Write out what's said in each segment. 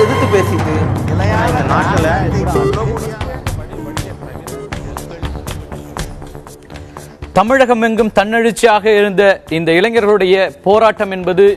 எதிர்த்து பேசிட்டு தமிழகம் எங்கும் தன்னெழுச்சியாக இருந்த இந்த இளைஞர்களுடைய போராட்டம் என்பது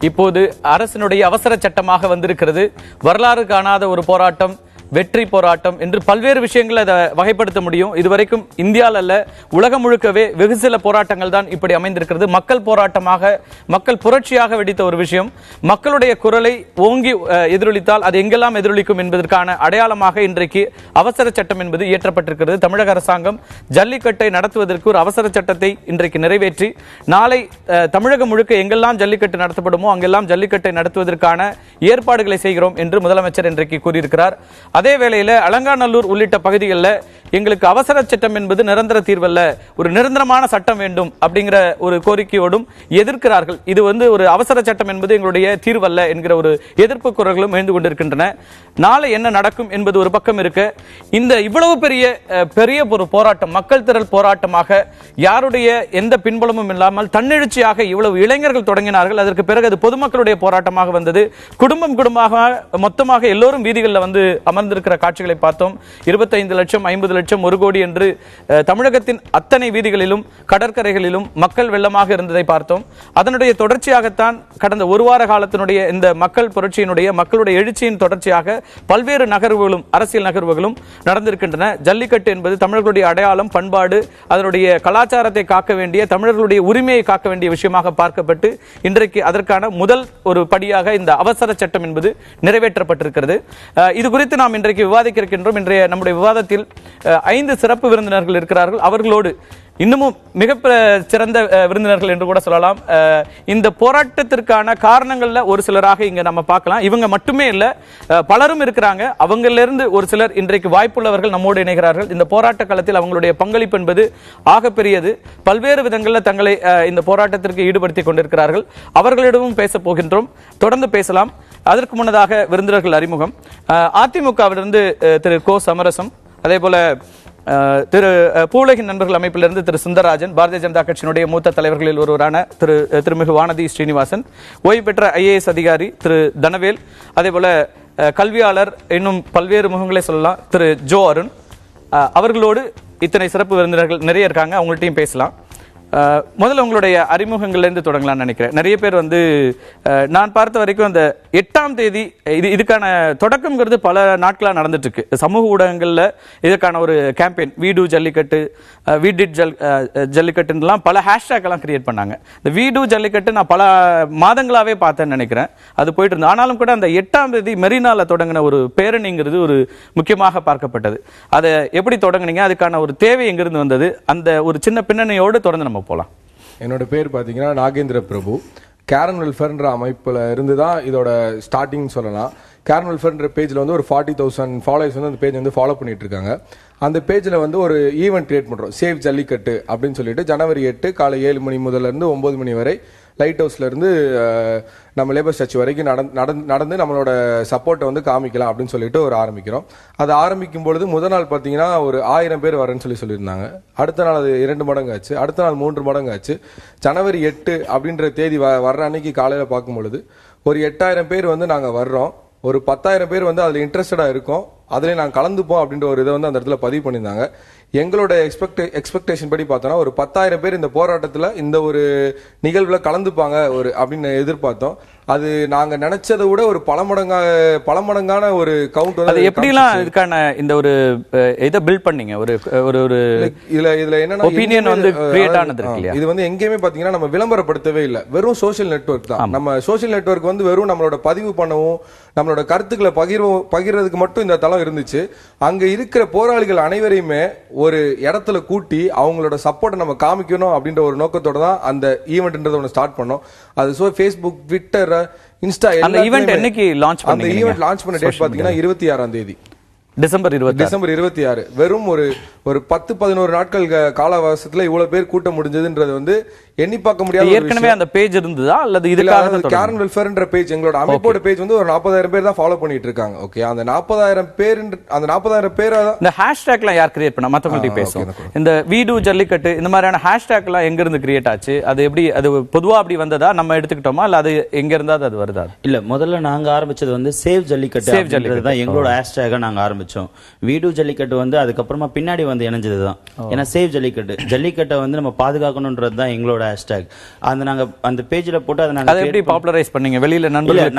இப்போது அரசினுடைய அவசர சட்டமாக வந்திருக்கிறது. வரலாறு காணாத ஒரு போராட்டம், வெற்றி போராட்டம் என்று பல்வேறு விஷயங்களை அதை வகைப்படுத்த முடியும். இதுவரைக்கும் இந்தியாவில் அல்ல, உலகம் முழுக்கவே வெகு சில போராட்டங்கள் தான் இப்படி அமைந்திருக்கிறது. மக்கள் போராட்டமாக, மக்கள் புரட்சியாக வெடித்த ஒரு விஷயம். மக்களுடைய குரலை ஓங்கி எதிரொலித்தால் அது எங்கெல்லாம் எதிரொலிக்கும் என்பதற்கான அடையாளமாக இன்றைக்கு அவசர சட்டம் என்பது இயற்றப்பட்டிருக்கிறது. தமிழக அரசாங்கம் ஜல்லிக்கட்டை நடத்துவதற்கு ஒரு அவசர சட்டத்தை இன்றைக்கு நிறைவேற்றி, நாளை தமிழகம் முழுக்க எங்கெல்லாம் ஜல்லிக்கட்டு நடத்தப்படுமோ அங்கெல்லாம் ஜல்லிக்கட்டை நடத்துவதற்கான ஏற்பாடுகளை செய்கிறோம் என்று முதலமைச்சர் இன்றைக்கு கூறியிருக்கிறார். அதே வேளையில் அலங்காநல்லூர் உள்ளிட்ட பகுதிகளில் எங்களுக்கு அவசர சட்டம் என்பது நிரந்தர தீர்வல்ல, ஒரு நிரந்தரமான சட்டம் வேண்டும் அப்படிங்கிற ஒரு கோரிக்கையோடும் எதிர்க்கிறார்கள். இது ஒரு அவசர சட்டம் என்பது எங்களுடைய தீர்வல்ல என்கிற ஒரு எதிர்ப்பு குரல்களும் எழுந்து கொண்டிருக்கின்றன. நாளை என்ன நடக்கும் என்பது ஒரு பக்கம் இருக்க, இந்த இவ்வளவு பெரிய ஒரு போராட்டம், மக்கள் திரள் போராட்டமாக, யாருடைய எந்த பின்புலமும் இல்லாமல் தன்னெழுச்சியாக இவ்வளவு இளைஞர்கள் தொடங்கினார்கள். அதற்கு பிறகு அது பொதுமக்களுடைய போராட்டமாக வந்தது. குடும்பமாக மொத்தமாக எல்லோரும் வீதிகளில் அமர்ந்திருக்கிற காட்சிகளை பார்த்தோம். 25 லட்சம், 50 லட்சம், 1 கோடி என்று தமிழகத்தின் அத்தனை வீதிகளிலும் கடற்கரைகளிலும் மக்கள் வெள்ளமாக இருந்ததை பார்த்தோம். அதனுடைய தொடர்ச்சியாகத்தான் கடந்த ஒரு வார காலத்தினுடைய இந்த மக்கள் புரட்சியினுடைய, மக்களுடைய எழுச்சியின் தொடர்ச்சியாக பல்வேறு நகர்வுகளும், அரசியல் நகர்வுகளும் நடந்திருக்கின்றன. ஜல்லிக்கட்டு என்பது தமிழர்களுடைய அடையாளம், பண்பாடு, அதனுடைய கலாச்சாரத்தை காக்க வேண்டிய, தமிழர்களுடைய உரிமையை காக்க வேண்டிய விஷயமாக பார்க்கப்பட்டு இன்றைக்கு அதற்கான முதல் ஒரு படியாக இந்த அவசர சட்டம் என்பது நிறைவேற்றப்பட்டிருக்கிறது. இது குறித்து நாம் இன்றைக்கு விவாதிக்க இருக்கின்றோம். இன்றைய நம்முடைய விவாதத்தில் 5 சிறப்பு விருந்தினர்கள் இருக்கிறார்கள். அவர்களோடு இன்னமும் மிக சிறந்த விருந்தினர்கள் என்று கூட சொல்லலாம். இந்த போராட்டத்திற்கான காரணங்கள்ல ஒரு சிலராக இங்க நம்ம பார்க்கலாம். இவங்க மட்டுமே இல்ல, பலரும் இருக்கிறாங்க. அவங்களிலிருந்து ஒரு சிலர் இன்றைக்கு வாய்ப்புள்ளவர்கள் நம்மோடு இணைகிறார்கள். இந்த போராட்ட காலத்தில் அவங்களுடைய பங்களிப்பு என்பது ஆகப்பெரியது. பல்வேறு விதங்களில் தங்களை இந்த போராட்டத்திற்கு ஈடுபடுத்திக் கொண்டிருக்கிறார்கள். அவர்களிடமும் பேச போகின்றோம். தொடர்ந்து பேசலாம். அதற்கு முன்னதாக விருந்தினர்கள் அறிமுகம். அதிமுகவிலிருந்து திரு கோ சமரசம், அதே போல திரு பூவுலகின் நண்பர்கள் அமைப்பிலிருந்து திரு சுந்தரராஜன், பாரதிய ஜனதா கட்சியினுடைய மூத்த தலைவர்களில் ஒருவரான திருமிகு வானதி ஸ்ரீனிவாசன், ஓய்வு பெற்ற IAS அதிகாரி திரு தனவேல், அதே போல கல்வியாளர், இன்னும் பல்வேறு முகங்களை சொல்லலாம், திரு ஜோ அருண். அவர்களோடு இத்தனை சிறப்பு விருந்தினர்கள் நிறைய இருக்காங்க. அவங்கள்ட்டையும் பேசலாம். முதல்ல உங்களுடைய அறிமுகங்கள்லேருந்து தொடங்கலாம்னு நினைக்கிறேன். நிறைய பேர் நான் பார்த்த வரைக்கும் அந்த 8ஆம் தேதி இதுக்கான தொடக்கம்ங்கிறது பல நாட்களாக நடந்துட்டு இருக்கு. சமூக ஊடகங்களில் இதுக்கான ஒரு கேம்பெயின், வீடு ஜல்லிக்கட்டு, வீடிட் ஜல்லிக்கட்டுலாம் பல ஹேஷ்டேக் எல்லாம் கிரியேட் பண்ணாங்க. இந்த வீடு ஜல்லிக்கட்டு நான் பல மாதங்களாகவே பார்த்தேன்னு நினைக்கிறேன். அது போயிட்டு இருந்தது. ஆனாலும் கூட அந்த 8ஆம் தேதி மெரினால தொடங்கின ஒரு பேரணிங்கிறது ஒரு முக்கியமாக பார்க்கப்பட்டது. அதை எப்படி தொடங்குனீங்க? அதுக்கான ஒரு தேவை எங்கிருந்து வந்தது? அந்த ஒரு சின்ன பின்னணியோடு தொடர்ந்து நம்ம போலாம். என்னோட பேர் பாத்தீங்கன்னா நாகேந்திர பிரபு. கேரன் வெல்ஃபேர்ன்ற அமைப்புல இருந்து தான் இதோட ஸ்டார்டிங் சொல்லலாம். கேரன் வெல்ஃபேர்ன்ற பேஜ்ல ஒரு 40,000 ஃபாலோவர்ஸ் அந்த பேஜ் ஃபாலோ பண்ணிட்டு இருக்காங்க. அந்த பேஜ்ல ஒரு ஈவெண்ட் கிரியேட் பண்றோம், சேவ் ஜல்லிக்கட்டு அப்படின்னு சொல்லிட்டு. ஜனவரி 8 காலை 7 மணி முதல்ல இருந்து 9 மணி வரை லைட் ஹவுஸ்ல இருந்து நம்ம லேபர் ஸ்டாச்சு வரைக்கும் நடந்து நம்மளோட சப்போர்ட்டை காமிக்கலாம் அப்படின்னு சொல்லிட்டு ஆரம்பிக்கிறோம். அது ஆரம்பிக்கும் பொழுது முதல் நாள் பார்த்தீங்கன்னா ஒரு 1000 பேர் வரேன்னு சொல்லியிருந்தாங்க. அடுத்த நாள் அது 2 மடங்கு ஆச்சு, அடுத்த நாள் 3 மடங்கு ஆச்சு. ஜனவரி 8 அப்படின்ற தேதி வர்ற அன்னைக்கு காலையில பார்க்கும் பொழுது ஒரு 8000 பேர் நாங்கள் வர்றோம். ஒரு 10,000 பேர் அதில் இன்ட்ரெஸ்டடா இருக்கோம், அதுல நாங்கள் கலந்துப்போம் அப்படின்ற ஒரு இதை அந்த இடத்துல பதிவு பண்ணியிருந்தாங்க. எங்களோட எக்ஸ்பெக்டேஷன் படி பார்த்தோம்னா ஒரு 10,000 பேர் இந்த போராட்டத்தில் இந்த ஒரு நிகழ்வுல கலந்துப்பாங்க அப்படின்னு எதிர்பார்த்தோம். அது நாங்க நினைச்சதை விட ஒரு பல மடங்கான ஒரு கவுண்ட். அது எப்படிலாம் இதுக்கான இந்த ஒரு இதை பில்ட் பண்ணீங்க? ஒரு ஒரு இதுல என்னன்னா ஒபினியன் கிரியேட் ஆனது இருக்கு இல்லையா? இது எங்கேயுமே பாத்தீங்கன்னா நம்ம விளம்பரப்படுத்தவே இல்லை, வெறும் சோஷியல் நெட்வொர்க் தான். நம்ம சோஷியல் நெட்வொர்க் வெறும் நம்மளோட பதிவு பண்ணவும், நம்மளோட கருத்துக்களை பகிர்றதுக்கு மட்டும் இந்த தளம் இருந்துச்சு. அங்க இருக்கிற போராளிகள் அனைவரையுமே ஒரு இடத்துல கூட்டி அவங்களோட சப்போர்ட்டை நம்ம காமிக்கணும் அப்படின்ற ஒரு நோக்கத்தோட தான் அந்த ஈவெண்ட்ன்றத ஒன்று ஸ்டார்ட் பண்ணோம். அது ஃபேஸ்புக், ட்விட்டர், இன்ஸ்டா, அந்த ஈவெண்ட் என்னைக்கு லான்ச் பண்ணீங்க? அந்த ஈவெண்ட் லான்ச் பண்ண டேட் பாத்தீங்கன்னா 26ஆம் தேதி. டிசம்பர் 26 வெறும் ஒரு 10-11 நாட்கள் கால அவகாசத்துல இவ்வளவு பேர் கூட்டம் முடிஞ்சதுன்றது வந்து எண்ணி பார்க்க முடியாது. ஏற்கனவே அந்த பேஜ் இருந்ததா அல்லது இதுக்காக கேரன் வெல்ஃபேர்ன்ற பேஜ், எங்களோட அமைப்போட பேஜ் வந்து ஒரு 40,000 பேர் தான் ஃபாலோ பண்ணிட்டு இருக்காங்க. ஓகே, அந்த 40,000 பேர் இந்த ஹேஷ்டேக்லாம் யார் கிரியேட் பண்ணா? மத்தவங்கள்ட்ட பேசுவோம். இந்த வீடு ஜல்லிக்கட்டு இந்த மாதிரியான ஹேஷ்டேக்லாம் எங்க இருந்து கிரியேட் ஆச்சு? அது எப்படி, அது பொதுவா அப்படி வந்ததா, நம்ம எடுத்துக்கிட்டோமா, இல்ல அது எங்க இருந்தா அது வருதா? இல்ல, முதல்ல நாங்க ஆரம்பிச்சது வந்து சேவ் ஜல்லிக்கட்டு தான் எங்களோட ஹேஷ்டேகா நாங்க ஆரம்பிச்சோம். வீடு ஜல்லிக்கட்டு வந்து அதுக்கப்புறமா பின்னாடி வந்து இணைஞ்சதுதான். ஏன்னா சேவ் ஜல்லிக்கட்டை வந்து நம்ம பாதுகாக்கணும்ன்றது தான் எங்களோட ஹேஷ்டேக். நாங்க அந்த பேஜ்ல போட்டு அதை எப்படி பாப்புலரைஸ் பண்ணீங்க? வெளியில நண்பர்கள்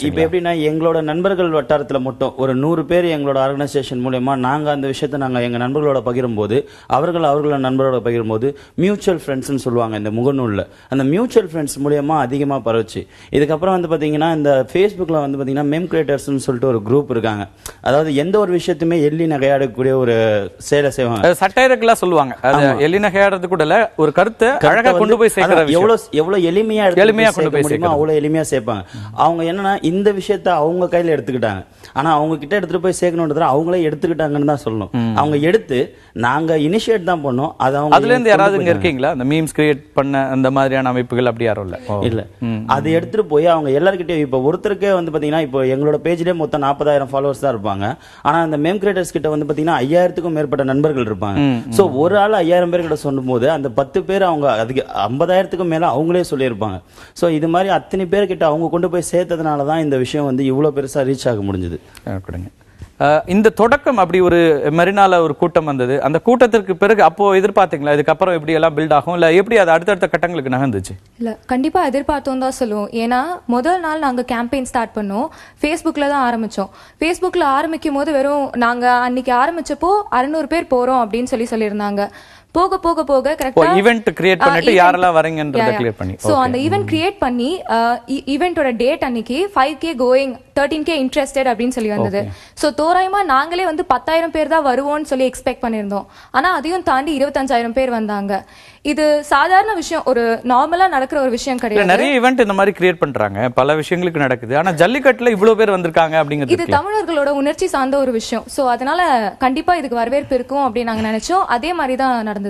இப்ப எப்படின்னா எங்களோட நண்பர்கள் வட்டாரத்துல மட்டும் ஒரு 100 பேர் எங்களோட ஆர்கனைசேஷன் மூலமா நாங்க அந்த விஷயத்தை நாங்க எங்க நண்பர்களோட பகிரும் போது அவர்களோட நண்பர்களோட பகிரும் போது மியூச்சுவல் ஃப்ரெண்ட்ஸ்னு சொல்லுவாங்க இந்த முகநூல்ல. அந்த மியூச்சுவல் ஃப்ரெண்ட்ஸ் மூலமா அதிகமா பரவுச்சு. இதுக்கப்புறம் வந்து பாத்தீங்கன்னா இந்த Facebookல வந்து பாத்தீங்கன்னா மெம் கிரியேட்டர்ஸ்னு சொல்லிட்டு ஒரு குரூப் இருக்காங்க. அதாவது எந்த ஒரு விஷயத்தையுமே எள்ளி நகையாடக்கூடிய ஒரு சேலை செய்வாங்க. சட்டையர்களா சொல்லுவாங்க. எள்ளி நகையாடுறது கூட ஒரு கருத்தை அழகா கொண்டு போய் சேர்க்கிற எவ்வளவு எளிமையா கொண்டு போய் முடியுமோ அவ்வளவு எளிமையா சேர்ப்பாங்க. அவங்க என்னன்னா இந்த விஷயத்த அவங்க கையில எடுத்துக்கிட்டாங்க. ஆனா அவங்க கிட்ட எடுத்துட்டு போய் சேர்க்கணும்ன்றத அவங்களே எடுத்துக்கிட்டாங்கன்னு தான் சொல்லணும். அவங்க எடுத்து நாங்க இனிஷியேட் தான் பண்ணோம். அதுல இருந்து யாராவது இங்க இருக்கீங்களா? அந்த மீம்ஸ் கிரியேட் பண்ண அந்த மாதிரியான அமைப்புகள் அப்படி யாரும் இல்ல. அது எடுத்துட்டு போய் அவங்க எல்லார்கிட்டயும் இப்ப ஒருத்தருக்கே வந்து பாத்தீங்கன்னா இப்போ எங்களோட பேஜ்லயே மொத்தம் 40,000 ஃபாலோவர்ஸ் தான் இருப்பாங்க. ஆனா அந்த மெம் கிரியேட்டர்ஸ் கிட்ட வந்து பாத்தீங்கன்னா 5,000க்கும் மேற்பட்ட நண்பர்கள் இருப்பாங்க. சோ ஒரு ஆள் 5,000 பேர் கிட்ட சொல்லும் போது அந்த 10 பேர் அவங்க அதுக்கு 50,000க்கும் மேல அவங்களே சொல்லியிருப்பாங்க. சோ இது மாதிரி அத்தனை பேர் கிட்ட அவங்க கொண்டு போய் சேர்த்ததுனாலதான் இந்த விஷயம் வந்து இவ்வளவு பெருசா ரீச் ஆக முடிஞ்சது. இந்த தொடக்கம் அப்படி ஒரு மெரினால ஒரு கூட்டம் வந்தது. அந்த கூட்டத்திற்கு பிறகு அப்போ எதிர்பார்த்தீங்களா இதுக்கப்புறம் எப்படி எல்லாம் பில்ட் ஆகும், இல்ல எப்படி அது அடுத்தடுத்த கட்டங்களுக்கு நகர்ந்துச்சு? இல்ல, கண்டிப்பா எதிர்பார்த்தோம் தான் சொல்லுவோம். ஏன்னா முதல் நாள் நாங்க கேம்பெயின் ஸ்டார்ட் பண்ணோம், Facebookல தான் ஆரம்பிச்சோம். Facebookல ஆரம்பிக்கும் போது வெறும் நாங்க அன்னைக்கு ஆரம்பிச்சப்போ 600 பேர் போறோம் அப்படின்னு சொல்லியிருந்தாங்க. போக போக போக கரெக்ட்டா ஈவென்ட் கிரியேட் பண்ணிட்டு யாரெல்லாம் வரீங்கன்றத கிளியர் பண்ணி சோ அந்த ஈவென்ட் கிரியேட் பண்ணி ஈவென்ட்டோட டேட் அன்னைக்கு 5K கோயிங் 13K இன்ட்ரெஸ்டட் அப்படின்னு சொல்லி வந்தது. சோ தோராயமா நாங்களே வந்து 10,000 பேர் தான் வருவோம்னு சொல்லி எக்ஸ்பெக்ட் பண்ணிருந்தோம். ஆனா அதையும் தாண்டி 25,000 பேர் வந்தாங்க. இது சாதாரண விஷயம், ஒரு நார்மலா நடக்கிற ஒரு விஷயம் கிடையாது. நிறைய ஈவென்ட் இந்த மாதிரி கிரியேட் பண்றாங்க, பல விஷயங்களுக்கு நடக்குது. ஆனா ஜல்லிக்கட்டுல இவ்வளவு பேர் வந்திருக்காங்க அப்படிங்கிறது இது தமிழர்களோட உணர்ச்சி சார்ந்த ஒரு விஷயம். சோ அதனால கண்டிப்பா இதுக்கு வரவேற்பு இருக்கும் அப்படின்னு நாங்க நினைச்சோம். அதே மாதிரி தான் நடந்தது.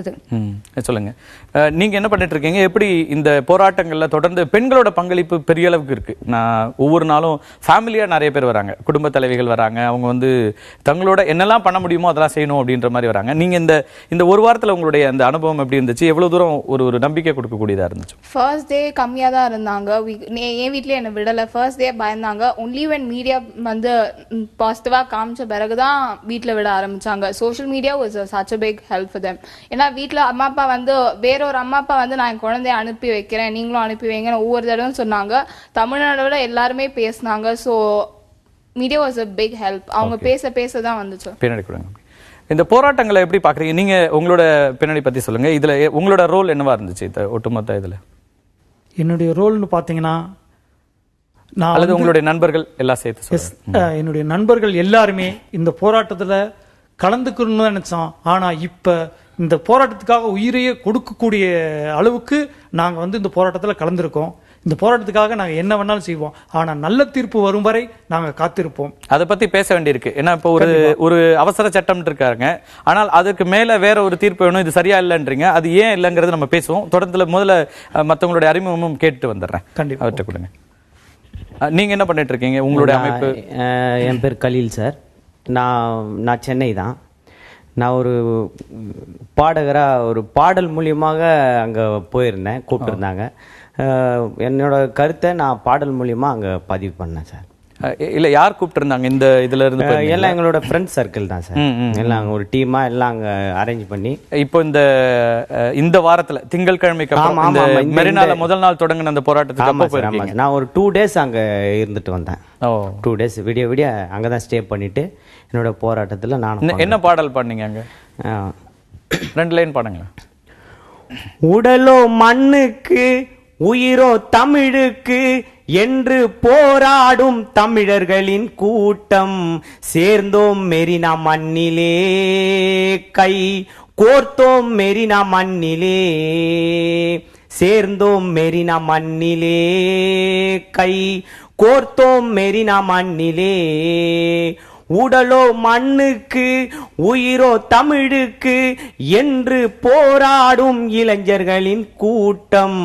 சொல்லுங்க, நீங்க என்ன பண்ணிட்டு இருக்கீங்க? எப்படி இந்த போராட்டங்கள்ல தொடர்ந்து பெண்களோட பங்களிப்பு பெரிய அளவுக்கு இருக்கு? நான் ஒவ்வொரு நாளும் ஃபேமிலியா நிறைய பேர் வராங்க, குடும்ப தலைவிகள் வராங்க. அவங்க வந்து தங்களோட என்னெல்லாம் பண்ண முடியுமோ அதெல்லாம் செய்யணும் அப்படின்ற மாதிரி வராங்க. நீங்க இந்த ஒரு வாரத்துல உங்களுடைய அந்த அனுபவம் எப்படி இருந்துச்சு? எவ்வளவு தூரம் ஒரு நம்பிக்கை கொடுக்கக்கூடியதா இருந்துச்சு? ஃபர்ஸ்ட் டே கம்மியா தான் இருந்தாங்க. என் வீட்லயே என்ன விடல. ஃபர்ஸ்ட் டே பயந்தாங்க. ஒன்லி வென் மீடியா வந்து பாசிட்டிவா காமிச்ச பிறகுதான் வீட்டுல விட ஆரம்பிச்சாங்க. Social media was such a big help for them. ஏன்னா வீட்டுல அம்மா அப்பா வந்து வேறொரு அம்மா அப்பா வந்து நான் என் குழந்தைய அனுப்பி வைக்கிறேன், நீங்களும் அனுப்பி வைங்கன்னு ஒவ்வொரு தடவை சொன்னாங்க. தமிழ்நாடோட எல்லாருமே பேசினாங்க. So media was a big help. அவங்க பேச தான் வந்துச்சு. பின்னாடி கொடுங்க. இந்த போராட்டங்களை எப்படி பாக்குறீங்க நீங்க? உங்களோட பின்னாடி பத்தி சொல்லுங்க. இதுல உங்களோட ரோல் என்னவா இருந்துச்சு ஒட்டுமொத்த இதுல? என்னுடைய ரோல்னு பாத்தீங்கன்னா, அல்லது உங்களுடைய நண்பர்கள் எல்லாம் சேர்த்து? என்னுடைய நண்பர்கள் எல்லாருமே இந்த போராட்டத்துல கலந்துக்கணும்னு நினைச்சோம். ஆனா இப்ப இந்த போராட்டத்துக்காக உயிரையே கொடுக்கக்கூடிய அளவுக்கு நாங்க வந்து இந்த போராட்டத்துல கலந்துருக்கோம். இந்த போராட்டத்துக்காக நாங்க என்ன வேணாலும் செய்வோம். ஆனா நல்ல தீர்ப்பு வரும் வரை நாங்க காத்திருப்போம். அதை பத்தி பேச வேண்டியிருக்கு. ஏன்னா இப்போ ஒரு அவசர சட்டம் இருக்காங்க, ஆனால் அதுக்கு மேல வேற ஒரு தீர்ப்பு வேணும், இது சரியா இல்லைன்றீங்க. அது ஏன் இல்லைங்கிறது நம்ம பேசுவோம். தொடர்ந்து முதல்ல மற்றவங்களுடைய அறிமுகமும் கேட்டு வந்துடுறேன். கண்டிப்பா அவற்றை கொடுங்க. நீங்க என்ன பண்ணிட்டு இருக்கீங்க? உங்களுடைய அமைப்பு? என் பேர் கலீல் சார். நான் சென்னை தான். நான் ஒரு பாடகராக ஒரு பாடல் மூலியமாக அங்கே போயிருந்தேன், கூப்பிட்டுருந்தாங்க. என்னோட கருத்தை நான் பாடல் மூலியமாக அங்கே பதிவு பண்ணேன் சார். இல்ல, யார் கூப்பிட்டு இருந்தாங்க? இந்த இதுல இருந்து எல்லாம் எங்களோட ஃப்ரெண்ட் சர்க்கிள் தான் சார். எல்லாம் ஒரு டீமா எல்லாம் அங்க அரேஞ்ச் பண்ணி இப்போ இந்த வாரத்துல திங்கட்கிழமைக்கு அப்புறம் மெரினால முதல் நாள் தொடங்கின அந்த போராட்டத்துக்கு அப்போ போயிருக்கீங்க? நான் ஒரு 2 days அங்க இருந்துட்டு வந்தேன். 2 days விடிய அங்கதான் ஸ்டே பண்ணிட்டு என்னோட போராட்டத்துல நான் என்ன பாடல் பாடுனீங்க அங்க? 2 லைன் பாடுங்க. உடலோ மண்ணுக்கு உயிரோ தமிழுக்கு என்று போராடும் தமிழர்களின் கூட்டம் சேர்ந்தோம் மெரினா மண்ணிலே, கை கோர்த்தோம் மெரினா மண்ணிலே, சேர்ந்தோம் மெரினா மண்ணிலே, கை கோர்த்தோம் மெரினா மண்ணிலே, உடலோ மண்ணுக்கு உயிரோ தமிழுக்கு என்று போராடும் இளைஞர்களின் கூட்டம்.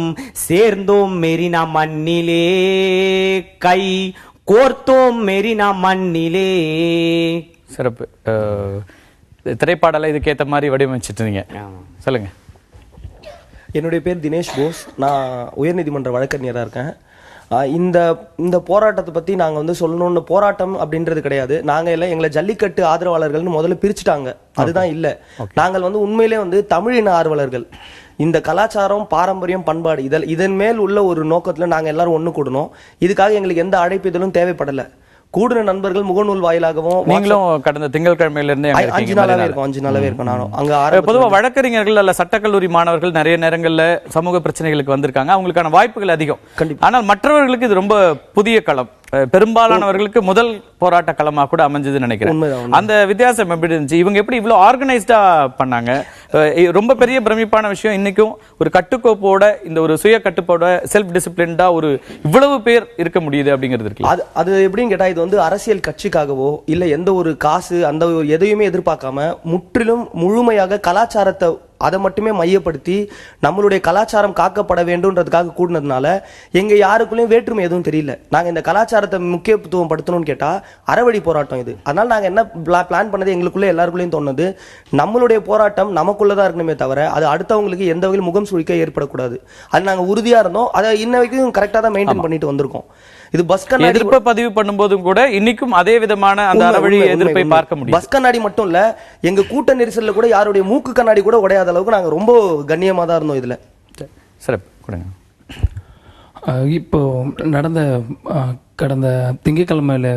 சேர்ந்தோம் மெரினா மண்ணிலே, கை கோர்த்தோம் மெரினா மண்ணிலே. சிறப்பு. திரைப்பாடலை இதுக்கு ஏத்த மாதிரி வடிவமைச்சிட்டு இருந்தீங்க, சொல்லுங்க. என்னுடைய பேர் தினேஷ் போஸ். நான் உயர்நீதிமன்ற வழக்கறிஞராக இருக்கேன். இந்த போராட்டத்தை பற்றி நாங்கள் வந்து சொல்லணும்னு, போராட்டம் அப்படின்றது கிடையாது. நாங்கள் எல்லாம் எங்களை ஜல்லிக்கட்டு ஆதரவாளர்கள்னு முதல்ல பிரிச்சுட்டாங்க. அதுதான் இல்லை. நாங்கள் வந்து உண்மையிலே வந்து தமிழின ஆர்வலர்கள். இந்த கலாச்சாரம், பாரம்பரியம், பண்பாடு இதன் மேல் உள்ள ஒரு நோக்கத்தில் நாங்கள் எல்லாரும் ஒன்று கூடணும். இதுக்காக எங்களுக்கு எந்த அழைப்பிதழும் தேவைப்படலை. கூடுற நண்பர்கள் முகநூல் வாயிலாகவும், நீங்களும் கடந்த திங்கட்கிழமையில இருந்து 5 நாளாவே இருக்கும். நானும் அங்க பொதுவா வழக்கறிஞர்கள் அல்ல சட்டக்கல்லூரி மாணவர்கள் நிறைய நேரங்கள்ல சமூக பிரச்சனைகளுக்கு வந்திருக்காங்க. அவங்களுக்கான வாய்ப்புகள் அதிகம். ஆனால் மற்றவர்களுக்கு இது ரொம்ப புதிய களம். பெரும்பாலானவர்களுக்கு முதல் போராட்ட களமா கூட அமைஞ்சதுன்னு நினைக்கிறேன். அந்த வித்தியாசம் எப்படி இருந்துச்சு? இவங்க எப்படி இவ்வளவு ஆர்கனைஸ்டா பண்ணாங்க? ரொம்ப பெரிய பிரமிப்பான விஷயம், இன்னைக்கும் ஒரு கட்டுக்கோப்போட, இந்த ஒரு சுய கட்டுப்போட, செல்ஃப் டிசிப்ளின்டா ஒரு இவ்வளவு பேர் இருக்க முடியுது அப்படிங்கிறது இருக்கு. அது எப்படின்னு கேட்டா, இது வந்து அரசியல் கட்சிக்காகவோ இல்ல எந்த ஒரு காசு அந்த எதையுமே எதிர்பார்க்காம முற்றிலும் முழுமையாக கலாச்சாரத்தை அதை மட்டுமே மையப்படுத்தி நம்மளுடைய கலாச்சாரம் காக்கப்பட வேண்டும்ன்றதுக்காக கூடினதுனால எங்க யாருக்குள்ளேயும் வேற்றுமை எதுவும் தெரியல. நாங்க இந்த கலாச்சாரத்தை முக்கியத்துவம் படுத்தணும்னு கேட்டா அறவழி போராட்டம் இது. அதனால நாங்க என்ன பிளான் பண்ணது, எங்களுக்குள்ள எல்லாருக்குள்ளேயும் தோணுது, நம்மளுடைய போராட்டம் நமக்குள்ளதான் இருக்கணுமே தவிர அது அடுத்தவங்களுக்கு எந்த வகையில் முகம் சுழிக்க ஏற்படக்கூடாது. அது நாங்க உறுதியா இருந்தோம். அதை இன்ன வரைக்கும் கரெக்டா தான் மெயின்டைன் பண்ணிட்டு வந்திருக்கோம். இது பஸ் கண்ணாடி எதிர்ப்பை பதிவு பண்ணும்போதும் கூட இன்னைக்கும் அதே விதமான அந்த அறவழி எதிர்ப்பை பார்க்க முடியும். பஸ் கண்ணாடி மட்டும் இல்ல, எங்க கூட்ட நெரிசல்ல கூட யாருடைய மூக்கு கண்ணாடி கூட உடையாத அளவுக்கு நாங்க ரொம்ப கண்ணியமா தான் இருந்தோம். இதுல சிறப்பு கொடுங்க. இப்போ கடந்த திங்கட்கிழமையில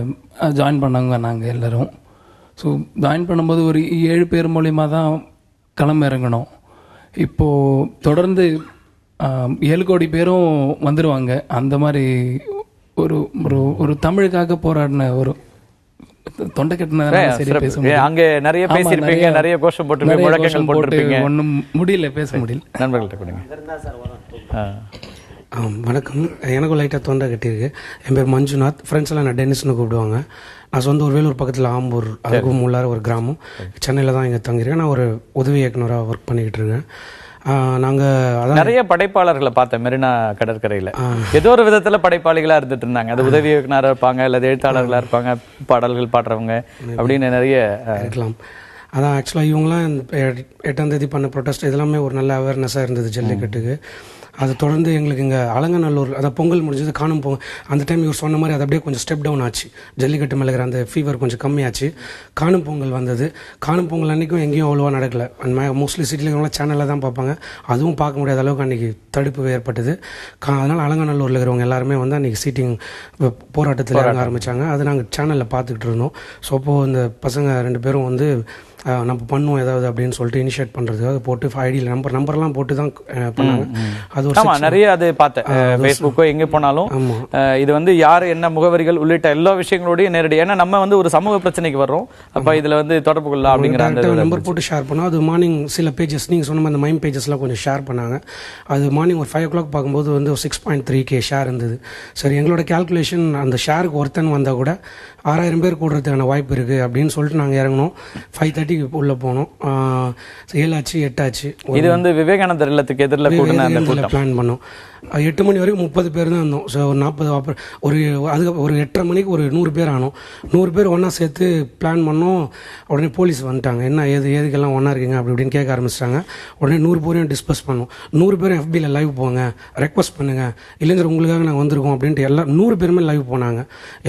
ஜாயின் பண்ணாங்க நாங்கள் எல்லாரும். ஸோ ஜாயின் பண்ணும்போது ஒரு 7 பேர் மூலியமாக தான் களம் இறங்கணும். இப்போது தொடர்ந்து 7 கோடி பேரும் வந்துடுவாங்க. அந்த மாதிரி ஒரு ஒரு தமிழுக்காக போராடின ஒரு தொண்டை கட்டின அங்க நிறைய பேசியிருப்பீங்க, நிறைய கோஷம் போட்டு முழக்கங்கள் போட்டிருப்பீங்க. ஒன்றும் முடியல, பேச முடியல. நண்பர்கள்ட்ட கொடுங்க. வணக்கம். எனக்கும் லைட்டாக தொண்டை கட்டியிருக்கு. என் பேர் மஞ்சுநாத். ஃப்ரெண்ட்ஸ் எல்லாம் நான் டென்னிஸ்னு கூப்பிடுவாங்க. நான் சொந்த ஒரு வேலூர் பக்கத்தில் ஆம்பூர், அதுக்கும் உள்ளார ஒரு கிராமம். சென்னையில் தான் இங்கே தங்கியிருக்கேன். நான் ஒரு உதவி இயக்குனராக ஒர்க் பண்ணிக்கிட்டு இருக்கேன். நாங்கள் நிறைய படைப்பாளர்களை பார்த்தேன் மெரினா கடற்கரையில். ஏதோ ஒரு விதத்துல படைப்பாளிகளா இருந்துட்டு இருந்தாங்க. அது உதவி இயக்குனராக இருப்பாங்க, அல்லது எழுத்தாளர்களா இருப்பாங்க, பாடல்கள் பாடுறவங்க அப்படின்னு நிறைய இருக்கலாம். அதான் ஆக்சுவலாக இவங்களாம் 8ஆம் தேதி பண்ண ப்ரொட்டஸ்ட் இதெல்லாமே ஒரு நல்ல அவேர்னஸாக இருந்தது ஜல்லிக்கட்டுக்கு. அது தொடர்ந்து எங்களுக்கு இங்கே அலங்கநல்லூர், அதை பொங்கல் முடிஞ்சது, காணும் பொங்கல் அந்த டைம் இவர் சொன்ன மாதிரி அது அப்படியே கொஞ்சம் ஸ்டெப் டவுன் ஆச்சு. ஜல்லிக்கட்டு மேலே இருக்கிற அந்த ஃபீவர் கொஞ்சம் கம்மியாச்சு. காணும் பொங்கல் வந்தது. காணும் பொங்கல் அன்றைக்கும் எங்கேயும் அவ்வளோவா நடக்கலை. மோஸ்ட்லி சிட்டியில் இருக்கிறவங்களாம் சேனலில் தான் பார்ப்பாங்க. அதுவும் பார்க்க முடியாத அளவுக்கு அன்றைக்கி தடுப்பு ஏற்பட்டது. அதனால் அலங்கநல்லூரில் இருக்கிறவங்க எல்லாருமே வந்து அன்றைக்கி சீட்டிங் போராட்டத்தில் இறங்க ஆரம்பித்தாங்க. அது நாங்கள் சேனலில் பார்த்துக்கிட்டு இருந்தோம். ஸோ அப்போது இந்த பசங்க 2 பேரும் வந்து நம்ம பண்ணுவோம் ஏதாவது அப்படின்னு சொல்லிட்டு இனிஷியேட் பண்ணுறதுக்காக போட்டு ஐடியில் நம்பர்லாம் போட்டு தான் பண்ணாங்க. அது ஒரு நிறைய அது பார்த்தேன் ஃபேஸ்புக்கோ எங்கே போனாலும். இது வந்து யார் என்ன முகவரிகள் உள்ளிட்ட எல்லா விஷயங்களோடையும் நேரடி, ஏன்னா நம்ம வந்து ஒரு சமூக பிரச்சனைக்கு வர்றோம், அப்போ இதில் வந்து தொடர்பு கொள்ளலாம் அப்படிங்கிற அந்த நம்பர் போட்டு ஷேர் பண்ணோம். அது மார்னிங் சில பேஜஸ் நீங்கள் சொன்ன மாதிரி அந்த மைம் பேஜஸ்லாம் கொஞ்சம் ஷேர் பண்ணாங்க. அது மார்னிங் ஒரு 5 o'clock பார்க்கும்போது வந்து 6.3K ஷேர் இருந்தது. சரி, எங்களோட கேல்குலேஷன் அந்த ஷேருக்கு ஒருத்தன் வந்தால் கூட 6000 பேர் கூடுறதுக்கான வாய்ப்பு இருக்குது அப்படின்னு சொல்லிட்டு நாங்கள் இறங்கினோம். 5:30 உள்ள போனோம். 7 ஆச்சு 8 ஆச்சு. இது வந்து விவேகானந்தர் இல்லத்துக்கு எதிரில் பிளான் பண்ணோம். 8 மணி வரைக்கும் 30 பேர் தான் இருந்தோம். ஸோ ஒரு 40 அதுக்கு ஒரு 8:30 மணிக்கு ஒரு 100 பேர் ஆனோம். 100 பேர் ஒன்றா சேர்த்து பிளான் பண்ணோம். உடனே போலீஸ் வந்துட்டாங்க. என்ன எதுக்கெல்லாம் ஒன்றா இருக்கீங்க அப்படி இப்படின்னு கேட்க ஆரம்பிச்சிட்டாங்க. உடனே 100 பேரையும் டிஸ்கஸ் பண்ணோம். 100 பேரும் FBயில் லைவ் போங்க, ரெக்வஸ்ட் பண்ணுங்க, இளைஞர் உங்களுக்காக நாங்கள் வந்திருக்கோம் அப்படின்ட்டு எல்லா 100 பேருமே லைவ் போனாங்க.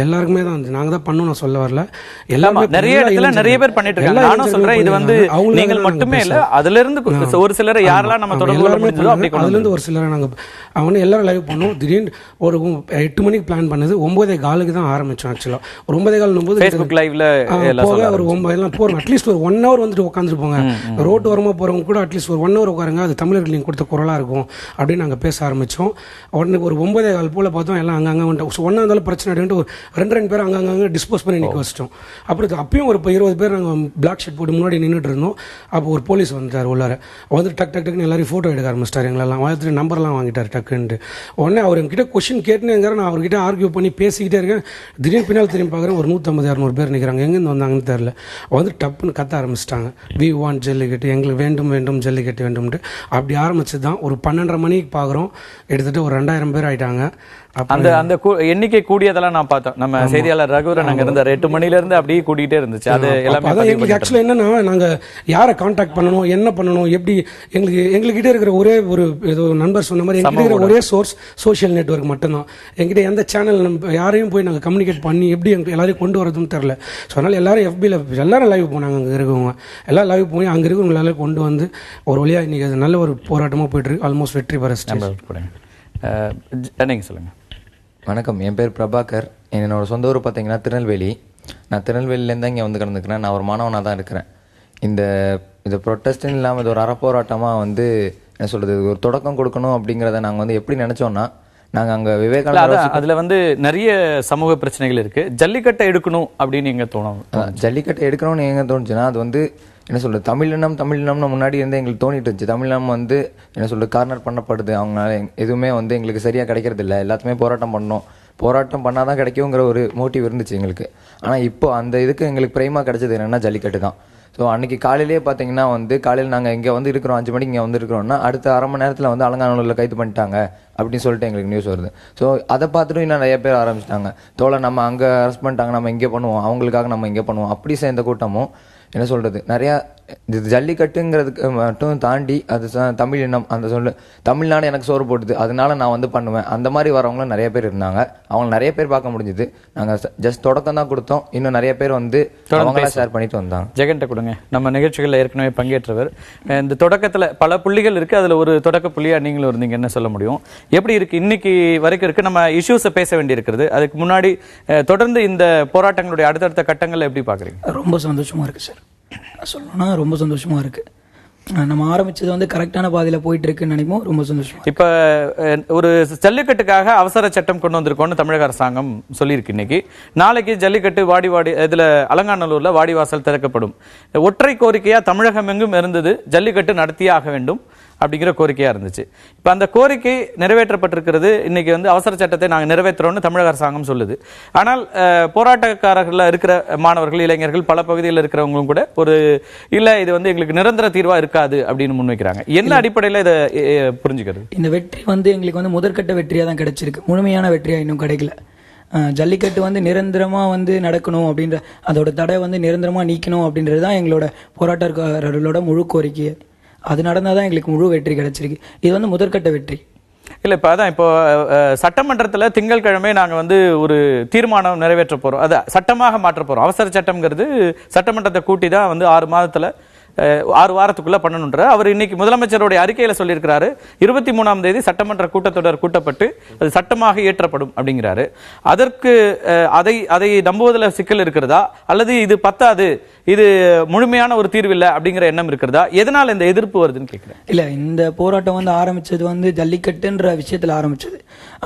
எல்லாருக்குமே தான் வந்து நாங்கள் தான் பண்ணணும் நான் சொல்ல வரல. எல்லாமே நிறைய இடத்துல நிறைய பேர் பண்ணிட்டு இருக்காங்க. நானும் சொல்றேன், இது வந்து நீங்கள் மட்டுமே இல்ல, அதுல இருந்து ஒரு சிலரை யாரெல்லாம் நம்ம தொடர்பு கொள்ள முடியுதோ அப்படி அதுல இருந்து ஒரு சிலரை நாங்கள் அவங்க எல்லாரும் லைவ் பண்ணோம். திடீர்னு ஒரு 8 மணிக்கு பிளான் பண்ணது 9:15 தான் ஆரம்பிச்சோம். ஆக்சுவலா ஒரு 9:15 ஃபேஸ்புக் லைவ்ல போக ஒரு 9 போறோம். அட்லீஸ்ட் ஒரு 1 hour வந்துட்டு உட்காந்துட்டு போங்க. ரோட்டு ஓரமா போறவங்க கூட அட்லீஸ்ட் ஒரு 1 hour உட்காருங்க, அது தமிழர்கள் நீங்க கொடுத்த குரலா இருக்கும் அப்படின்னு நாங்கள் பேச ஆரம்பிச்சோம். உடனே ஒரு 9:15 போல பார்த்தோம் எல்லாம் அங்கங்க வந்துட்டு ஒன்னா இருந்தாலும் பிரச்சனை அப்படின்ட்டு ஒரு 2 பேர் அங்கங்க டிஸ்போஸ் பண்ணி நிற்க வச்சிட்டோம். அப்புறம் அப்பயும் ஒரு 20 பேர் நாங்கள் பிளாக் ஷீட் போட்டு முன்னாடி நின்றுட்டு இருந்தோம். அப்போ ஒரு போலீஸ் வந்துட்டார் உள்ளார. வந்து டக்குன்னு எல்லாரையும் ஃபோட்டோ எடுக்க ஆரம்பிச்சிட்டார். எங்களெல்லாம் நம்பர்லாம் வாங்கிட்டார் டக்குன்னு. இருக்குன்ட்டு. உடனே அவர் என்கிட்ட கொஸ்டின் கேட்டுனேங்கிறார். நான் அவர்கிட்ட ஆர்கியூ பண்ணி பேசிக்கிட்டே இருக்கேன். திடீர்னு பின்னால் திரும்பி பார்க்குறேன், ஒரு 150-200 பேர் நிற்கிறாங்க. எங்கேருந்து வந்தாங்கன்னு தெரில. வந்து டப்புன்னு கத்த ஆரம்பிச்சிட்டாங்க, வி வாண்ட் ஜல்லிக்கட்டு, எங்களுக்கு வேண்டும் வேண்டும் ஜல்லிக்கட்டு வேண்டும்ட்டு. அப்படி ஆரம்பிச்சு தான் ஒரு 12:30 மணிக்கு பார்க்குறோம், கிட்டத்தட்ட ஒரு 2000 பேர் ஆயிட்டாங்க. அந்த அந்த எண்ணிக்கை கூடியதெல்லாம் நான் பார்த்தோம். நம்ம செய்தியாளர் ரகுவரன் அங்க இருந்தார். 8 மணில இருந்து அப்படியே கூட்டிகிட்டே இருந்துச்சு. அது எல்லாமே எங்களுக்கு ஆக்சுவலா என்னன்னா, நாங்க யாரை கான்டாக்ட் பண்ணணும், என்ன பண்ணணும், எப்படி எங்ககிட்ட இருக்கிற ஒரே ஒரு ஏதோ நண்பர் சொன்ன மாதிரி எங்கிட்ட இருக்கிற ஒரே சோர்ஸ் சோஷியல் நெட்வொர்க் மட்டும்தான். எங்கிட்ட எந்த சேனல் யாரையும் போய் நாங்கள் கம்யூனிகேட் பண்ணி எப்படி எல்லாரையும் கொண்டு வரதுன்னு தெரில. ஸோ அதனால எல்லாரும் FBல எல்லாரும் லைவ் போனாங்க. அங்கே இருக்கவங்க எல்லாம் லைவ் போய் அங்கே இருக்கிறவங்க எல்லாரும் கொண்டு வந்து ஒரு வழியா இன்னைக்கு அது நல்ல ஒரு போராட்டமாக போயிட்டு இருக்கு. ஆல்மோஸ்ட் வெற்றி பெற நீங்க சொல்லுங்க. வணக்கம், என் பேர் பிரபாகர். என்னோட சொந்த ஊர் பார்த்தீங்கன்னா திருநெல்வேலி. நான் திருநெல்வேலியிலேருந்து இங்கே வந்து கலந்துக்கிறேன். நான் ஒரு மாணவனாக தான் இருக்கிறேன். இந்த ப்ரொட்டஸ்ட்னு இல்லாமல் இது ஒரு அறப்போராட்டமாக வந்து என்ன சொல்கிறது, ஒரு தொடக்கம் கொடுக்கணும் அப்படிங்கிறத நாங்கள் வந்து எப்படி நினச்சோன்னா, நாங்கள் அங்கே விவேகானந்தா அதில் வந்து நிறைய சமூக பிரச்சனைகள் இருக்குது. ஜல்லிக்கட்டை எடுக்கணும் அப்படின்னு எங்கே தோணும்? ஜல்லிக்கட்டை எடுக்கணும்னு எங்கே தோணுச்சுன்னா, அது வந்து என்ன சொல்கிறது, தமிழினம்னு முன்னாடி இருந்து எங்களுக்கு தோணிட்டு இருந்துச்சு. தமிழினம் வந்து என்ன சொல்கிறது, கார்னர் பண்ணப்படுது. அவங்களால எதுவுமே வந்து எங்களுக்கு சரியாக கிடைக்கிறது இல்லை. எல்லாத்துமே போராட்டம் பண்ணணும், போராட்டம் பண்ணால் தான் கிடைக்குங்கிற ஒரு மோட்டிவ் இருந்துச்சு எங்களுக்கு. ஆனால் இப்போ அந்த இதுக்கு எங்களுக்கு பிரைமாக கிடைச்சது என்னென்னா ஜல்லிக்கட்டு தான். ஸோ அன்றைக்கி காலையிலேயே பார்த்தீங்கன்னா வந்து காலையில் நாங்கள் இங்கே வந்து இருக்கிறோம், 5 மணிக்கு இங்கே வந்து இருக்கிறோம்னா அடுத்த அரை மணி நேரத்தில் வந்து அலங்காநல்லூரில் கைது பண்ணிட்டாங்க அப்படின்னு சொல்லிட்டு எங்களுக்கு நியூஸ் வருது. ஸோ அதை பார்த்துட்டு இன்னும் நிறைய பேர் ஆரம்பிச்சிட்டாங்க, தோலை நம்ம அங்கே அரெஸ்ட் பண்ணிட்டாங்க, நம்ம இங்கே பண்ணுவோம், அவங்களுக்காக நம்ம இங்கே பண்ணுவோம். அப்படி சேர்ந்த கூட்டமும் என்ன சொல்கிறது, நிறையா இது ஜல்லிக்கட்டுங்கிறதுக்கு மட்டும் தாண்டி அது தமிழினம் அந்த தமிழ்நாடு எனக்கு சோறு போட்டுது, அதனால நான் வந்து பண்ணுவேன், அந்த மாதிரி வரவங்களும் நிறைய பேர் இருந்தாங்க. அவங்க நிறைய பேர் பார்க்க முடிஞ்சுது. நாங்கள் ஜஸ்ட் தொடக்கம் தான் கொடுத்தோம். இன்னும் நிறைய பேர் வந்து அவங்களாம் ஷேர் பண்ணிட்டு வந்தாங்க. ஜெகன்ட்ட கொடுங்க. நம்ம நிகழ்ச்சிகளில் ஏற்கனவே பங்கேற்றவர். இந்த தொடக்கத்தில் பல புள்ளிகள் இருக்குது, அதில் ஒரு தொடக்க புள்ளியாக நீங்களும் இருந்தீங்க. என்ன சொல்ல முடியும், எப்படி இருக்குது இன்னைக்கு வரைக்கும் இருக்குது? நம்ம இஷ்யூஸை பேச வேண்டி இருக்கிறது. அதுக்கு முன்னாடி தொடர்ந்து இந்த போராட்டங்களுடைய அடுத்தடுத்த கட்டங்களை எப்படி பார்க்குறீங்க? ரொம்ப சந்தோஷமாக இருக்குது சார். சொல்லணும்னா ரொம்ப சந்தோஷமாக இருக்குது. நம்ம ஆரம்பிச்சது வந்து கரெக்டான பாதையில் போயிட்டு இருக்குன்னு நினைப்போம். ரொம்ப சந்தோஷம். இப்போ ஒரு ஜல்லிக்கட்டுக்காக அவசர சட்டம் கொண்டு வந்திருக்கோம்னு தமிழக அரசாங்கம் சொல்லியிருக்கு. இன்னைக்கு நாளைக்கு ஜல்லிக்கட்டு இதில் அலங்காநல்லூரில் வாடிவாசல் திறக்கப்படும். ஒற்றை கோரிக்கையாக தமிழகம் எங்கும் இருந்தது, ஜல்லிக்கட்டு நடத்தியே ஆக வேண்டும் அப்படிங்கிற கோரிக்கையா இருந்துச்சு. இப்ப அந்த கோரிக்கை நிறைவேற்றப்பட்டிருக்கிறது. இன்னைக்கு வந்து அவசர சட்டத்தை நாங்கள் நிறைவேற்றுறோம்னு தமிழக அரசாங்கம் சொல்லுது. ஆனால் போராட்டக்காரர்கள் இருக்கிற மாணவர்கள், இளைஞர்கள், பல பகுதியில் இருக்கிறவங்களும் கூட ஒரு இல்ல இது வந்து எங்களுக்கு நிரந்தர தீர்வா இருக்காது அப்படின்னு முன்வைக்கிறாங்க. என்ன அடிப்படையில் இதை புரிஞ்சுக்கிறது? இந்த வெற்றி வந்து எங்களுக்கு வந்து முதற்கட்ட வெற்றியா தான் கிடைச்சிருக்கு, முழுமையான வெற்றியா இன்னும் கிடைக்கல. ஜல்லிக்கட்டு வந்து நிரந்தரமா வந்து நடக்கணும் அப்படின்ற அதோட தடை வந்து நிரந்தரமா நீக்கணும் அப்படின்றது தான் எங்களோட போராட்டக்காரர்களோட முழு கோரிக்கை. அது நடந்தால் தான் எங்களுக்கு முழு வெற்றி கிடைச்சிருக்கு. இது வந்து முதற்கட்ட வெற்றி இல்லை. இப்போ அதான் இப்போ சட்டமன்றத்தில் திங்கட்கிழமை நாங்கள் வந்து ஒரு தீர்மானம் நிறைவேற்ற போகிறோம், அதை சட்டமாக மாற்ற போகிறோம். அவசர சட்டம்ங்கிறது சட்டமன்றத்தை கூட்டி தான் வந்து 6 வாரத்துக்குள்ள பண்ணணுன்ற அவர் இன்னைக்கு முதலமைச்சருடைய அறிக்கையில சொல்லியிருக்கிறாரு. 23ஆம் தேதி சட்டமன்ற கூட்டத்தொடர் கூட்டப்பட்டு அது சட்டமாக இயற்றப்படும் அப்படிங்கிறாரு. அதற்கு அதை நம்புவதில் சிக்கல் இருக்கிறதா, அல்லது இது பத்தாது, இது முழுமையான ஒரு தீர்வு இல்லை அப்படிங்கிற எண்ணம் இருக்கிறதா? எதனால இந்த எதிர்ப்பு வருதுன்னு கேட்கிறேன். இல்ல, இந்த போராட்டம் வந்து ஆரம்பிச்சது வந்து ஜல்லிக்கட்டுன்ற விஷயத்துல ஆரம்பிச்சது.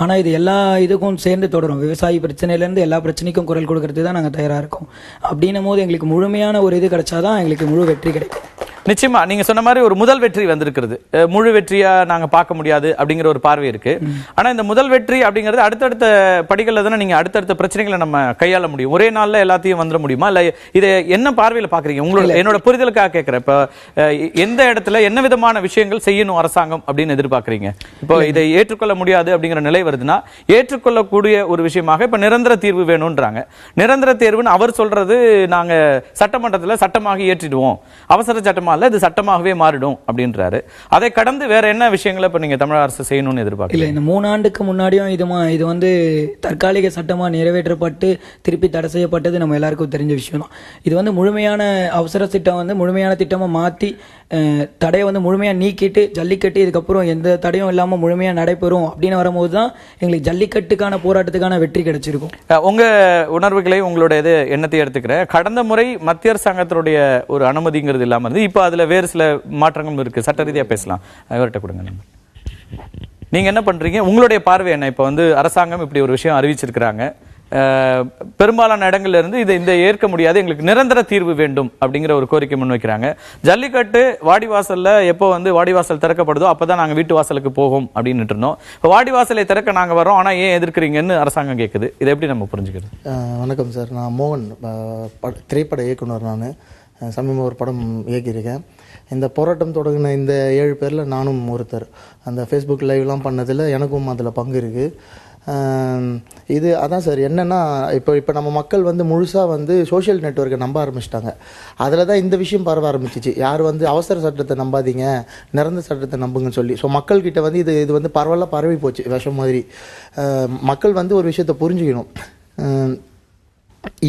ஆனா இது எல்லா இதுக்கும் சேர்ந்து தொடரும். விவசாயி பிரச்சனையில இருந்து எல்லா பிரச்சனைக்கும் குரல் கொடுக்கறது தான் நாங்க தயாரா இருக்கோம். அப்படின்னும் போது எங்களுக்கு முழுமையான ஒரு இது கிடைச்சாதான் எங்களுக்கு முழு வெற்றி கிடைக்கும். நிச்சயமா நீங்க சொன்ன மாதிரி ஒரு முதல் வெற்றி வந்திருக்கிறது. முழு வெற்றியா நாங்க பார்க்க முடியாது அப்படிங்கிற ஒரு பார்வை இருக்கு. ஆனா இந்த முதல் வெற்றி அப்படிங்கிறது அடுத்தடுத்த படிகள்ல தானே நீங்க அடுத்தடுத்த பிரச்சனைகளை நம்ம கையாள முடியும். ஒரே நாள்ல எல்லாத்தையும் வந்துட முடியுமா? இல்ல இதை என்ன பார்வையில பாக்குறீங்க? உங்களோட என்னோட புரிதலுக்காக கேட்கிறேன். இப்ப எந்த இடத்துல என்ன விதமான விஷயங்கள் செய்யணும் அரசாங்கம் அப்படின்னு எதிர்பார்க்கறீங்க? இப்போ இதை ஏற்றுக்கொள்ள முடியாது அப்படிங்கிற நிலை வருதுன்னா ஏற்றுக்கொள்ளக்கூடிய ஒரு விஷயமாக இப்ப நிரந்தர தீர்வு வேணும்ன்றாங்க. நிரந்தர தீர்வுன்னு அவர் சொல்றது நாங்க சட்டமன்றத்தில் சட்டமாக ஏற்றிடுவோம், அவசர சட்டமா இது சட்டமாகவே மாறிடும் அப்படின்றாரு. அதை கடந்து வேற என்ன விஷயங்களை இப்ப நீங்க தமிழக அரசு செய்யணும்னு எதிர்பார்க்கல? இல்ல, இந்த 3 ஆண்டுக்கு முன்னாடியும் இது வந்து தற்காலிக சட்டமா நிறைவேற்றப்பட்டு திருப்பி தடை செய்யப்பட்டது நம்ம எல்லாருக்கும் தெரிஞ்ச விஷயம் தான். இது வந்து முழுமையான அவசர திட்டம் வந்து முழுமையான திட்டமா மாத்தி தடையை வந்து முழுமையா நீக்கிட்டு ஜல்லிக்கட்டு இதுக்கப்புறம் எந்த தடையும் இல்லாம முழுமையா நடைபெறும் அப்படின்னு வரும்போது தான் எங்களுக்கு ஜல்லிக்கட்டுக்கான போராட்டத்துக்கான வெற்றி கிடைச்சிருக்கும். உங்க உணர்வுகளை உங்களோட எண்ணத்தை எடுத்துக்கிறேன். கடந்த முறை மத்திய அரசாங்கத்தினுடைய ஒரு அனுமதிங்கிறது இல்லாம இருந்து இப்ப அதுல வேறு சில மாற்றங்களும் இருக்கு. சட்ட ரீதியா பேசலாம். அவர்கிட்ட கொடுங்க. நீங்க என்ன பண்றீங்க? உங்களுடைய பார்வை என்ன? இப்ப வந்து அரசாங்கம் இப்படி ஒரு விஷயம் அறிவிச்சிருக்கிறாங்க, பெரும்பாலான இடங்கள்ல இருந்து இதை ஏற்க முடியாது, எங்களுக்கு நிரந்தர தீர்வு வேண்டும் அப்படிங்கிற ஒரு கோரிக்கை முன்வைக்கிறாங்க. ஜல்லிக்கட்டு வாடிவாசல்ல எப்போ வந்து வாடிவாசல் திறக்கப்படுதோ அப்பதான் நாங்க வீட்டு வாசலுக்கு போகும் அப்படின்னு இருந்தோம். வாடிவாசலை திறக்க நாங்க வரோம், ஆனா ஏன் எதிர்க்கிறீங்கன்னு அரசாங்கம் கேட்குது. இதை எப்படி நம்ம புரிஞ்சுக்கிறது? வணக்கம் சார், நான் மோகன், திரைப்பட இயக்குனர். நான் சமீப ஒரு படம் இயக்கியிருக்கேன். இந்த போராட்டம் தொடங்கின இந்த 7 பேரில் நானும் ஒருத்தர். அந்த ஃபேஸ்புக் லைவ்லாம் பண்ணதில் எனக்கும் அதில் பங்கு இருக்குது. இது அதான் சார், என்னென்னா இப்போ நம்ம மக்கள் வந்து முழுசாக வந்து சோஷியல் நெட்வொர்க்கை நம்ப ஆரம்பிச்சிட்டாங்க. அதில் தான் இந்த விஷயம் பரவ ஆரம்பிச்சிச்சு. யார் வந்து அவசர சட்டத்தை நம்பாதீங்க, நிரந்தர சட்டத்தை நம்புங்கன்னு சொல்லி. ஸோ மக்கள்கிட்ட வந்து இது வந்து பரவலாக பரவி போச்சு, விஷம் மாதிரி. மக்கள் வந்து ஒரு விஷயத்தை புரிஞ்சுக்கணும்.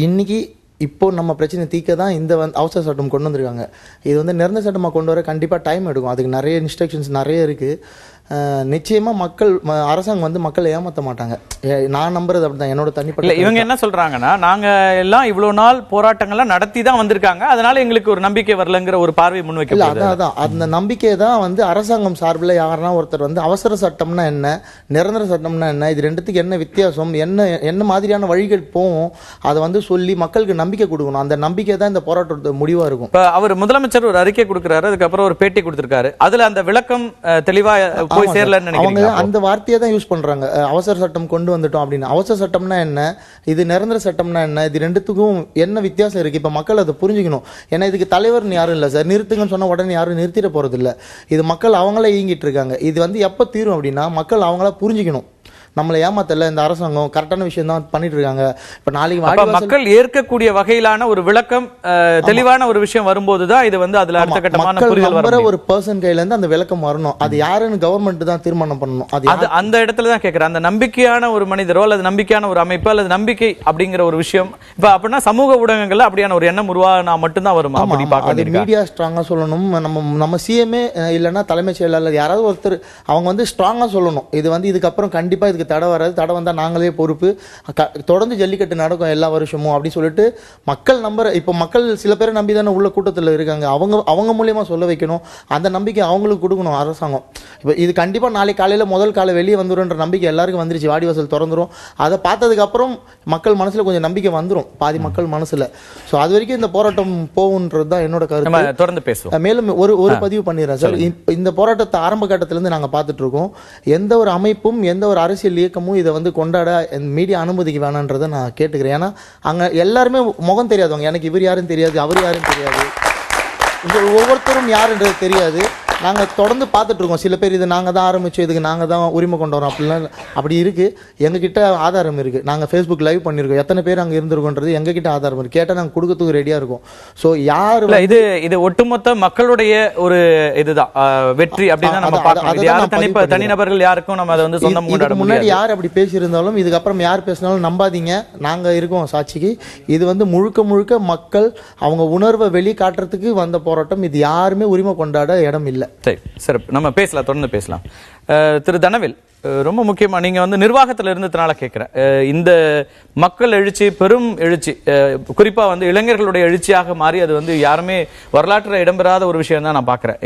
இன்றைக்கி இப்போது நம்ம பிரச்சனை தீர்க்க தான் இந்த அவசர சட்டம் கொண்டு வந்திருக்காங்க. இது வந்து நிரந்தர சட்டமாக கொண்டு வர கண்டிப்பாக டைம் எடுக்கும். அதுக்கு நிறைய இன்ஸ்ட்ரக்ஷன்ஸ் நிறைய இருக்குது. நிச்சயமாக மக்கள் அரசாங்கம் வந்து மக்களை ஏமாற்ற மாட்டாங்க. நான் நம்புறது அப்படிதான், என்னோட தனிப்பட்ட. இவங்க என்ன சொல்றாங்கன்னா, நாங்க எல்லாம் இவ்வளவு நாள் போராட்டங்கள்லாம் நடத்தி தான் வந்திருக்காங்க, அதனால எங்களுக்கு ஒரு நம்பிக்கை வரலங்கிற ஒரு பார்வை முன்வைக்கப்படுது. அதான் அந்த நம்பிக்கை தான் வந்து அரசாங்கம் சார்பில் யாருன்னா ஒருத்தர் வந்து அவசர சட்டம்னா என்ன, நிரந்தர சட்டம்னா என்ன, இது ரெண்டுத்துக்கு என்ன வித்தியாசம், என்ன மாதிரியான வழிகள் போகும், அதை வந்து சொல்லி மக்களுக்கு நம்பிக்கை கொடுக்கணும். அந்த நம்பிக்கை தான் இந்த போராட்டத்தோட முடிவா இருக்கும். அவர் முதலமைச்சர் ஒரு அறிக்கை கொடுக்கிறாரு, அதுக்கப்புறம் ஒரு பேட்டி கொடுத்திருக்காரு. அதுல அந்த விளக்கம் தெளிவா போய் சேரலன்னு நினைக்கிறீங்க? அவங்க அந்த வார்த்தையை தான் யூஸ் பண்றாங்க, அவசர சட்டம் கொண்டு வந்துட்டோம் அப்படின்னு. அவசர சட்டம்னா என்ன, இது நிரந்தர சட்டம்னா என்ன, இது ரெண்டுத்துக்கும் என்ன வித்தியாசம் இருக்கு? இப்ப மக்கள் அதை புரிஞ்சுக்கணும். ஏன்னா இதுக்கு தலைவர்னு யாரும் இல்லை சார். நிறுத்துங்கன்னு சொன்னா உடனே யாரும் நிறுத்திட போறது இல்லை. இது மக்கள் அவங்களே இயங்கிட்டு இருக்காங்க. இது வந்து எப்ப தீரும் அப்படின்னா மக்கள் அவங்களா புரிஞ்சுக்கணும். நம்மளை ஏமாத்தல, இந்த அரசாங்கம் கரெக்டான விஷயம் தான் பண்ணிட்டு இருக்காங்க. இப்ப நாளைக்கு மக்கள் ஏற்கக்கூடிய வகையிலான ஒரு விளக்கம், தெளிவான ஒரு விஷயம் வரும்போதுதான் இது வந்து அதுல அடுத்த கட்டமான புரிதல் வரும். ஒரு பர்சன் கையில இருந்து அந்த விளக்கம் வரணும். அது யாருன்னு கவர்மெண்ட் தான் தீர்மானம் பண்ணணும். அது அந்த இடத்துல தான் கேட்கிறேன். அந்த நம்பிக்கையான ஒரு மனிதரோ அல்லது நம்பிக்கையான ஒரு அமைப்பு அல்லது நம்பிக்கை அப்படிங்கிற ஒரு விஷயம் இப்ப அப்படின்னா சமூக ஊடகங்கள்ல அப்படியான ஒரு எண்ணம் உருவானா மட்டும்தான் வரும். அது மீடியா ஸ்ட்ராங்கா சொல்லணும். நம்ம சிஎம்ஏ இல்லைன்னா தலைமைச் செயலாளர் யாராவது ஒருத்தர் அவங்க வந்து ஸ்ட்ராங்கா சொல்லணும். இது வந்து இதுக்கப்புறம் கண்டிப்பா இதுக்கு தடை வராது, தடை வந்தா நாங்களே பொறுப்பு, தொடர்ந்து ஜல்லிக்கட்டு நடக்கும் எல்லா வருஷமும் அப்படி சொல்லிட்டு மக்கள் இப்போ மக்கள் சில பேரை நம்பி தானே உள்ள கூட்டத்தில் இருக்காங்க. அவங்க மூலியமா சொல்ல வைக்கணும். அந்த நம்பிக்கை அவங்களுக்கு கொடுக்கணும் அரசாங்கம். இப்போ இது கண்டிப்பா நாளைக்கு காலையில முதல் காலை வெளியே வந்துருன்ற நம்பிக்கை எல்லாருக்கும் வந்துருச்சு. வாடிவாசல் திறந்துரும். அதை பார்த்ததுக்கு அப்புறம் மக்கள் மனசுல கொஞ்சம் நம்பிக்கை வந்துரும், பாதி மக்கள் மனசுல. ஸோ அது வரைக்கும் இந்த போராட்டம் போகுன்றது தான் என்னோட கருத்து. தொடர்ந்து பேசுவோம். மேலும் ஒரு பதிவு பண்ணிடுறேன் சார். இந்த போராட்டத்தை ஆரம்ப கட்டத்திலிருந்து நாங்க பார்த்துட்டு இருக்கோம். எந்த ஒரு அமைப்பும் எந்த ஒரு அரசியல் இயக்கமும் இதை வந்து கொண்டாட மீடியா அனுமதிக்க வேணான்றதை நான் கேட்டுக்கிறேன். ஏன்னா அங்க எல்லாருமே முகம் தெரியாதவங்க. எனக்கு இவர் யாரும் தெரியாது, அவர் யாரும் தெரியாது, ஒவ்வொருத்தரும் யாருன்றது தெரியாது. நாங்கள் தொடர்ந்து பார்த்துட்டு இருக்கோம். சில பேர் இது நாங்கள் தான் ஆரம்பிச்சோம், இதுக்கு நாங்கள் தான் உரிமை கொண்டு வரோம் அப்படிலாம் அப்படி இருக்கு. எங்ககிட்ட ஆதாரம் இருக்கு. நாங்கள் ஃபேஸ்புக் லைவ் பண்ணியிருக்கோம். எத்தனை பேர் அங்கே இருந்திருக்கோன்றது எங்ககிட்ட ஆதாரம் இருக்கு. கேட்டால் நாங்கள் கொடுக்கறதுக்கு ரெடியாக இருக்கும். ஸோ யார் இது ஒட்டுமொத்த மக்களுடைய ஒரு இதுதான் வெற்றி அப்படின்னு நம்ம பார்க்கணும். தனிநபர்கள் யாருக்கும் நம்ம அதை வந்து சொந்தம் கொண்டாட முடியாது. முன்னாடி யார் அப்படி பேசியிருந்தாலும் இதுக்கப்புறம் யார் பேசினாலும் நம்பாதீங்க, நாங்கள் இருக்கோம் சாட்சிக்கு. இது வந்து முழுக்க மக்கள் அவங்க உணர்வை வெளிக்காட்டுறதுக்கு வந்த போராட்டம். இது யாருமே உரிமை கொண்டாட இடம் இல்லை. சரி, நம்ம பேசலாம், தொடர்ந்து பேசலாம். திரு தனவேல், ரொம்ப முக்கியமா நீங்க வந்து நிர்வாகத்தில் இருந்ததுனால கேட்கிறேன். இந்த மக்கள் எழுச்சி, பெரும் எழுச்சி, குறிப்பா வந்து இளைஞர்களுடைய எழுச்சியாக மாறி அது வந்து யாருமே வரலாற்றில் இடம்பெறாத ஒரு விஷயம் தான் நான் பார்க்கிறேன்.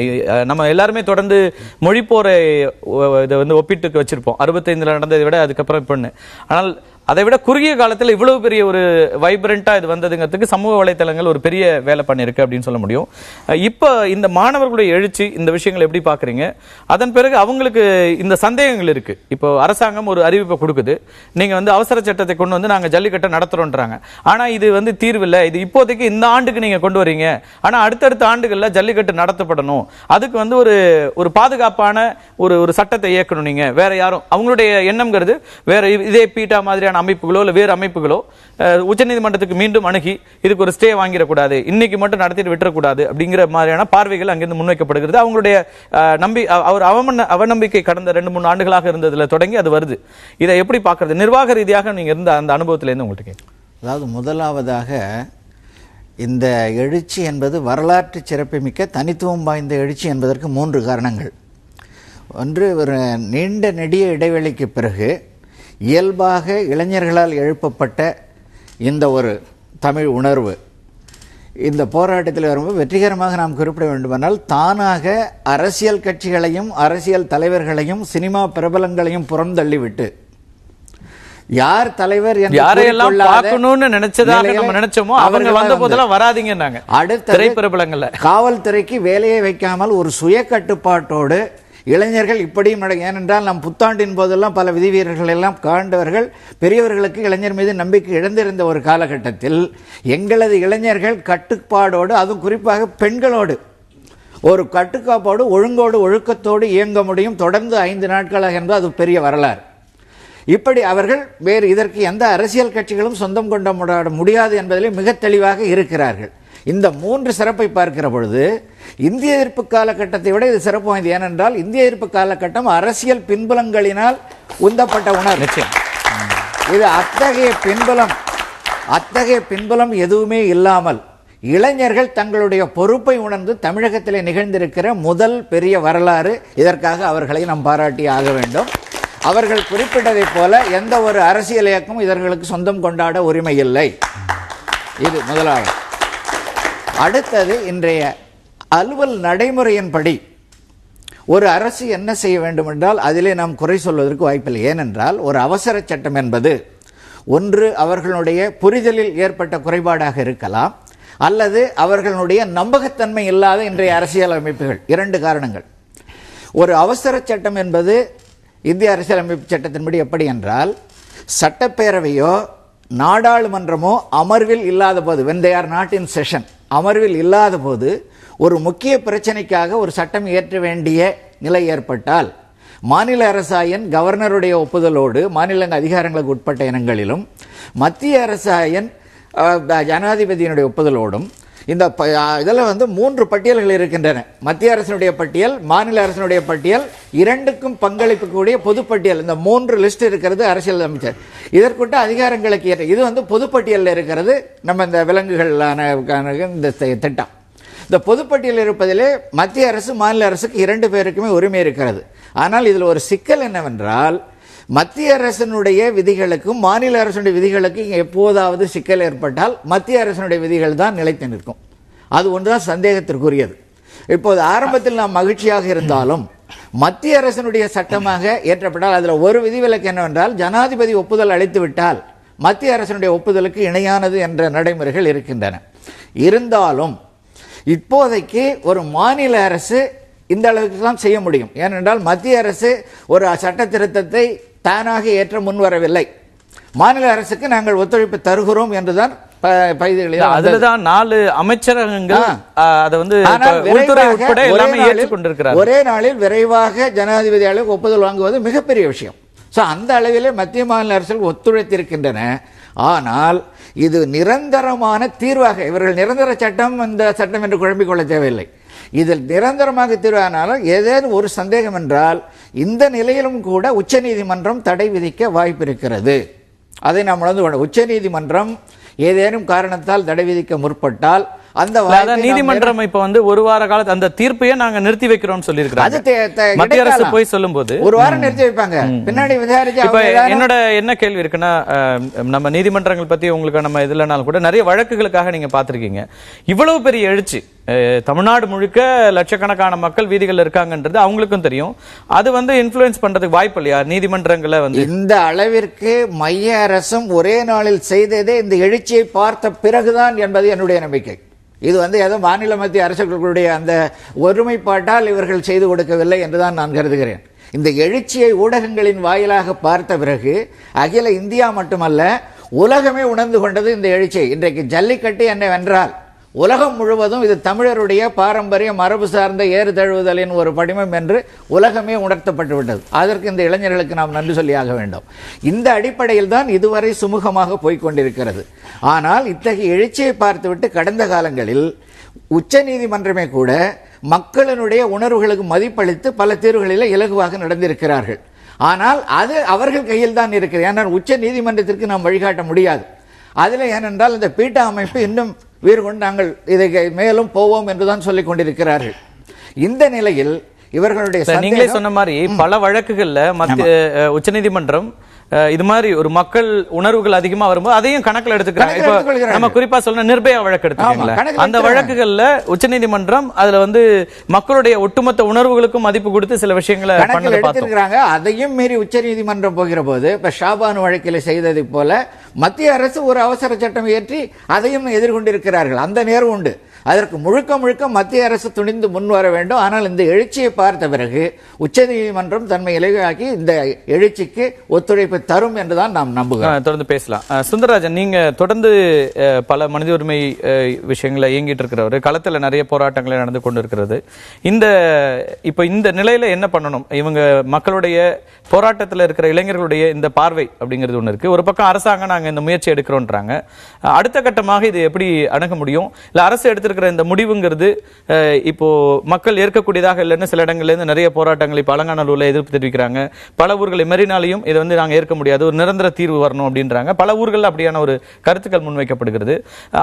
நம்ம எல்லாருமே தொடர்ந்து மொழி போரை இதை வந்து ஒப்பிட்டு வச்சிருப்போம். 65 நடந்ததை விட அதுக்கப்புறம் இப்பன்னு. ஆனால் அதை விட குறுகிய காலத்தில் இவ்வளவு பெரிய ஒரு வைப்ரண்டா இது வந்ததுங்கிறதுக்கு சமூக வலைத்தளங்கள் ஒரு பெரிய வேலை பண்ணிருக்கு அப்படின்னு சொல்ல முடியும். இப்ப இந்த மாணவர்களுடைய எழுச்சி, இந்த விஷயங்களை எப்படி பாக்குறீங்க? அதன் பிறகு அவங்களுக்கு இந்த சந்தேகங்கள் இருக்கு. இப்போ அரசாங்கம் ஒரு அறிவிப்பை கொடுக்குது, நீங்க வந்து அவசர சட்டத்தை கொண்டு வந்து நாங்க ஜல்லிக்கட்டை நடத்துறோம்ன்றாங்க. ஆனா இது வந்து தீர்வு இல்லை, இது இப்போதைக்கு இந்த ஆண்டுக்கு நீங்க கொண்டு வரீங்க, ஆனா அடுத்தடுத்த ஆண்டுகள்ல ஜல்லிக்கட்டு நடத்தப்படணும், அதுக்கு வந்து ஒரு பாதுகாப்பான ஒரு சட்டத்தை இயக்கணும் நீங்க, வேற யாரும் அவங்களுடைய எண்ணம்ங்கிறது வேற இதே பீட்டா மாதிரியான அமைப்புகளோ இல்ல வேறு அமைப்புகளோ உச்சநீதிமன்றத்துக்கு மீண்டும் அணுகி இதுக்கு ஒரு ஸ்டே வாங்கிடக்கூடாது, இன்னைக்கு மட்டும் நடத்திட்டு விட்டுறக்கூடாது அப்படிங்கிற மாதிரியான பார்வைகள் அங்கிருந்து முன்வைக்கப்படுகிறது. அவங்களுடைய அவநம்பிக்கை கடந்த 2-3 ஆண்டுகளாக இருந்ததுல தொடங்கி அது வருது. இதை எப்படி பார்க்கறது? நிர்வாக ரீதியாக நீங்க இருந்த அந்த அனுபவத்திலேருந்து உங்களுக்கு கேட்க. அதாவது முதலாவதாக இந்த எழுச்சி என்பது வரலாற்று சிறப்புமிக்க தனித்துவம் வாய்ந்த எழுச்சி என்பதற்கு 3 காரணங்கள். ஒன்று, ஒரு நீண்ட நெடிய இடைவெளிக்கு பிறகு இயல்பாக இளைஞர்களால் எழுப்பப்பட்ட இந்த ஒரு தமிழ் உணர்வு இந்த போராட்டத்தில் வரும்போது வெற்றிகரமாக நாம் குறிப்பிட வேண்டுமானால் தானாக அரசியல் கட்சிகளையும் அரசியல் தலைவர்களையும் சினிமா பிரபலங்களையும் புறந்தள்ளிவிட்டு யார் தலைவர் என்று யாரையெல்லாம் குறிக்கொள்ளாத பார்க்கணும்னு நினைச்சதாக நிலையில நம்ம நினைச்சோமோ அவங்க அவர்கள் வந்த போதெல்லாம் வராதீங்கன்னாங்க. அடுத்த திரைப்பிரபலங்கள்ல காவல்துறைக்கு வேலையை வைக்காமல் ஒரு சுய கட்டுப்பாட்டோடு இளைஞர்கள் இப்படியும் ஏனென்றால் நம் புத்தாண்டின் போதெல்லாம் பல விதிவீரர்கள் எல்லாம் காண்டவர்கள் பெரியவர்களுக்கு இளைஞர் மீது நம்பிக்கை இழந்திருந்த ஒரு காலகட்டத்தில் எங்களது இளைஞர்கள் கட்டுப்பாடோடு, அதுவும் குறிப்பாக பெண்களோடு ஒரு கட்டுக்காப்போடு, ஒழுங்கோடு, ஒழுக்கத்தோடு இயங்க முடியும் தொடர்ந்து 5 நாட்களாக என்பது அது பெரிய வரலாறு. இப்படி அவர்கள் வேறு இதற்கு எந்த அரசியல் கட்சிகளும் சொந்தம் கொண்ட முடியாது என்பதிலே மிக தெளிவாக இருக்கிறார்கள். இந்த 3 சிறப்பை பார்க்கிற பொழுது இந்திய எதிர்ப்பு காலகட்டத்தை விட இது சிறப்பு வாய்ந்தது. ஏனென்றால் இந்திய எதிர்ப்பு காலகட்டம் அரசியல் பின்புலங்களினால் உந்தப்பட்ட உணர்வு. இது அத்தகைய பின்புலம் எதுவுமே இல்லாமல் இளைஞர்கள் தங்களுடைய பொறுப்பை உணர்ந்து தமிழகத்திலே நிகழ்ந்திருக்கிற முதல் பெரிய வரலாறு. இதற்காக அவர்களை நாம் பாராட்டி ஆக வேண்டும். அவர்கள் குறிப்பிட்டதைப் போல எந்த ஒரு அரசியல் இயக்கமும் இதற்கு சொந்தம் கொண்டாட உரிமை இல்லை. இது முதலாவது. அடுத்தது, இன்றைய அலுவல் நடைமுறையின்படி ஒரு அரசு என்ன செய்ய வேண்டும் என்றால் அதிலே நாம் குறை சொல்வதற்கு வாய்ப்பில்லை. ஏனென்றால் ஒரு அவசர சட்டம் என்பது ஒன்று அவர்களுடைய புரிதலில் ஏற்பட்ட குறைபாடாக இருக்கலாம், அல்லது அவர்களுடைய நம்பகத்தன்மை இல்லாத இன்றைய அரசியல் அமைப்புகள். 2 காரணங்கள். ஒரு அவசர சட்டம் என்பது இந்திய அரசியலமைப்பு சட்டத்தின்படி எப்படி என்றால், சட்டப்பேரவையோ நாடாளுமன்றமோ அமர்வில் இல்லாத போது, when they are not in session, அமர்வில் இல்லாத போது ஒரு முக்கிய பிரச்சனைக்காக ஒரு சட்டம் இயற்ற வேண்டிய நிலை ஏற்பட்டால் மாநில அரசாயன் கவர்னருடைய ஒப்புதலோடு மாநில அதிகாரங்களுக்கு உட்பட்ட இனங்களிலும் மத்திய அரசாயன் ஜனாதிபதியினுடைய ஒப்புதலோடும் இந்த இதில் 3 பட்டியல்கள் இருக்கின்றன. மத்திய அரசினுடைய பட்டியல், மாநில அரசினுடைய பட்டியல், 2க்கும் பங்களிப்பு கூடிய பொதுப்பட்டியல். இந்த 3 லிஸ்ட் இருக்கிறது அரசியல் அமைச்சர். இதற்குட்ட அதிகாரங்களுக்கு ஏற்ற இது பொதுப்பட்டியலில் இருக்கிறது. நம்ம இந்த விலங்குகளான இந்த திட்டம் இந்த பொதுப்பட்டியல் இருப்பதிலே மத்திய அரசு மாநில அரசுக்கு 2 பேருக்குமே உரிமை இருக்கிறது. ஆனால் இதில் ஒரு சிக்கல் என்னவென்றால், மத்திய அரசினுடைய விதிகளுக்கும் மாநில அரசுடைய விதிகளுக்கும் எப்போதாவது சிக்கல் ஏற்பட்டால் மத்திய அரசினுடைய விதிகள் தான் நிலைத்து நிற்கும். அது ஒன்றுதான் சந்தேகத்திற்குரியது. இப்போது ஆரம்பத்தில் நாம் மகிழ்ச்சியாக இருந்தாலும் மத்திய அரசினுடைய சட்டமாக ஏற்றப்பட்டால் அதில் ஒரு விதிவிலக்கு என்னவென்றால், ஜனாதிபதி ஒப்புதல் அளித்து விட்டால் மத்திய அரசினுடைய ஒப்புதலுக்கு இணையானது என்ற நடைமுறைகள் இருக்கின்றன. இருந்தாலும் இப்போதைக்கு ஒரு மாநில அரசு இந்த அளவுக்கு தான் செய்ய முடியும். ஏனென்றால் மத்திய அரசு ஒரு சட்ட திருத்தத்தை தானாக ஏற்ற முன்வரவில்லை. மாநில அரசுக்கு நாங்கள் ஒத்துழைப்பு தருகிறோம் என்றுதான் அதுலதான் 4 அமைச்சரகங்கள் அதை உள்துறை உட்பட எல்லாமே ஏற்றுக்கொண்டிருக்கிறார். ஒரே நாளில் விரைவாக ஜனாதிபதி அளவுக்கு ஒப்புதல் வாங்குவது மிகப்பெரிய விஷயம். அந்த அளவிலே மத்திய மாநில அரசுகள் ஒத்துழைத்திருக்கின்றன. ஆனால் இது நிரந்தரமான தீர்வாக, இவர்கள் நிரந்தர சட்டம் இந்த சட்டம் என்று குழம்பிக் கொள்ள தேவையில்லை. இதில் நிரந்தரமாக தீர்வானாலும் ஏதேனும் ஒரு சந்தேகம் என்றால் இந்த நிலையிலும் கூட உச்சநீதிமன்றம் தடை விதிக்க வாய்ப்பு இருக்கிறது. அதை நாம் உணர்ந்து கொள்ள, உச்சநீதிமன்றம் ஏதேனும் காரணத்தால் தடை விதிக்க முற்பட்டால் அந்த நீதிமன்றம் இப்ப ஒரு வார காலத்து அந்த தீர்ப்பையே நாங்க நிறுத்தி வைக்கிறோம் சொல்லியிருக்காங்க. மத்திய அரசு போய் சொல்லும் போது ஒரு வாரம் நிறுத்தி வைப்பாங்க, பின்னாடி விசாரிச்சு. இப்ப என்னோட என்ன கேள்வி இருக்குன்னா, நம்ம நீதிமன்றங்கள் பத்தி உங்களுக்கு நம்ம இதுலனாலும் கூட நிறைய வழக்குகளுக்காக நீங்க பாத்திருக்கீங்க. இவ்வளவு பெரிய எழுச்சி தமிழ்நாடு முழுக்க லட்சக்கணக்கான மக்கள் வீதிகள் இருக்காங்கன்றது அவங்களுக்கும் தெரியும். அது இன்ஃப்ளூயன்ஸ் பண்றதுக்கு வாய்ப்பு இல்லையா நீதிமன்றங்களை? இந்த அளவிற்கு மைய அரசும் ஒரே நாளில் செய்ததே இந்த எழுச்சியை பார்த்த பிறகுதான் என்பது என்னுடைய நம்பிக்கை. இது ஏதோ மாநில மத்திய அரசுகளுடைய அந்த ஒருமைப்பாட்டால் இவர்கள் செய்து கொடுக்கவில்லை என்றுதான் நான் கருதுகிறேன். இந்த எழுச்சியை ஊடகங்களின் வாயிலாக பார்த்த பிறகு அகில இந்தியா மட்டுமல்ல உலகமே உணர்ந்து கொண்டது இந்த எழுச்சியை. இன்றைக்கு ஜல்லிக்கட்டு என்னவென்றால் உலகம் முழுவதும் இது தமிழருடைய பாரம்பரிய மரபு சார்ந்த ஏறு தழுவுதலின் ஒரு படிமம் என்று உலகமே உணர்த்தப்பட்டு விட்டது. அதற்கு இந்த இளைஞர்களுக்கு நாம் நன்றி சொல்லியாக வேண்டும். இந்த அடிப்படையில் தான் இதுவரை சுமூகமாக போய்கொண்டிருக்கிறது. ஆனால் இத்தகைய எழுச்சியை பார்த்துவிட்டு கடந்த காலங்களில் உச்ச நீதிமன்றமே கூட மக்களினுடைய உணர்வுகளுக்கு மதிப்பளித்து பல தீர்வுகளில் இலகுவாக நடந்திருக்கிறார்கள். ஆனால் அது அவர்கள் கையில் தான் இருக்கிறது. ஏனால் உச்ச நீதிமன்றத்திற்கு நாம் வழிகாட்ட முடியாது. அதில் ஏனென்றால் இந்த பீட்டா அமைப்பு இன்னும் வீறு கொண்டு நாங்கள் இதை மேலும் போவோம் என்றுதான் சொல்லிக் கொண்டிருக்கிறார்கள். இந்த நிலையில் இவர்களுடைய நீங்களே சொன்ன மாதிரி பல வழக்குகள்ல மத்திய உச்சநீதிமன்றம் இது மாதிரி ஒரு மக்கள் உணர்வுகள் அதிகமா வரும்போது அதையும் கணக்கில் எடுத்துக்கிறாங்க. கணக்குல இப்போ எடுத்துக்கொள்கிறாங்க. நம்ம குறிப்பா சொல்ல நிர்பயா வழக்கு எடுத்துக்கீங்களா, கணக்குல அந்த வழக்குகள்ல உச்சநீதிமன்றம் அதுல வந்து மக்களுடைய ஒட்டுமொத்த உணர்வுகளுக்கும் மதிப்பு கொடுத்து சில விஷயங்களை கணக்கில் எடுத்திருக்கிறாங்க. அதையும் மீறி உச்சநீதிமன்றம் போகிற போது இப்ப ஷாபான் வழக்கில் செய்ததை போல மத்திய அரசு ஒரு அவசர சட்டம் இயற்றி அதையும் எதிர்கொண்டிருக்கிறார்கள். அந்த நேரம் உண்டு. அதற்கு முழுக்க முழுக்க மத்திய அரசு துணிந்து முன் வர வேண்டும். ஆனால் இந்த எழுச்சியை பார்த்த பிறகு உச்சநீதிமன்றம் தன்மை இலகாக்கி இந்த எழுச்சிக்கு ஒத்துழைப்பு தரும் என்றுதான் நாம் நம்புகிறோம். தொடர்ந்து பேசலாம். சுந்தரராஜன், நீங்க தொடர்ந்து பல மனித உரிமை விஷயங்களை இயங்கிட்டு இருக்கிறவர், களத்துல நிறைய போராட்டங்களை நடந்து கொண்டு இருக்கிறது. இப்ப இந்த நிலையில என்ன பண்ணணும்? இவங்க மக்களுடைய போராட்டத்தில் இருக்கிற இளைஞர்களுடைய இந்த பார்வை அப்படிங்கிறது ஒண்ணு இருக்கு. ஒரு பக்கம் அரசாங்கம் நாங்க இந்த முயற்சி எடுக்கிறோன்றாங்க. அடுத்த கட்டமாக இது எப்படி அணுக முடியும்? இல்ல அரசு எடுத்திருக்கிற இந்த முடிவுங்கிறது இப்போ மக்கள் ஏற்கக்கூடியதாக இல்லைன்னு சில இடங்கள்ல இருந்து நிறைய போராட்டங்கள் இப்ப அலங்காநல்லூர்ல எதிர்ப்பு தெரிவிக்கிறாங்க. பல ஊர்களை மெரினாலையும் இதை வந்து நாங்க ஏற்க முடியாது, ஒரு நிரந்தர தீர்வு வரணும் அப்படின்றாங்க. பல ஊர்கள் அப்படியான ஒரு கருத்துக்கள் முன்வைக்கப்படுகிறது.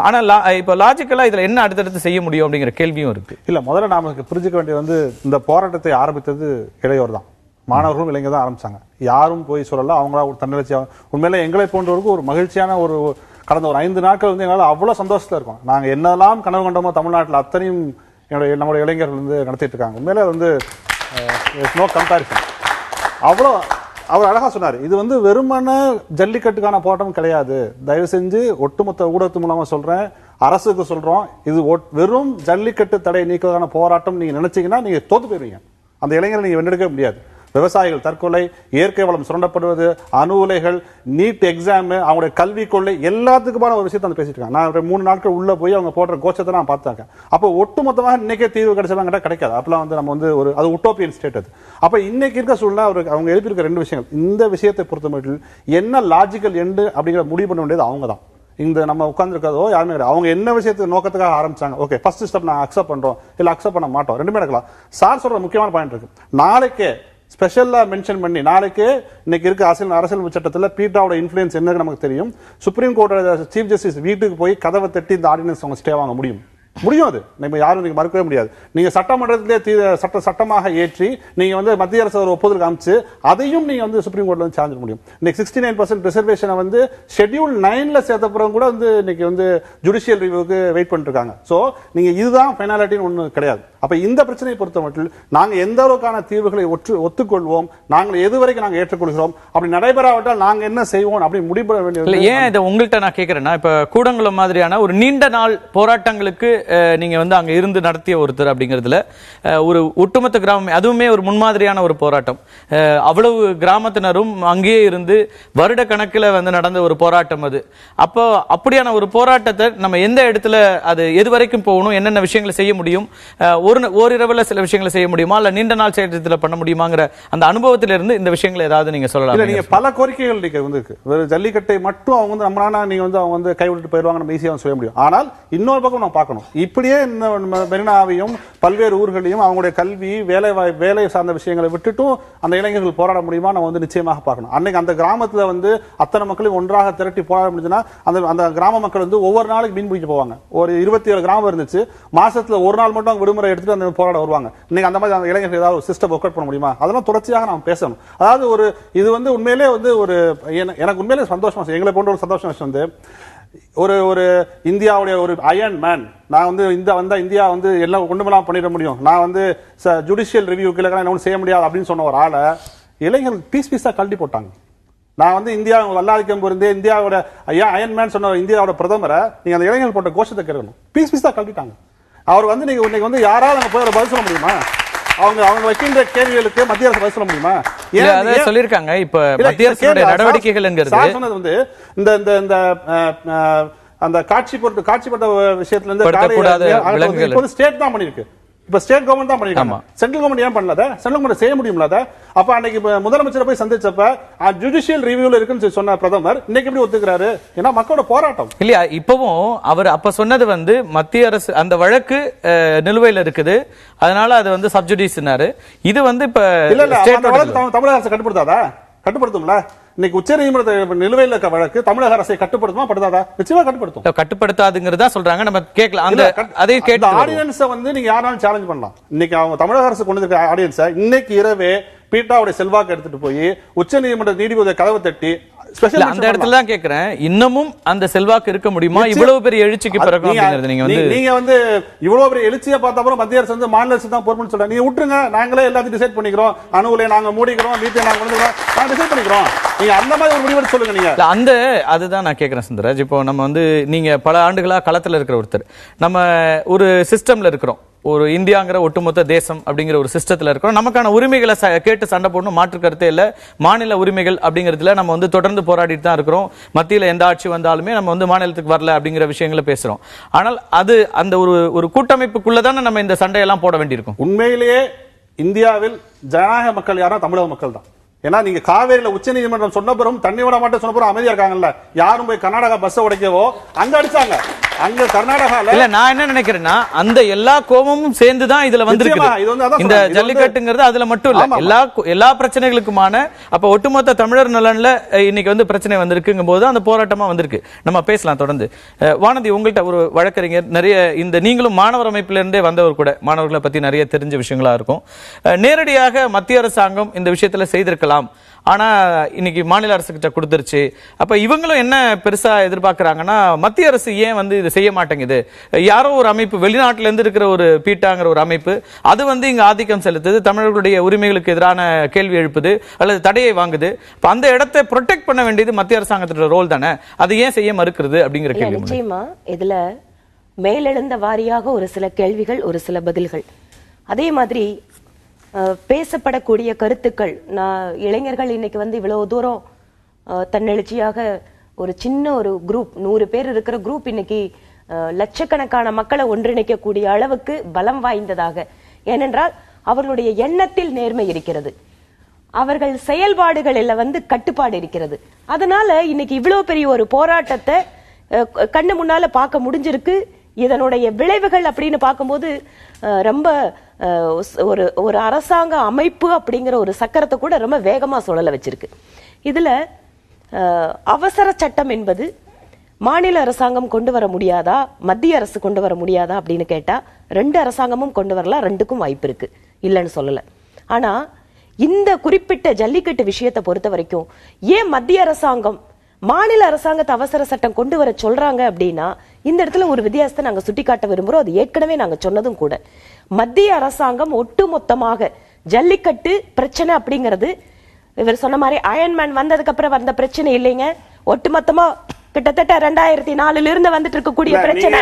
ஆனா இப்போ லாஜிக்கலா இதுல என்ன அடுத்தடுத்து செய்ய முடியும் அப்படிங்கிற கேள்வியும் இருக்கு. இல்ல, முதல்ல நாம புரிஞ்சுக்க வேண்டியது வந்து இந்த போராட்டத்தை ஆரம்பித்தது இளையோர் தான், மாணவர்களும் இளைஞர் தான் ஆரம்பிச்சாங்க. யாரும் போய் சொல்லல, அவங்களா ஒரு தன்னெழுச்சியாக. உண்மையில எங்களை போன்றவருக்கு ஒரு மகிழ்ச்சியான ஒரு கடந்த ஒரு 5 நாட்கள் வந்து எங்களால் அவ்வளவு சந்தோஷத்துல இருக்கும். நாங்க என்னெல்லாம் கனவு கண்டோமோ தமிழ்நாட்டில் அத்தனையும் நம்மளுடைய இளைஞர்கள் வந்து நடத்திட்டு இருக்காங்க. உண்மையில வந்து நோ கம்பேரிசன். அவ்வளோ அவர் அழகா சொன்னார், இது வந்து வெறுமன ஜல்லிக்கட்டுக்கான போராட்டம் கிடையாது. தயவு செஞ்சு ஒட்டுமொத்த ஊடகத்து மூலமா சொல்றேன், அரசுக்கு சொல்றோம், இது வெறும் ஜல்லிக்கட்டு தடை நீக்குவதற்கான போராட்டம் நீங்க நினைச்சீங்கன்னா நீங்க தோத்து போயிருவீங்க. அந்த இளைஞரை நீங்க வென்றெடுக்க முடியாது. விவசாயிகள் தற்கொலை, இயற்கை வளம் சுரண்டப்படுவது, அணு உலைகள், நீட் எக்ஸாம், அவங்களுடைய கல்வி கொள்ளை, எல்லாத்துக்குமான ஒரு விஷயத்தை பேசிட்டு இருக்காங்க. நான் 3 நாட்கள் உள்ள போய் அவங்க போடுற கோச்சத்தை நான் பார்த்தாங்க. அப்போ ஒட்டுமொத்தமாக இன்னைக்கே தீர்வு கிடைச்சவங்க கிடைக்காது. அப்பெல்லாம் வந்து நம்ம வந்து அது உட்டோப்பியன் ஸ்டேட் அது. அப்ப இன்னைக்கு இருக்க சூழ்நிலை அவங்க எழுப்பியிருக்க 2 விஷயங்கள். இந்த விஷயத்தை பொறுத்த மட்டும் என்ன லாஜிக்கல் எண்டு அப்படிங்கிற முடிவு பண்ண வேண்டியது அவங்க தான். இந்த நம்ம உட்கார்ந்துருக்கதோ யாருமே கிடையாது. அவங்க என்ன விஷயத்துக்கு நோக்கத்துக்காக ஆரம்பிச்சாங்க, ஓகே ஃபர்ஸ்ட் ஸ்டெப் நான் அக்செப்ட் பண்றோம், இல்ல அக்செப்ட் பண்ண மாட்டோம், ரெண்டுமே நடக்கலாம். சார் சொல்ற முக்கியமான பாயிண்ட் இருக்கு. நாளைக்கே ஸ்பெஷலா மென்ஷன் பண்ணி நாளைக்கு இன்னைக்கு இருக்க அரசியல் சட்டத்தில் பீட்டாவோட இன்ஃப்ளூயன்ஸ் என்னன்னு நமக்கு தெரியும். சுப்ரீம் கோர்ட்டோட சீஃப் ஜஸ்டிஸ் வீட்டுக்கு போய் கதவை தட்டி இந்த ஆர்டினன்ஸ் அவங்க ஸ்டே வாங்க முடியும். அது நம்ம யாரும் நீங்க மறுக்கவே முடியாது. நீங்க சட்டமன்றத்திலே சட்டமாக ஏற்றி நீங்க வந்து மத்திய அரசு ஒரு ஒப்புதல் காமிச்சு அதையும் நீங்க வந்து சுப்ரீம் கோர்ட்ல வந்து சேலஞ்ச் முடியும். இன்னைக்கு 69% ரிசர்வேஷனை வந்து ஷெட்யூல் 9ல சேர்த்தப்புறம் கூட வந்து இன்னைக்கு வந்து ஜுடிஷியல் ரிவ்யூக்கு வெயிட் பண்ணிட்டு இருக்காங்க. சோ நீங்க இதுதான் ஃபைனாலிட்டின்னு ஒண்ணு கிடையாது. அப்ப இந்த பிரச்சனையை பொறுத்த மட்டும் நாங்க எந்த அளவுக்கான தீர்வுகளை ஒத்துக்கொள்வோம், நாங்கள் எதுவரைக்கும் நாங்க ஏற்றுக்கொள்கிறோம், அப்படி நடைபெறாவிட்டால் நாங்க என்ன செய்வோம் அப்படி முடிவு வேண்டியது. ஏன் இதை உங்கள்கிட்ட நான் கேட்கிறேன்னா, இப்ப கூடங்குளம் மாதிரியான ஒரு நீண்ட நாள் போராட்டங்களுக்கு நீங்க வந்து அங்க இருந்து நடத்திய ஒருத்தர் அப்படிங்கிறதுல ஒரு ஒட்டுமொத்த கிராமம், அதுவுமே ஒரு முன்மாதிரியான ஒரு போராட்டம். அவ்வளவு கிராமத்தினரும் அங்கேயே இருந்து வருட கணக்கில் வந்து நடந்த ஒரு போராட்டம் அது. அப்போ அப்படியான ஒரு போராட்டத்தை நம்ம எந்த இடத்துல அது எது வரைக்கும் போகணும், என்னென்ன விஷயங்களை செய்ய முடியும், ஓரிரவுல சில விஷயங்களை செய்ய முடியுமா, இல்ல நீண்ட நாள் செயலத்தில் பண்ண முடியுமாங்கிற அந்த அனுபவத்திலிருந்து இந்த விஷயங்களை ஏதாவது நீங்க சொல்லலாம். நீங்க பல கோரிக்கைகள் வந்து ஜல்லிக்கட்டை மட்டும் அவங்க வந்து நம்மளால நீங்க வந்து அவங்க வந்து கைவிட்டு போயிடுவாங்க, நம்ம ஈஸியாக சொல்ல முடியும். ஆனால் இன்னொரு பக்கம் நம்ம பார்க்கணும், இப்படியே இந்த மெரினாவையும் பல்வேறு ஊர்களையும் அவங்களுடைய கல்வி வேலை சார்ந்த விஷயங்களை விட்டுட்டும் அந்த இளைஞர்கள் போராட முடியுமா நம்ம வந்து நிச்சயமாக பார்க்கணும். அன்னைக்கு அந்த கிராமத்துல வந்து அத்தனை மக்களையும் ஒன்றாக திரட்டி போராட முடிஞ்சுன்னா அந்த கிராம மக்கள் வந்து ஒவ்வொரு நாளைக்கு மீன் பிடிக்க போவாங்க. ஒரு 27 கிராமம் இருந்துச்சு, மாசத்துல ஒரு நாள் மட்டும் விடுமுறை எடுத்துட்டு அந்த போராட வருவாங்க. இன்னைக்கு அந்த மாதிரி அந்த இளைஞர்கள் ஏதாவது ஒரு சிஸ்டம் ஒர்க் அவுட் பண்ண முடியுமா? அதெல்லாம் தொடர்ச்சியாக நாம் பேசணும். அதாவது இது வந்து உண்மையிலே வந்து எனக்கு உண்மையிலே சந்தோஷமா, எங்களை போன்ற ஒரு சந்தோஷம் விஷயம் வந்து ஒரு இந்தியாவுடைய ஒரு அயர்ன் மேன், நான் வந்து இந்தியா வந்து எல்லாம் ஒண்ணுமெல்லாம் பண்ணிட முடியும், நான் வந்து ஜுடிஷியல் ரிவ்யூக்கு என்ன செய்ய முடியாது அப்படின்னு சொன்ன ஒரு ஆளை இளைஞர்கள் பீஸா கழட்டி போட்டாங்க. நான் வந்து இந்தியா வல்லாதிக்கம் புரிந்து இந்தியாவோட அயர்ன் மேன் சொன்ன இந்தியாவோட பிரதமரை நீங்க அந்த இளைஞர்கள் போட்ட கோஷத்தை கேட்கணும். பீஸா கழட்டிட்டாங்க. அவர் வந்து நீங்க வந்து யாராவது அங்க போய் பதில் சொல்ல முடியுமா? அவங்க வைக்கின்ற கேள்விகளுக்கு மத்திய அரசு பதில் சொல்ல முடியுமா? சொல்லிருக்காங்க. இப்ப மத்திய அரசுடைய நடவடிக்கைகள் சொன்னது வந்து இந்த அந்த காட்சிப்பட்ட விஷயத்துல இருந்து ஸ்டேட் தான் பண்ணிருக்கு. இப்ப ஸ்டேட் கவர்மெண்ட் தான் பண்ணிருக்காங்க. சென்ட்ரல் கவர்மெண்ட் ஏன் பண்ணல? சென்ட்ரல் கவர்மெண்ட் செய்ய முடியும்ல? அப்ப அன்னைக்கு முதலமைச்சரை போய் சந்திச்சப்ப ஜுடிஷியல் ரிவ்யூல இருக்குன்னு சொன்ன பிரதமர் இன்னைக்கு எப்படி ஒத்துக்கிறாரு? ஏன்னா மக்களோட போராட்டம் இல்லையா? இப்பவும் அவர் அப்ப சொன்னது வந்து மத்திய அரசு அந்த வழக்கு நிலுவையில் இருக்குது, அதனால அது வந்து சப்ஜுடிஸ்னாரு. இது வந்து இப்ப தமிழக அரசு கட்டுப்படுத்தும்ல. இன்னைக்கு உச்சநீதிமன்ற நிலுவையில் இருக்க வழக்கு தமிழக அரசை கட்டுப்படுத்துமா படுத்தாதா? நிச்சயமா கட்டுப்படுத்தும். கட்டுப்படுத்தாதுங்கிறதா சொல்றாங்க. நம்ம கேட்கலாம். அந்த அதே கேட்டு ஆடியன்ஸை வந்து நீங்க யாராலும் சேலஞ்ச் பண்ணலாம். இன்னைக்கு அவங்க தமிழக அரசு கொண்டு இருக்க ஆடியன்ஸை இன்னைக்கு இரவே பீட்டாவுடைய செல்வாக்கு எடுத்துட்டு போய் உச்ச நீதிமன்ற நீதிபதி கதவை தட்டி அந்த இடத்துல தான் கேக்குறேன், இன்னமும் அந்த செல்வாக்கு இருக்க முடியுமா இவ்வளவு பெரிய எழுச்சிக்கு பிறகு? நீங்க வந்து இவ்வளவு பெரிய எழுச்சியை பார்த்த அப்புறம் மத்திய அரசு வந்து மாநில அரசு தான் பொறுப்புன்னு சொல்றாங்க. நீங்க விட்டுருங்க, நாங்களே எல்லாத்தையும் டிசைட் பண்ணிக்கிறோம், அணுகுலை நாங்க மூடிக்கிறோம், நீதியை நாங்க டிசைட் பண்ணிக்கிறோம். நீங்க அந்த மாதிரி ஒரு முடிவு சொல்லுங்க. நீங்க அந்த அதுதான் நான் கேட்கிறேன் சுந்தரராஜ். இப்போ நம்ம வந்து நீங்க பல ஆண்டுகளா களத்துல இருக்கிற ஒருத்தர், நம்ம ஒரு சிஸ்டம்ல இருக்கிறோம், ஒரு இந்தியாங்கிற ஒட்டுமொத்த தேசம் அப்படிங்கிற ஒரு சிஸ்டத்துல இருக்கிறோம். நமக்கான உரிமைகளை கேட்டு சண்டை போடணும், மாற்று கருத்தே இல்ல. மாநில உரிமைகள் அப்படிங்கிறதுல நம்ம வந்து தொடர்ந்து போராடிட்டு தான் இருக்கிறோம். மத்தியில எந்த ஆட்சி வந்தாலுமே நம்ம வந்து மாநிலத்துக்கு வரல அப்படிங்கிற விஷயங்களை பேசுறோம். ஆனால் அது அந்த ஒரு கூட்டமைப்புக்குள்ளதானே நம்ம இந்த சண்டையெல்லாம் போட வேண்டியிருக்கும். உண்மையிலேயே இந்தியாவில் ஜனநாயக மக்கள் யாரா தமிழக மக்கள் தான். ஏன்னா நீங்க காவேரியில உச்ச நீதிமன்றம் சொன்ன பிறகும் தண்ணி விட மாட்டேன் சொன்ன பிறகு அமைதியா இருக்காங்கல்ல. யாரும் போய் கர்நாடகா பஸ் உடைக்கவோ அங்க அடிச்சாங்க. அங்க கர்நாடகால இல்ல, நான் என்ன நினைக்கிறேன்னா அந்த எல்லா கோபமும் சேர்ந்துதான் இதுல வந்திருக்கு. இந்த ஜல்லிக்கட்டுங்கிறது அதுல மட்டும் இல்ல, எல்லா பிரச்சனைகளுக்குமான அப்ப ஒட்டுமொத்த தமிழர் நலன்ல இன்னைக்கு வந்து பிரச்சனை வந்திருக்குங்கும் போது அந்த போராட்டமா வந்திருக்கு. நம்ம பேசலாம் தொடர்ந்து. வானதி, உங்கள்கிட்ட ஒரு வழக்கறிஞர், நிறைய இந்த நீங்களும் மாணவர் அமைப்பில இருந்தே வந்தவர் கூட, மாணவர்களை பத்தி நிறைய தெரிஞ்ச விஷயங்களா இருக்கும். நேரடியாக மத்திய அரசாங்கம் இந்த விஷயத்துல செய்திருக்கலாம், ஆனா இன்னைக்கு மாநில அரசு கிட்ட கொடுத்துருச்சு. அப்ப இவங்களும் என்ன பெருசா எதிர்பார்க்கறாங்கன்னா, மத்திய அரசு ஏன் வந்து இது செய்ய மாட்டேங்குது? யாரோ ஒரு அமைப்பு, வெளிநாட்டுல இருந்து இருக்கிற ஒரு பீட்டாங்கிற ஒரு அமைப்பு, அது வந்து இங்க ஆதிக்கம் செலுத்துது, தமிழர்களுடைய உரிமைகளுக்கு எதிரான கேள்வி எழுப்புது அல்லது தடையை வாங்குது. அந்த இடத்தை ப்ரொடெக்ட் பண்ண வேண்டியது மத்திய அரசாங்கத்தோட ரோல் தானே, அது ஏன் செய்ய மறுக்கிறது அப்படிங்கிற கேள்வி. நிச்சயமா இதுல மேலெழுந்த வாரியாக ஒரு சில கேள்விகள், ஒரு சில பதில்கள். அதே மாதிரி பேசப்படக்கூடிய கருத்துக்கள், இளைஞர்கள் இன்னைக்கு வந்து இவ்வளவு தூரம் தன்னெழுச்சியாக ஒரு சின்ன ஒரு குரூப், 100 பேர் இருக்கிற குரூப் இன்னைக்கு லட்சக்கணக்கான மக்களை ஒன்றிணைக்கக்கூடிய அளவுக்கு பலம் வாய்ந்ததாக. ஏனென்றால் அவர்களுடைய எண்ணத்தில் நேர்மை இருக்கிறது, அவர்கள் செயல்பாடுகளில் வந்து கட்டுப்பாடு இருக்கிறது. அதனால இன்னைக்கு இவ்வளவு பெரிய ஒரு போராட்டத்தை கண்ணு முன்னால பார்க்க முடிஞ்சிருக்கு. இதனுடைய விளைவுகள் அப்படின்னு பார்க்கும்போது ரொம்ப ஒரு அரசாங்க அமைப்பு அப்படிங்கிற ஒரு சக்கரத்தை கூட ரொம்ப வேகமா சுழல வச்சிருக்கு. இதுல அவசர சட்டம் என்பது மாநில அரசாங்கம் கொண்டு வர முடியாதா, மத்திய அரசு கொண்டு வர முடியாதா அப்படின்னு கேட்டா 2 அரசாங்கமும் கொண்டு வரலாம், 2க்கும் வாய்ப்பு இருக்கு, இல்லைன்னு சொல்லல. ஆனா இந்த குறிப்பிட்ட ஜல்லிக்கட்டு விஷயத்தை பொறுத்த வரைக்கும் ஏன் மத்திய அரசாங்கம் மாநில அரசாங்கத்தை அவசர சட்டம் கொண்டு வர சொல்றாங்க அப்படின்னா, இந்த இடத்துல ஒரு வித்தியாசத்தை நாங்க சுட்டிக்காட்ட விரும்புறோம். அது ஏற்கனவே நாங்க சொன்னதும் கூட, மத்திய அரசாங்கம் ஒட்டுமொத்தமாக ஜல்லிக்கட்டு பிரச்சனை அப்படிங்கிறது, இவர் சொன்ன மாதிரி அயன்மேன் வந்ததுக்கு அப்புறம் வந்த பிரச்சனை இல்லைங்க, ஒட்டுமொத்தமா கிட்டத்தட்ட 2004 இருந்து வந்துட்டு இருக்கக்கூடிய பிரச்சனை.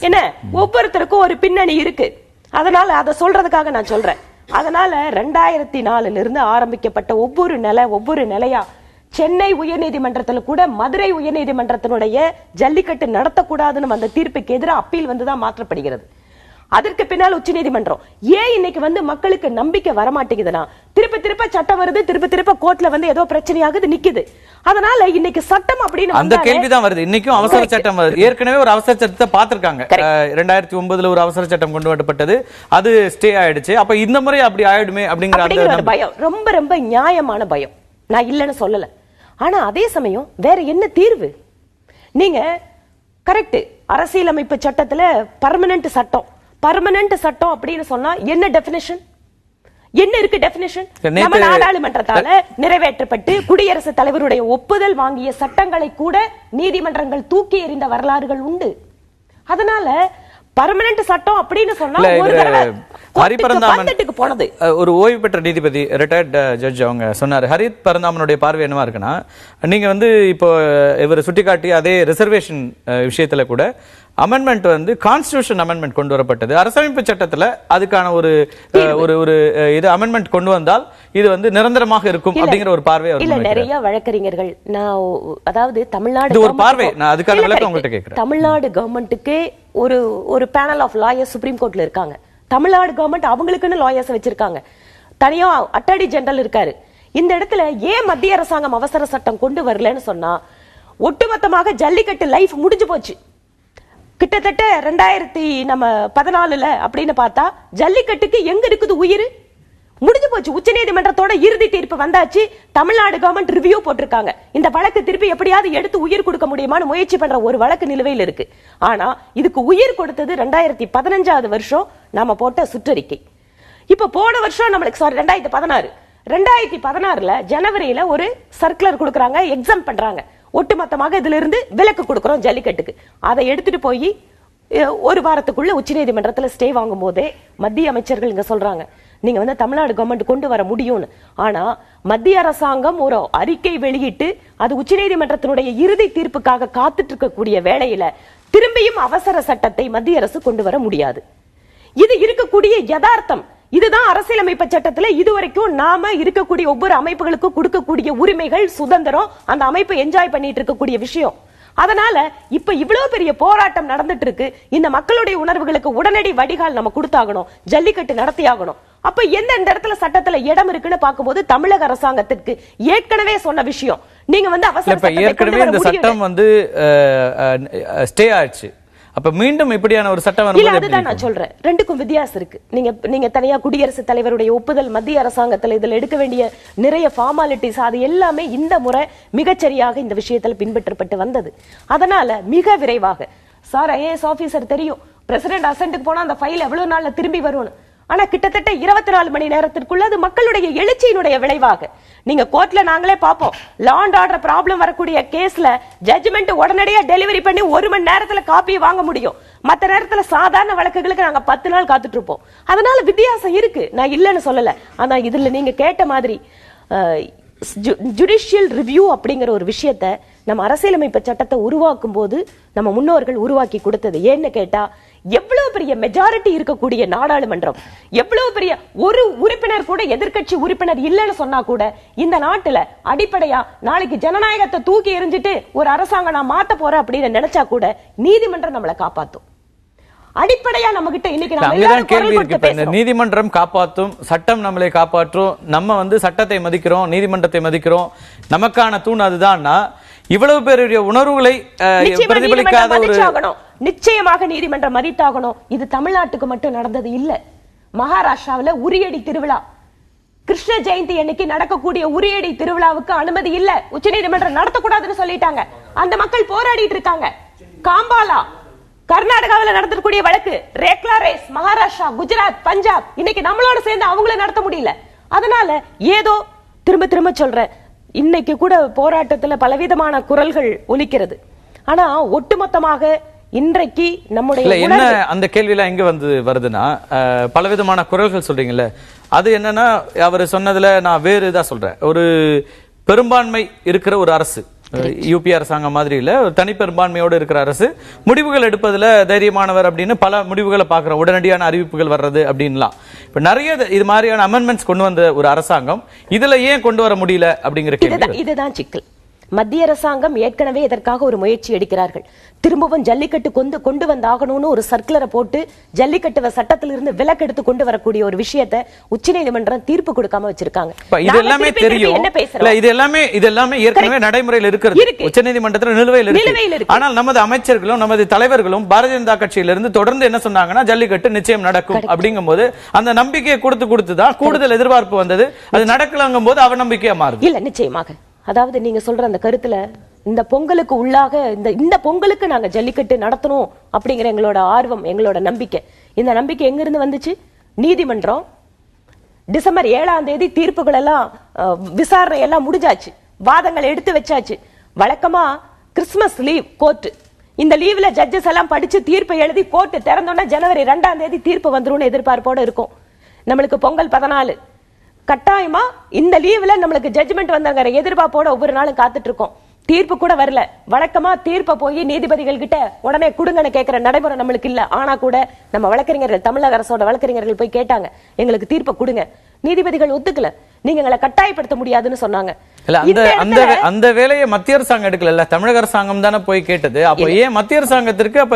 என்ன, ஒவ்வொருத்தருக்கும் ஒரு பின்னணி இருக்கு, அதனால அதை சொல்றதுக்காக நான் சொல்றேன். அதனால 2004 இருந்து ஆரம்பிக்கப்பட்ட ஒவ்வொரு நிலையா சென்னை உயர்நீதிமன்றத்தில் கூட மதுரை உயர்நீதிமன்றத்தினுடைய ஜல்லிக்கட்டு நடத்தக்கூடாதுன்னு அந்த தீர்ப்புக்கு எதிராக அப்பீல் வந்துதான் மாற்றப்படுகிறது. அதற்கு பின்னால் உச்ச நீதிமன்றம். ஏன் இன்னைக்கு வந்து மக்களுக்கு நம்பிக்கை வரமாட்டேங்குதுன்னா, திருப்ப சட்டம் வருது, திருப்ப கோர்ட்ல வந்து ஏதோ பிரச்சனையாகுது, நிக்குது. அதனால இன்னைக்கு சட்டம் அப்படின்னு அந்த கேள்விதான் வருது. இன்னைக்கும் அவசர சட்டம் வருது. ஏற்கனவே ஒரு அவசர சட்டத்தை பார்த்திருக்காங்க. 2009 ஒரு அவசர சட்டம் கொண்டு வரப்பட்டது, அது ஸ்டே ஆயிடுச்சு. அப்ப இந்த முறை அப்படி ஆயிடுமே அப்படிங்கிற பயம், ரொம்ப நியாயமான பயம், நான் இல்லைன்னு சொல்லல. ஆனா அதே சமயம் வேற என்ன தீர்வு? நீங்க கரெக்ட், அரசியலமைப்பு சட்டத்துல பர்மனன்ட் சட்டம் அப்படின்னு சொன்னா என்ன டெபினிஷன், என்ன இருக்கு டெபினிஷன்? நம்ம நாடாளுமன்றத்தால நிறைவேற்றப்பட்டு குடியரசுத் தலைவருடைய ஒப்புதல் வாங்கிய சட்டங்களை கூட நீதிமன்றங்கள் தூக்கி எறிந்த வரலாறுகள் உண்டு. அதனால பர்மனன்ட் சட்டம் அப்படின்னு சொன்னா போனது. ஒரு ஓய்வு பெற்ற நீதிபதி, ரிட்டையர்ட் ஜட்ஜ், அவங்க சொன்னாரு, ஹரித் பரந்தாமனுடைய பார்வை என்னவா இருக்குன்னா, நீங்க வந்து இப்போ இவர் சுட்டிக்காட்டி அதே ரிசர்வேஷன் விஷயத்துல கூட அமெண்ட்மெண்ட் வந்து கான்ஸ்டிடியூஷன் அமெண்ட்மெண்ட் கொண்டு வரப்பட்டது. அரசமைப்பு சட்டத்துல அதுக்கான ஒரு இது அமெண்ட்மெண்ட் கொண்டு வந்தால் இது வந்து நிரந்தரமாக இருக்கும் அப்படிங்கிற ஒரு பார்வை இல்ல. நிறைய வழக்கறிஞர்கள், நான் அதாவது தமிழ்நாடு ஒரு பார்வை, நான் அதுக்கான விளக்கம் உங்கள்கிட்ட கேட்கிறேன். தமிழ்நாடு கவர்மெண்ட்டுக்கே ஒரு பேனல் ஆஃப் லாயர்ஸ் சுப்ரீம் கோர்ட்ல இருக்காங்க. தமிழ்நாடு கவர்மெண்ட் அவங்களுக்குன்னு லாயர்ஸ் வச்சிருக்காங்க. தனியா அட்டார்னி ஜெனரல் இருக்காரு. இந்த இடத்துல ஏன் மத்திய அரசாங்கம் அவசர சட்டம் கொண்டு வரலன்னு சொன்னா, ஒட்டுமொத்தமாக ஜல்லிக்கட்டு லைஃப் முடிஞ்சு போச்சு. கிட்டத்தட்ட 2014 அப்படின்னு பார்த்தா ஜல்லிக்கட்டுக்கு எங்க இருக்குது உயிர்? முடிஞ்சு போச்சு. உச்சநீதிமன்றத்தோட இறுதி தீர்ப்பு வந்தாச்சு. தமிழ்நாடு கவர்மெண்ட் ரிவ்யூ போட்டிருக்காங்க. இந்த வழக்கு திருப்பி எப்படியாவது எடுத்து உயிர் கொடுக்க முடியுமான்னு முயற்சி பண்ற ஒரு வழக்கு நிலுவையில் இருக்கு. ஆனா இதுக்கு உயிர் கொடுத்தது 2015 வருஷம் நாம போட்ட சுற்றறிக்கை. இப்ப போன வருஷம் நம்மளுக்கு 2016 ஜனவரியில ஒரு சர்க்குலர் கொடுக்கறாங்க, எக்ஸாம் பண்றாங்க. ஒட்டுமொத்தமாக இதுல இருந்து விலக்கு கொடுக்கறோம் ஜல்லிக்கட்டுக்கு. அதை எடுத்துட்டு போய் ஒரு வாரத்துக்குள்ள உச்சநீதிமன்றத்துல ஸ்டே வாங்கும் போதே மத்திய அமைச்சர்கள் இங்க சொல்றாங்க, நீங்க வந்து தமிழ்நாடு கவர்மெண்ட் கொண்டு வர முடியும்னு. ஆனா மத்திய அரசாங்கம் ஒரு அறிக்கை வெளியிட்டு அது உச்சநீதிமன்றத்தினுடைய இறுதி தீர்ப்புக்காக காத்துட்டு இருக்கக்கூடிய வேளையில திரும்பியும் அவசர சட்டத்தை மத்திய அரசு கொண்டு வர முடியாது. இது இருக்கக்கூடிய யதார்த்தம். இதுதான் அரசியலமைப்பு சட்டத்துல இதுவரைக்கும் நாம இருக்கக்கூடிய ஒவ்வொரு அமைப்புகளுக்கும் கொடுக்கக்கூடிய உரிமைகள், சுதந்திரம், அந்த அமைப்பு என்ஜாய் பண்ணிட்டு இருக்கக்கூடிய விஷயம். அதனால இப்ப இவ்வளவு பெரிய போராட்டம் நடந்துட்டு இருக்கு. இந்த மக்களுடைய உணர்வுகளுக்கு உடனடி வடிகால் நம்ம கொடுத்தாகணும், ஜல்லிக்கட்டு நடத்தியாகணும். அப்ப எந்த இடத்துல சட்டத்துல இடம் இருக்குன்னு பார்க்கும்போது தமிழக அரசாங்கத்திற்கு ஏற்கனவே சொன்ன விஷயம், நீங்க வந்து அவசர ஏற்கனவே இந்த சட்டம் வந்து ஸ்டே ஆயிடுச்சு. அப்ப மீண்டும் இப்படியான ஒரு சட்டம் இல்ல, அதுதான் நான் சொல்றேன். ரெண்டுக்கும் வித்தியாசம் இருக்கு. நீங்க தனியா குடியரசுத் தலைவருடைய ஒப்புதல் மத்திய அரசாங்கத்துல இதுல எடுக்க வேண்டிய நிறைய ஃபார்மாலிட்டிஸ் அது எல்லாமே இந்த முறை மிகச்சரியாக இந்த விஷயத்துல பின்பற்றப்பட்டு வந்தது. அதனால மிக விரைவாக சார் ஐஏஎஸ் ஆபீசர் தெரியும், பிரசிடென்ட் அசென்ட்க்கு போனா அந்த ஃபைல் எவ்வளவு நாள்ல திரும்பி வரும்னு. ஆனா கிட்டத்தட்ட 24 மணி நேரத்திற்குள்ள அது மக்களுடைய எழுச்சியினுடைய விளைவாக நீங்க கோர்ட்ல நாங்களே பாப்போம். லா அண்ட் ஆர்டர் ப்ராப்ளம் வரக்கூடிய கேஸ்ல ஜட்ஜ்மெண்ட் உடனடியா டெலிவரி பண்ணி 1 மணி நேரத்துல காப்பி வாங்க முடியும். மத்த நேரத்துல சாதாரண வழக்குகளுக்கு நாங்க 10 நாள் காத்துட்டு இருப்போம். அதனால வித்தியாசம் இருக்கு, நான் இல்லன்னு சொல்லல. ஆனா இதுல நீங்க கேட்ட மாதிரி ஜுடிஷியல் ரிவ்யூ அப்படிங்கிற ஒரு விஷயத்த நம்ம அரசியலமைப்பு சட்டத்தை உருவாக்கும் போது நம்ம முன்னோர்கள் உருவாக்கி கொடுத்தது. ஏன்னு கேட்டா எவ்வளவு பெரிய மெஜாரிட்டி இருக்கக்கூடிய நாடாளுமன்றம், எவ்வளவு பெரிய ஒரு உறுப்பினர் கூட எதிர்க்கட்சி உறுப்பினர் இல்லைன்னு சொன்னா கூட இந்த நாட்டுல அடிப்படையா நாளைக்கு ஜனநாயகத்தை தூக்கி எறிஞ்சிட்டு ஒரு அரசாங்கம் நான் மாத்த போறேன் அப்படின்னு நினைச்சா கூட நீதிமன்றம் நம்மளை காப்பாத்தும். அடிப்படையா நம்ம கிட்ட இன்னைக்கு நீதிமன்றம் காப்பாற்றும், சட்டம் நம்மளை காப்பாற்றும். நம்ம வந்து சட்டத்தை மதிக்கிறோம், நீதிமன்றத்தை மதிக்கிறோம். நமக்கான தூண் அதுதான்னா இவ்வளவு பேருடைய உணர்வுகளை பிரதிபலிக்காத ஒரு நிச்சயமாக நீதிமன்றம் மதித்தாகணும். இது தமிழ்நாட்டுக்கு மட்டும் நடந்தது இல்ல. மகாராஷ்டிராவில் உரியடி திருவிழா, கிருஷ்ண ஜெயந்தி அன்னைக்கு நடக்கக்கூடிய உரியடி திருவிழாவுக்கு அனுமதி இல்ல, உச்சநீதிமன்றம் நடத்தக்கூடாதுன்னு சொல்லிட்டாங்க. அந்த மக்கள் போராடிட்டு இருக்காங்க. காம்பாலா கர்நாடகாவில் நடத்தக்கூடிய வழக்கு, ரேக்லா ரேஸ் மகாராஷ்டிரா, குஜராத், பஞ்சாப், இன்னைக்கு நம்மளோட சேர்ந்து அவங்கள நடத்த முடியல. அதனால ஏதோ திரும்ப திரும்ப சொல்றேன், இன்னைக்கு கூட போராட்டத்துல பலவிதமான குரல்கள் ஒலிக்கிறது. ஆனா ஒட்டுமொத்தமாக இன்றைக்கு நம்முடைய என்ன அந்த கேள்வியில எங்க வருதுன்னா, பலவிதமான குரல்கள் சொல்றீங்கல்ல, அது என்னன்னா அவர் சொன்னதுல நான் வேறு இதா சொல்றேன். ஒரு பெரும்பான்மை இருக்கிற ஒரு அரசு, யூபி அரசாங்கம் மாதிரி இல்ல, ஒரு தனி பெரும்பான்மையோடு இருக்கிற அரசு முடிவுகள் எடுப்பதுல தைரியமானவர் அப்படின்னு பல முடிவுகளை பாக்குறோம். உடனடியான அறிவிப்புகள் வர்றது அப்படின்லாம். இப்ப நிறைய இது மாதிரியான அமெண்ட்மெண்ட்ஸ் கொண்டு வந்த ஒரு அரசாங்கம் இதுல ஏன் கொண்டு வர முடியல அப்படிங்கிற கேள்வி. இதுதான் சிக்கல். மத்திய அரசாங்கம் ஏற்கனவே இதற்காக ஒரு முயற்சி எடுக்கிறார்கள். திரும்பவும் ஜல்லிக்கட்டு கொண்டு வந்தாகணும்னு ஒரு சர்க்குலரை போட்டு ஜல்லிக்கட்டு சட்டத்திலிருந்து விலக்கு எடுத்து கொண்டு வரக்கூடிய ஒரு விஷயத்தை உச்சநீதிமன்றம் தீர்ப்பு கொடுக்காம வச்சிருக்காங்க. இது எல்லாமே தெரியும், இது எல்லாமே ஏற்கனவே நடைமுறையில் இருக்கிறது, உச்சநீதிமன்றத்தில் நிலுவையில் இருக்கு. ஆனால் நமது அமைச்சர்களும் நமது தலைவர்களும் பாரதிய ஜனதா கட்சியிலிருந்து தொடர்ந்து என்ன சொன்னாங்கன்னா, ஜல்லிக்கட்டு நிச்சயம் நடக்கும் அப்படிங்கும் போது அந்த நம்பிக்கையை கொடுத்துதான் கூடுதல் எதிர்பார்ப்பு வந்தது. அது நடக்கலங்கும் போது அவநம்பிக்கையா மாறுது. இல்ல, நிச்சயமாக. அதாவது நீங்க சொல்ற அந்த கருத்துல இந்த பொங்கலுக்கு உள்ளாக இந்த பொங்கலுக்கு நாங்க ஜல்லிக்கட்டு நடத்தணும் அப்படிங்கிற எங்களோட ஆர்வம், எங்களோட நம்பிக்கை, இந்த நம்பிக்கை எங்க இருந்து வந்துச்சு? நீதிமன்றம் டிசம்பர் 7ஆம் தேதி தீர்ப்புகள் எல்லாம் விசாரணை எல்லாம் முடிஞ்சாச்சு, வாதங்கள் எடுத்து வச்சாச்சு. வழக்கமா கிறிஸ்துமஸ் லீவ் கோர்ட், இந்த லீவ்ல ஜட்ஜஸ் எல்லாம் படிச்சு தீர்ப்பை எழுதி கோர்ட் திறந்தோன்னா ஜனவரி 2ஆம் தேதி தீர்ப்பு வந்துரும் எதிர்பார்ப்போட இருக்கும். நம்மளுக்கு பொங்கல் 14 கட்டாயமா இந்த லீவ்ல நம்மளுக்கு ஜட்ஜ்மெண்ட் வந்தாங்க எதிர்பார்ப்போட ஒவ்வொரு நாளும் காத்துட்டு இருக்கோம். தீர்ப்பு கூட வரல. வழக்கமா தீர்ப்பை போய் நீதிபதிகள் கிட்ட உடனே கொடுங்கன்னு கேட்கிற நடைமுறை நம்மளுக்கு இல்ல. ஆனா கூட நம்ம வழக்கறிஞர்கள், தமிழக அரசோட வழக்கறிஞர்கள் போய் கேட்டாங்க, எங்களுக்கு தீர்ப்பை கொடுங்க. நீதிபதிகள் ஒத்துக்கல, நீங்க எங்களை கட்டாயப்படுத்த முடியாதுன்னு சொன்னாங்க. அந்த வேலையை மத்திய அரசாங்கம் எடுக்கல, தமிழக அரசாங்கம் தானே போய் கேட்டது. அப்ப ஏன் மத்திய அரசாங்கத்திற்கு அப்ப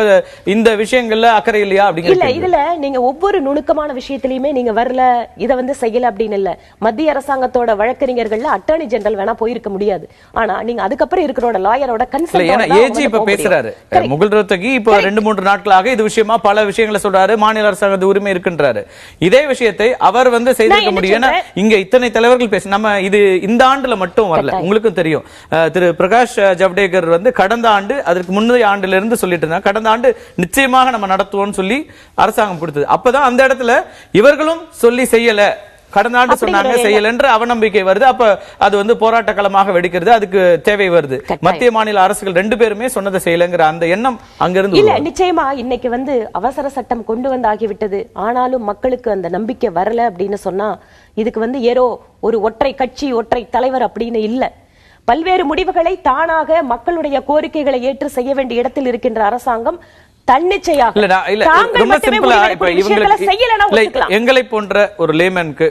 இந்த விஷயங்கள்ல அக்கறை இல்லையா அப்படிங்கிற இல்ல. இதுல நீங்க ஒவ்வொரு நுணுக்கமான விஷயத்திலயுமே நீங்க வரல, இத வந்து செய்யல அப்படின்னு இல்ல. மத்திய அரசாங்கத்தோட வழக்கறிஞர்கள்ல அட்டார்னி ஜெனரல் வேணா போயிருக்க முடியாது. ஆனா நீங்க அதுக்கப்புறம் இருக்கிறோட லாயரோட கன்சல்ட் ஏஜி இப்ப பேசுறாரு, முகுல் ரோத்தகி இப்ப 2-3 நாட்களாக இது விஷயமா பல விஷயங்களை சொல்றாரு, மாநில அரசாங்கத்து உரிமை இருக்குன்றாரு. இதே விஷயத்தை அவர் வந்து செய்திருக்க முடியும். ஏன்னா இங்க இத்தனை தலைவர்கள் பேச நம்ம இது இந்த ஆண்டுல மட்டும் வரல. உங்களுக்கும் தெரியும் திரு பிரகாஷ் ஜவடேகர் வந்து கடந்த ஆண்டு அதற்கு முந்தைய ஆண்டுல இருந்து சொல்லிட்டு இருந்தாங்க கடந்த ஆண்டு நிச்சயமாக நம்ம நடத்துவோம்னு சொல்லி அரசாங்கம் கொடுத்தது. அப்பதான் அந்த இடத்துல இவர்களும் சொல்லி செய்யல, கடந்த ஆண்டு சொன்னாங்க செய்யலன்ற அவநம்பிக்கை வருது. அப்ப அது வந்து போராட்ட களமாக வெடிக்கிறது, அதுக்கு தேவை வருது. மத்திய மாநில அரசுகள் ரெண்டு பேருமே சொன்னதை செய்யலங்கிற அந்த எண்ணம் அங்கிருந்து இல்ல. நிச்சயமா இன்னைக்கு வந்து அவசர சட்டம் கொண்டு வந்து ஆகிவிட்டது, ஆனாலும் மக்களுக்கு அந்த நம்பிக்கை வரல அப்படின்னு சொன்னா இதுக்கு வந்து ஏதோ ஒரு ஒற்றை கட்சி ஒற்றை தலைவர் அப்படின்னு இல்ல. பல்வேறு முடிவுகளை தானாக மக்களுடைய கோரிக்கைகளை ஏற்று செய்ய வேண்டிய இடத்தில் இருக்கின்ற அரசாங்கம் எங்களை போன்ற ஒரு லேமனுக்கு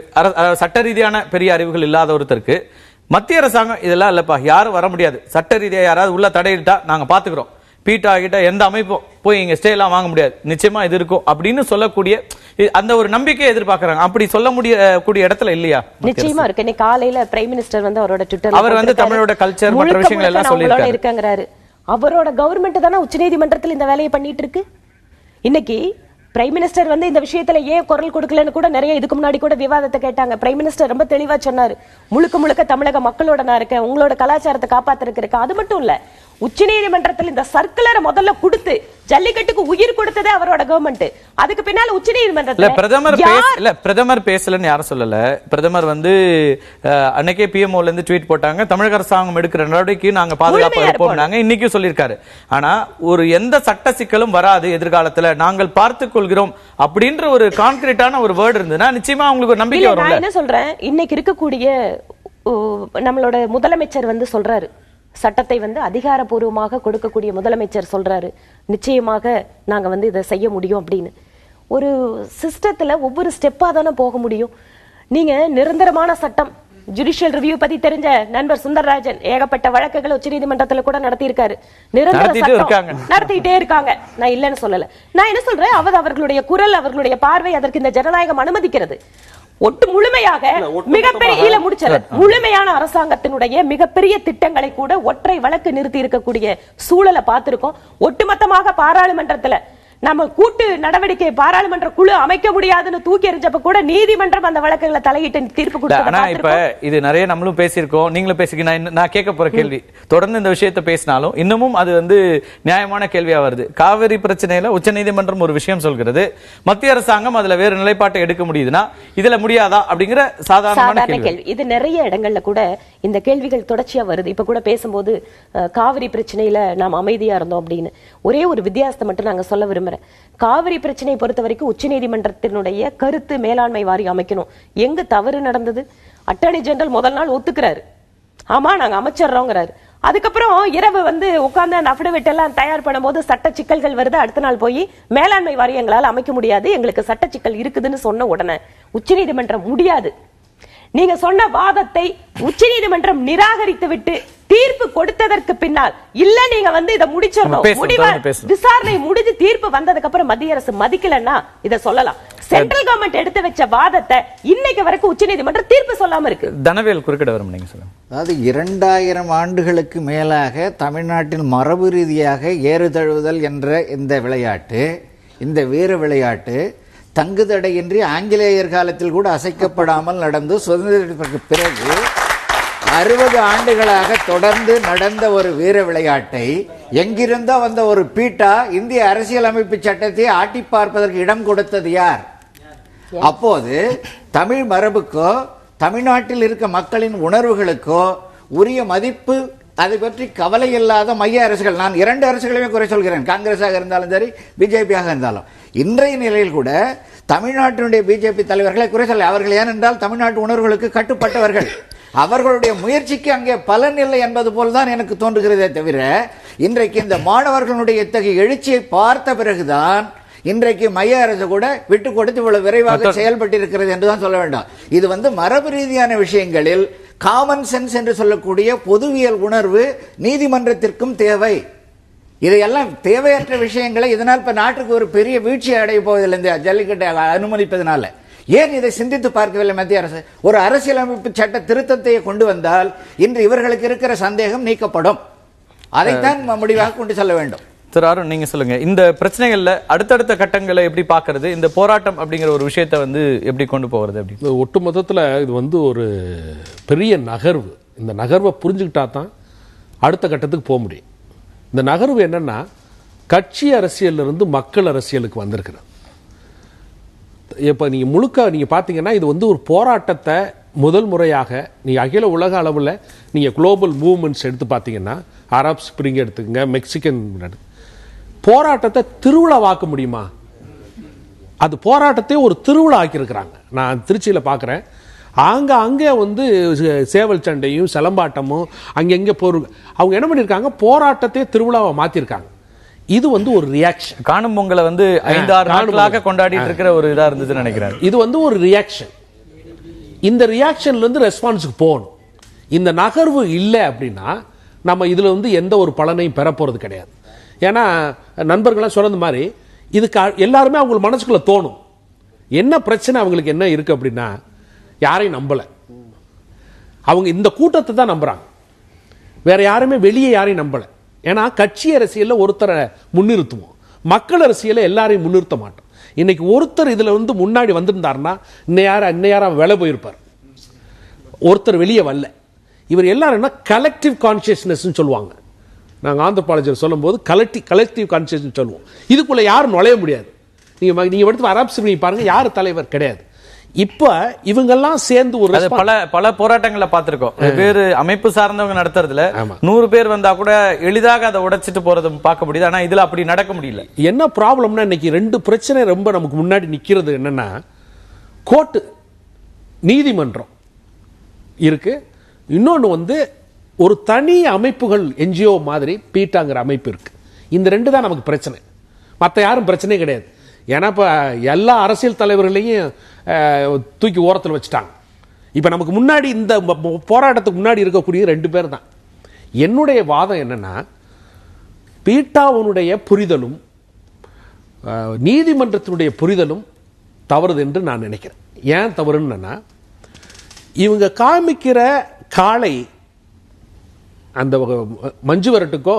சட்ட ரீதியான பெரிய அறிவுகள் இல்லாத ஒருத்தருக்கு மத்திய அரசாங்கம் இதெல்லாம் இல்லப்பா யாரும் வர முடியாது, சட்ட ரீதியா யாராவது உள்ள தடையிட்டா நாங்க பாத்துக்கிறோம், பீட்டா கிட்ட எந்த அமைப்பும் போய் இங்க ஸ்டே எல்லாம் வாங்க முடியாது, நிச்சயமா இது இருக்கும் அப்படின்னு சொல்லக்கூடிய அந்த ஒரு நம்பிக்கையை எதிர்பார்க்கறாங்க. அப்படி சொல்ல கூடிய இடத்துல இல்லையா? நிச்சயமா இருக்கு. இன்னைக்கு காலையில பிரைம் மினிஸ்டர் வந்து அவரோட ட்விட்டர்ல அவர் வந்து தமிழோட கல்ச்சர் மற்ற விஷயங்கள் எல்லாம் சொல்லியிருக்காரு. அவரோட கவர்மெண்ட் தானே உச்சநீதிமன்றத்தில் இந்த வேலையை பண்ணிட்டு இருக்கு. இன்னைக்கு பிரைம் மினிஸ்டர் வந்து இந்த விஷயத்துல ஏன் குரல் கொடுக்கலன்னு கூட நிறைய இதுக்கு முன்னாடி கூட விவாதத்தை கேட்டாங்க. பிரைம் மினிஸ்டர் ரொம்ப தெளிவா சொன்னாரு, முழுக்க முழுக்க தமிழக மக்களோட நான் இருக்கேன், உங்களோட கலாச்சாரத்தை காப்பாத்திருக்கேன். அது மட்டும் இல்ல, உச்சநீதிமன்றத்தில் இந்த சர்க்குலரை முதல்ல கொடுத்து ஜல்லிக்கட்டுக்கு உயிர் கொடுத்ததே அவரோட கவர்மெண்ட். அதுக்கு பின்னால உச்சநீதிமன்றத்துல பிரதமர் பேசலன்னு யாரும் சொல்லல. பிரதமர் வந்து அன்னைக்கே பிஎம்ஓல இருந்து ட்வீட் போட்டாங்க, தமிழக அரசாங்கம் எடுக்கிற நடவடிக்கை நாங்க பாதுகாப்பாக இருப்போம், இன்னைக்கும் சொல்லியிருக்காரு. ஆனா ஒரு எந்த சட்ட சிக்கலும் வராது எதிர்காலத்துல, நாங்கள் பார்த்துக் கொள்கிறோம் அப்படின்ற ஒரு கான்கிரீட்டான ஒரு வேர்டு இருந்ததுன்னா நிச்சயமா உங்களுக்கு ஒரு நம்பிக்கை வரும். நான் என்ன சொல்றேன், இன்னைக்கு இருக்கக்கூடிய நம்மளோட முதலமைச்சர் வந்து சொல்றாரு, சட்டத்தை வந்து அதிகாரப்பூர்வமாக கொடுக்கக்கூடிய முதலமைச்சர் சொல்றாரு, நிச்சயமாக நாங்க வந்து இதை செய்ய முடியும் அப்படின்னு. ஒரு சிஸ்டத்துல ஒவ்வொரு ஸ்டெப்பா தானே போக முடியும். நீங்க நிரந்தரமான சட்டம், ஜுடிஷியல் ரிவ்யூ பத்தி தெரிஞ்ச நண்பர் சுந்தரராஜன் ஏகப்பட்ட வழக்குகள் உச்சநீதிமன்றத்துல கூட நடத்தி இருக்காரு. நிரந்தர சட்டம் நடத்திட்டே இருக்காங்க, நான் இல்லைன்னு சொல்லல. நான் என்ன சொல்றேன், அவர்களுடைய குரல், அவர்களுடைய பார்வை, அதற்கு இந்த ஜனநாயகம் அனுமதிக்கிறது. ஒட்டு முழுமையாக மிகப்பெரிய முழுமையான அரசாங்கத்தினுடைய மிகப்பெரிய திட்டங்களை கூட ஒற்றை வழக்கு நிறுத்தி இருக்கக்கூடிய சூழலை பார்த்திருக்கோம். ஒட்டுமொத்தமாக பாராளுமன்றத்துல நம்ம கூட்டு நடவடிக்கை பாராளுமன்ற குழு அமைக்க முடியாதுன்னு தூக்கி எறிஞ்சப்ப கூட நீதிமன்றம் அந்த வழக்குகளை தலையிட்டு தீர்ப்பு கொடுத்தது. இப்ப இது நிறைய நம்மளும் பேசியிருக்கோம், நீங்களும் பேசிக்க. நான் கேட்க போற கேள்வி தொடர்ந்து இந்த விஷயத்தை பேசினாலும் இன்னமும் அது வந்து நியாயமான கேள்வியா வருது. காவிரி பிரச்சனையில உச்சநீதிமன்றம் ஒரு விஷயம் சொல்கிறது, மத்திய அரசாங்கம் அதுல வேறு நிலைப்பாட்டை எடுக்க முடியுதுன்னா இதுல முடியாதா அப்படிங்கிற சாதாரண கேள்வி. இது நிறைய இடங்கள்ல கூட இந்த கேள்விகள் தொடர்ச்சியா வருது. இப்ப கூட பேசும்போது காவிரி பிரச்சனையில நாம் அமைதியா இருந்தோம் அப்படின்னு ஒரே ஒரு வித்தியாசத்தை மட்டும் நாங்க சொல்ல விரும்புறேன். காவிரி பிரச்சனையை பொறுத்த வரைக்கும் உச்சநீதிமன்றத்தினுடைய கருத்து மேலாண்மை வாரியம் அமைக்கணும். எங்க தவறு நடந்தது? அட்டர்னி ஜெனரல் முதல் நாள் ஒத்துக்கிறாரு, ஆமா நாங்க அமைச்சர்றோங்கிறாரு. அதுக்கப்புறம் இரவு வந்து உட்கார்ந்து அந்த அபிடவிட் எல்லாம் தயார் பண்ணும்போது சட்ட சிக்கல்கள் வருது. அடுத்த நாள் போய் மேலாண்மை வாரியங்களால் அமைக்க முடியாது, எங்களுக்கு சட்ட சிக்கல் இருக்குதுன்னு சொன்ன உடனே உச்சநீதிமன்றம் முடியாது, நீங்க சொன்ன வாதத்தை உச்சநீதிமன்றம் நிராகரித்து விட்டு தீர்ப்பு கொடுத்ததற்கு பின்னால் இல்ல நீங்க வந்து இதை முடிச்சிடணும், விசாரணை முடிஞ்சு தீர்ப்பு வந்ததுக்கு அப்புறம் மத்திய அரசு மதிக்கலன்னா இதை சொல்லலாம். சென்ட்ரல் கவர்மெண்ட் எடுத்து வச்ச வாதத்தை இன்னைக்கு வரைக்கும் உச்சநீதிமன்றம் தீர்ப்பு சொல்லாம இருக்கு. தனவேல் குறுக்கிட வரும் நீங்க சொல்லுங்க. அதாவது 2000 ஆண்டுகளுக்கு மேலாக தமிழ்நாட்டில் மரபு ரீதியாக ஏறு தழுவுதல் என்ற இந்த விளையாட்டு, இந்த வீர விளையாட்டு தங்குதடையின்றி ஆங்கிலேயர் காலத்தில் கூட அசைக்கப்படாமல் நடந்து சுதந்திரத்திற்கு பிறகு 60 ஆண்டுகளாக தொடர்ந்து நடந்த ஒரு வீர விளையாட்டை எங்கிருந்தோ வந்த ஒரு பீட்டா இந்திய அரசியலமைப்பு சட்டத்தை ஆட்டி பார்ப்பதற்கு இடம் கொடுத்தது யார்? அப்போது தமிழ் மரபுக்கோ தமிழ்நாட்டில் இருக்க மக்களின் உணர்வுகளுக்கோ உரிய மதிப்பு, அதை பற்றி கவலை இல்லாத மைய அரசுகள், நான் 2 அரசுகளையுமே குறை சொல்கிறேன், காங்கிரஸாக இருந்தாலும் சரி பிஜேபியாக இருந்தாலும், இன்றைய நிலையில் கூட தமிழ்நாட்டினுடைய பிஜேபி தலைவர்களை குறை சொல்ல. அவர்கள் ஏனென்றால் தமிழ்நாட்டு உணர்வுகளுக்கு கட்டுப்பட்டவர்கள், அவர்களுடைய முயற்சிக்கு அங்கே பலன் இல்லை என்பது போல்தான் எனக்கு தோன்றுகிறதே தவிர, இன்றைக்கு இந்த மாணவர்களுடைய இத்தகைய எழுச்சியை பார்த்த பிறகுதான் இன்றைக்கு மைய அரசு கூட விட்டு கொடுத்து இவ்வளவு விரைவாக செயல்பட்டிருக்கிறது என்றுதான் சொல்ல வேண்டாம். இது வந்து மரபு ரீதியான விஷயங்களில் காமன் சென்ஸ் என்று சொல்லக்கூடிய பொதுவியல் உணர்வு நீதிமன்றத்திற்கும் தேவை. இதையெல்லாம் தேவையற்ற விஷயங்களை இதனால் இப்ப நாட்டுக்கு ஒரு பெரிய வீழ்ச்சியை அடைய போவதில்லை இந்த ஜல்லிக்கட்டை அனுமதிப்பதனால. ஏன் இதை சிந்தித்து பார்க்கவில்லை மத்திய அரசு? ஒரு அரசியலமைப்பு சட்ட திருத்தத்தை கொண்டு வந்தால் இன்று இவர்களுக்கு இருக்கிற சந்தேகம் நீக்கப்படும். அதைத்தான் முடிவாக கொண்டு செல்ல வேண்டும். திரு அருண், நீங்க சொல்லுங்க, இந்த பிரச்சனைகள்ல அடுத்தடுத்த கட்டங்களை எப்படி பாக்குறது, இந்த போராட்டம் அப்படிங்கிற ஒரு விஷயத்தை வந்து எப்படி கொண்டு போகிறது அப்படி? ஒட்டு மொத்தத்தில் இது வந்து ஒரு பெரிய நகர்வு. இந்த நகர்வை புரிஞ்சுக்கிட்டா தான் அடுத்த கட்டத்துக்கு போக முடியும். இந்த நகர்வு என்னன்னா, கட்சி அரசியலிருந்து மக்கள் அரசியலுக்கு வந்திருக்கிறது. இப்போ நீங்கள் முழுக்க நீங்கள் பார்த்தீங்கன்னா, இது வந்து ஒரு போராட்டத்தை முதல் முறையாக நீங்கள் அகில உலக அளவில் நீங்கள் குளோபல் மூவ்மெண்ட்ஸ் எடுத்து பார்த்தீங்கன்னா, அரப் ஸ்பிரிங் எடுத்துக்கங்க, மெக்சிகன் போராட்டத்தை திருவிழாவாக்க முடியுமா? அது போராட்டத்தை ஒரு திருவிழா ஆக்கியிருக்கிறாங்க. நான் திருச்சியில் பார்க்குறேன், அங்கே வந்து சேவல் சண்டையும் சிலம்பாட்டமும் அங்கங்கே அவங்க என்ன பண்ணியிருக்காங்க, போராட்டத்தை திருவிழாவை மாற்றிருக்காங்க. இது வந்து ஒரு ரியாக்ஷன். காணும் பொங்கலை வந்து 5-6 நாட்களாக கொண்டாடிட்டு இருக்கிற ஒரு இதாக இருந்ததுன்னு நினைக்கிறேன். இது வந்து ஒரு ரியாக்ஷன். இந்த ரியாக்ஷன்ல இருந்து ரெஸ்பான்ஸுக்கு போகணும். இந்த நகர்வு இல்லை அப்படின்னா நம்ம இதுல வந்து எந்த ஒரு பலனையும் பெற போறது கிடையாது. ஏன்னா நண்பர்கள்லாம் சொன்னது மாதிரி இதுக்கு எல்லாருமே அவங்க மனசுக்குள்ள தோணும், என்ன பிரச்சனை அவங்களுக்கு என்ன இருக்கு அப்படின்னா, யாரையும் நம்பல, அவங்க இந்த கூட்டத்தை தான் நம்புறாங்க, வேற யாருமே வெளியே யாரையும் நம்பல. ஏன்னா கட்சி அரசியலில் ஒருத்தரை முன்னிறுத்துவோம், மக்கள் அரசியலில் எல்லாரையும் முன்னிறுத்த மாட்டோம். இன்னைக்கு ஒருத்தர் இதுல வந்து முன்னாடி வந்திருந்தாருன்னா இன்னும் வேலை போயிருப்பார். ஒருத்தர் வெளியே வரல. இவர் எல்லாரும் கலெக்டிவ் கான்சியஸ்னஸ் சொல்லுவாங்க. நாங்கள் ஆந்திரபாலஜர் சொல்லும் போது கலெக்டிவ் கான்சியஸ்னஸ் சொல்லுவோம். இதுக்குள்ள யாரும் நுழைய முடியாது. நீங்க எடுத்து அரப் ஸ்பிரிங் பாருங்க, யார் தலைவர் கிடையாது. இப்ப இவங்கெல்லாம் சேர்ந்து ஒரு பல போராட்டங்களை பார்த்திருக்கோம். வேறு அமைப்பு சார்ந்தவங்க நடத்துறதுல 100 பேர் வந்தா கூட எளிதாக அதை உடைச்சிட்டு போறதை பார்க்க முடியுது. ஆனா இதுல அப்படி நடக்க முடியல. என்ன ப்ராப்ளம்னா, இன்னைக்கு 2 பிரச்சனை ரொம்ப நமக்கு முன்னாடி நிக்கிறது. என்னன்னா, கோர்ட்டு, நீதிமன்றம் இருக்கு, இன்னொன்னு வந்து ஒரு தனி அமைப்புகள், என்ஜிஓ மாதிரி பீட்டாங்கிற அமைப்பு இருக்கு. இந்த 2 தான் நமக்கு பிரச்சனை, மற்ற யாரும் பிரச்சனையே கிடையாது. ஏன்னா இப்போ எல்லா அரசியல் தலைவர்களையும் தூக்கி ஓரத்தில் வச்சுட்டாங்க. இப்போ நமக்கு முன்னாடி இந்த போராட்டத்துக்கு முன்னாடி இருக்கக்கூடிய 2 பேர் தான். என்னுடைய வாதம் என்னன்னா, பீட்டாவுடைய புரிதலும் நீதிமன்றத்தினுடைய புரிதலும் தவறுது என்று நான் நினைக்கிறேன். ஏன் தவறுன்னா, இவங்க காமிக்கிற காளை, அந்த மஞ்சு வரட்டுக்கோ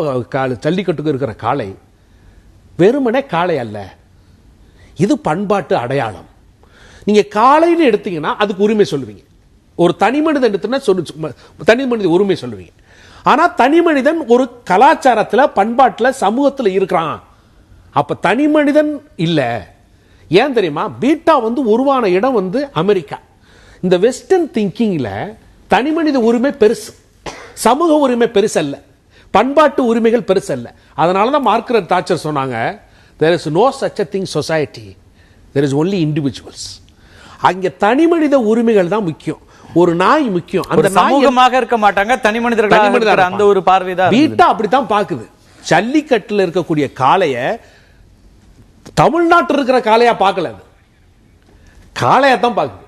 ஜல்லிக்கட்டுக்கோ இருக்கிற காளை வெறுமனே காளை அல்ல, இது பண்பாட்டு அடையாளம். நீங்க காளைன்னு எடுத்தீங்கன்னா அதுக்கு உரிமை சொல்லுவீங்க. ஒரு தனி மனிதன் எடுத்தீங்கன்னா தனி மனித உரிமை சொல்லுவீங்க. ஆனா தனி மனிதன் ஒரு கலாச்சாரத்துல, பண்பாட்டுல, சமூகத்துல இருக்கிறான். அப்ப தனி மனிதன் இல்ல. ஏன் தெரியுமா? பீட்டா வந்து உருவான இடம் வந்து அமெரிக்கா. இந்த வெஸ்டர்ன் திங்கிங்ல தனி மனித உரிமை பெருசு, சமூக உரிமை பெருசு அல்ல, பண்பாட்டு உரிமைகள் பெருசு அல்ல. அதனாலதான் மார்கரெட் தாட்சர் சொன்னாங்க, there is no such a thing society, there is only individuals. அங்க தனி மனித உரிமைகள் தான் முக்கியம், ஒரு நாய் முக்கியம். அந்த சமூகமாக இருக்க மாட்டாங்க, தனி மனிதர்களாக இருக்கிற அந்த ஒரு பார்வை தான் பீட்டா அப்படித்தான் பாக்குது. ஜல்லிக்கட்டுல இருக்கக்கூடிய காளைய தமிழ்நாட்டில் இருக்கிற காளையா பார்க்கல, அது காளையா தான் பாக்குது.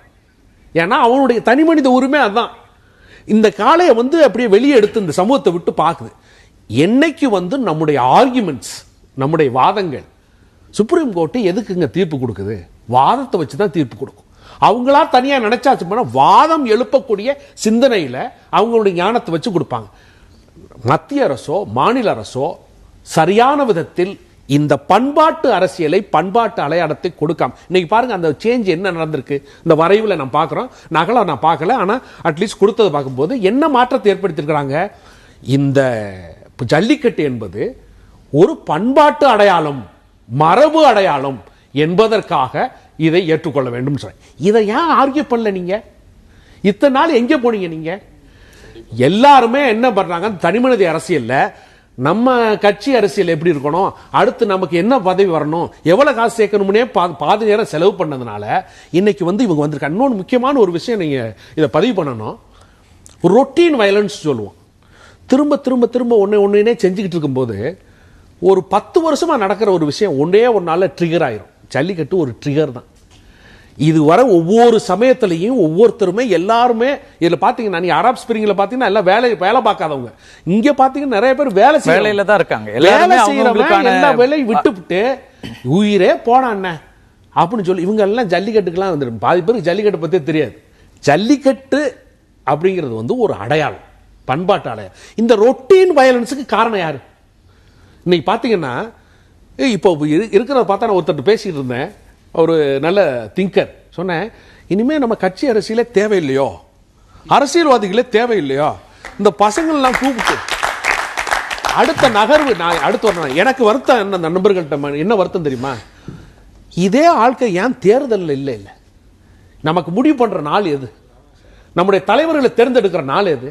ஏன்னா அவனுடைய தனி மனித உரிமை அதான். இந்த காளையை வந்து அப்படியே வெளியே எடுத்து இந்த சமூகத்தை விட்டு பாக்குது. என்னைக்கு வந்து நம்முடைய ஆர்குமெண்ட்ஸ், நம்முடைய வாதங்கள், சுப்ரீம் கோர்ட்டு எதுக்குங்க தீர்ப்பு கொடுக்குது? வாதத்தை வச்சுதான் தீர்ப்பு கொடுக்கும். அவங்களா தனியா நினைச்சாச்சு வாதம் எழுப்பக்கூடிய சிந்தனையில அவங்களுடைய ஞானத்தை வச்சு கொடுப்பாங்க. மத்திய அரசோ மாநில அரசோ சரியான விதத்தில் இந்த பண்பாட்டு அரசியலை, பண்பாட்டு அடையாளத்தை கொடுக்காம, இன்னைக்கு பாருங்க அந்த சேஞ்ச் என்ன நடந்திருக்கு. இந்த வரைவில் நான் பார்க்கிறோம், நகலை நான் பார்க்கல, ஆனா அட்லீஸ்ட் கொடுத்ததை பார்க்கும்போது என்ன மாற்றத்தை ஏற்படுத்தியிருக்கிறாங்க. இந்த ஜல்லிக்கட்டு என்பது ஒரு பண்பாட்டு அடையாளம், மரபு அடையாளம் என்பதற்காக இதை ஏற்றுக்கொள்ள வேண்டும். இதை ஏன் ஆர்கியூ பண்ணல? நீங்க இத்தனை நாள் எங்க போனீங்க? நீங்க எல்லாருமே என்ன பண்றாங்க, தனிமனித அரசியல்ல நம்ம கட்சி அரசியல் எப்படி இருக்கணும், அடுத்து நமக்கு என்ன பதவி வரணும், எவ்வளவு காசு சேர்க்கணும்னே பாதி நேரம் செலவு பண்ணதுனால இன்னைக்கு வந்து இவங்க வந்திருக்காங்க. இன்னொன்று முக்கியமான ஒரு விஷயம் நீங்க இதை பதிவு பண்ணணும். ரொட்டீன் வயலன்ஸ் சொல்லுவோம். திரும்ப திரும்ப திரும்ப ஒன்னே செஞ்சுக்கிட்டு இருக்கும்போது ஒரு 10 வருஷமா நடக்கிற ஒரு விஷயம் ஒன்னே ஒரு நாள்ல ட்ரிகர் ஆயிரும். ஜல்லிக்கட்டு ஒரு ட்ரிகர் தான். இது வர ஒவ்வொரு சமயத்திலையும் ஒவ்வொருத்தருமே எல்லாருமே இதுல பாத்தீங்கன்னா, நீ அரப் ஸ்பிரிங்ல பாத்தீங்கன்னா எல்லாம் வேலை பார்க்காதவங்க, இங்க பாத்தீங்கன்னா நிறைய பேர் வேலையில தான் இருக்காங்க. வேலை செய்யறவங்க எல்லா வேலையும் விட்டுவிட்டு உயிரே போனா என்ன அப்படின்னு சொல்லி இவங்க எல்லாம் ஜல்லிக்கட்டுக்கெல்லாம் வந்துடும். பாதி பேருக்கு ஜல்லிக்கட்டு பத்தி தெரியாது. ஜல்லிக்கட்டு அப்படிங்கிறது வந்து ஒரு அடையாளம், பண்பாட்டு அடையாளம். இந்த ரொட்டீன் வயலன்ஸுக்கு காரணம் யாரு? இன்னைக்கு பாத்தீங்கன்னா இப்போ இருக்கிறத பார்த்தா நான் ஒருத்தர் பேசிட்டு இருந்தேன், ஒரு நல்ல திங்கர். சொன்னேன், இனிமே நம்ம கட்சி அரசியலே தேவையில்லையோ, அரசியல்வாதிகளே தேவையில்லையோ, இந்த பசங்கள்லாம் கூப்பிட்டு அடுத்த நகர்வு நான் அடுத்து வரணும். எனக்கு வருத்தம் என்ன, நண்பர்கள்ட்ட என்ன வருத்தம் தெரியுமா, இதே ஆட்கள் ஏன் தேர்தலில் இல்லை? இல்லை, நமக்கு முடிவு பண்ற நாள் எது? நம்முடைய தலைவர்களை தேர்ந்தெடுக்கிற நாள் எது?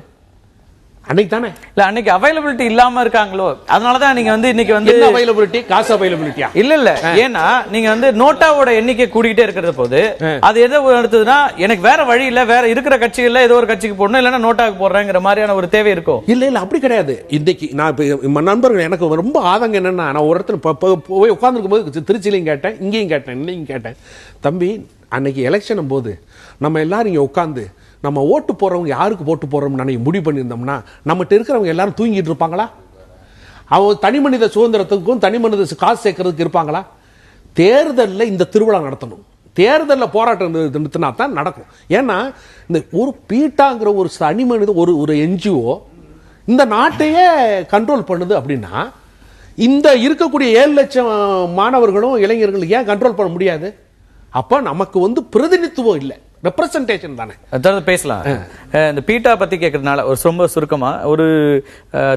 அன்னைக்கு தானே. இல்ல அன்னைக்கு அவைலபிலிட்டி இல்லாம இருக்காங்களோ, அதனாலதான் நீங்க வந்து இன்னைக்கு வந்து அவைலபிலிட்டி, காசு அவைலபிலிட்டியா? இல்ல ஏன்னா நீங்க வந்து நோட்டாவோட எண்ணிக்கை கூடிக்கிட்டே இருக்கிறது போது அது எதை எடுத்ததுன்னா, எனக்கு வேற வழி இல்ல, வேற இருக்கிற கட்சிகள்ல ஏதோ ஒரு கட்சிக்கு போடணும், இல்லன்னா நோட்டாவுக்கு போடுறேங்கிற மாதிரியான ஒரு தேவை இருக்கும். இல்ல அப்படி கிடையாது. இன்னைக்கு நான் நண்பர்கள் எனக்கு ரொம்ப ஆதங்கம் என்னன்னா, நான் ஒரு இடத்துல போய் உட்கார்ந்துருக்கும் போது திருச்சியிலையும் கேட்டேன், இங்கேயும் கேட்டேன், இன்னையும் கேட்டேன், தம்பி அன்னைக்கு எலெக்ஷன் போது நம்ம எல்லாரும் இங்க உட்கார்ந்து நம்ம ஓட்டு போறவங்க யாருக்கு ஓட்டு போறோம் முடிவு பண்ணியிருந்தோம்னா, நம்மகிட்ட இருக்கிறவங்க எல்லாரும் தூங்கிட்டு இருப்பாங்களா? அவங்க தனி மனித சுதந்திரத்துக்கும் தனி மனித காசு சேர்க்கறதுக்கு இருப்பாங்களா? தேர்தலில் இந்த திருவிழா நடத்தணும், தேர்தலில் போராட்டம் நிறுத்தினா தான் நடக்கும். ஏன்னா இந்த ஒரு பீட்டாங்கிற ஒரு தனி மனித ஒரு என்ஜிஓ இந்த நாட்டையே கண்ட்ரோல் பண்ணுது அப்படின்னா, இந்த இருக்கக்கூடிய 7 லட்சம் மாணவர்களும் இளைஞர்களும் ஏன் கண்ட்ரோல் பண்ண முடியாது? அப்ப நமக்கு வந்து பிரதிநிதித்துவம் இல்லை, ரெப்ரசன்டேஷன் தானே. அதாவது பேசலாம். இந்த பீட்டா பத்தி கேட்கறதுனால ஒரு ரொம்ப சுருக்கமா, ஒரு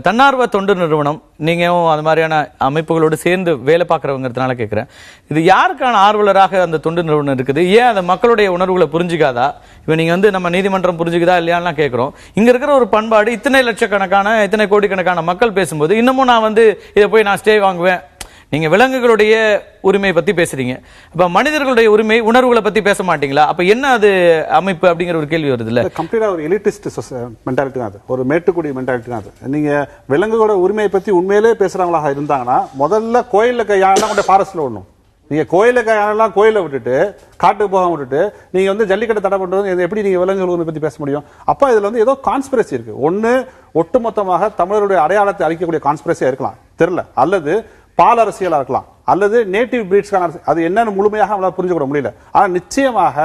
தன்னார்வ தொண்டு நிறுவனம், நீங்க அது மாதிரியான அமைப்புகளோடு சேர்ந்து வேலை பார்க்கறவங்கிறதுனால கேட்கிறேன், இது யாருக்கான ஆர்வலராக அந்த தொண்டு நிறுவனம் இருக்குது? ஏன் அந்த மக்களுடைய உணர்வுகளை புரிஞ்சுக்காதா? இப்ப நீங்க வந்து நம்ம நீதிமன்றம் புரிஞ்சுக்குதா இல்லையான்னு கேட்கிறோம். இங்க இருக்கிற ஒரு பண்பாடு, இத்தனை லட்சக்கணக்கான இத்தனை கோடிக்கணக்கான மக்கள் பேசும்போது இன்னமும் நான் வந்து இதை போய் நான் ஸ்டே வாங்குவேன். நீங்க விலங்குகளுடைய உரிமை பத்தி பேசுறீங்க, அப்ப மனிதர்களுடைய உரிமை உணர்வுகளை பத்தி பேச மாட்டீங்களா? அப்ப என்ன அது அமைப்பு அப்படிங்கிற ஒரு கேள்வி வருது இல்ல. கம்ப்ளீட்டா ஒரு எலிட்டிஸ்ட் மென்டாலிட்டி தான் அது, ஒரு மேட்டுக்குடி மென்டாலிட்டி தான் அது. நீங்க விலங்குகளோட உரிமையை பத்தி உண்மையிலே பேசுறவங்களாக இருந்தாங்கன்னா முதல்ல கோயில்ல யாரெல்லாம் கொண்ட ஃபாரஸ்ட்ல விடணும். நீங்க கோயில யாரெல்லாம் கோயிலை விட்டுட்டு காட்டுக்கு போக விட்டுட்டு நீங்க வந்து ஜல்லிக்கட்டு தடை பண்றது எப்படி நீங்க விலங்குகள் உரிமை பத்தி பேச முடியும்? அப்ப இதுல வந்து ஏதோ கான்ஸ்பிரசி இருக்கு. ஒண்ணு ஒட்டுமொத்தமாக தமிழருடைய அடையாளத்தை அழிக்கக்கூடிய கான்ஸ்பிரசியா இருக்கலாம், தெரியல, அல்லது பால் அரசியலா இருக்கலாம், அல்லது நேட்டிவ் பிரீட்ஸ்க்கான அது என்னன்னு முழுமையாக நம்மளால புரிஞ்சுக்க முடியல. ஆனா நிச்சயமாக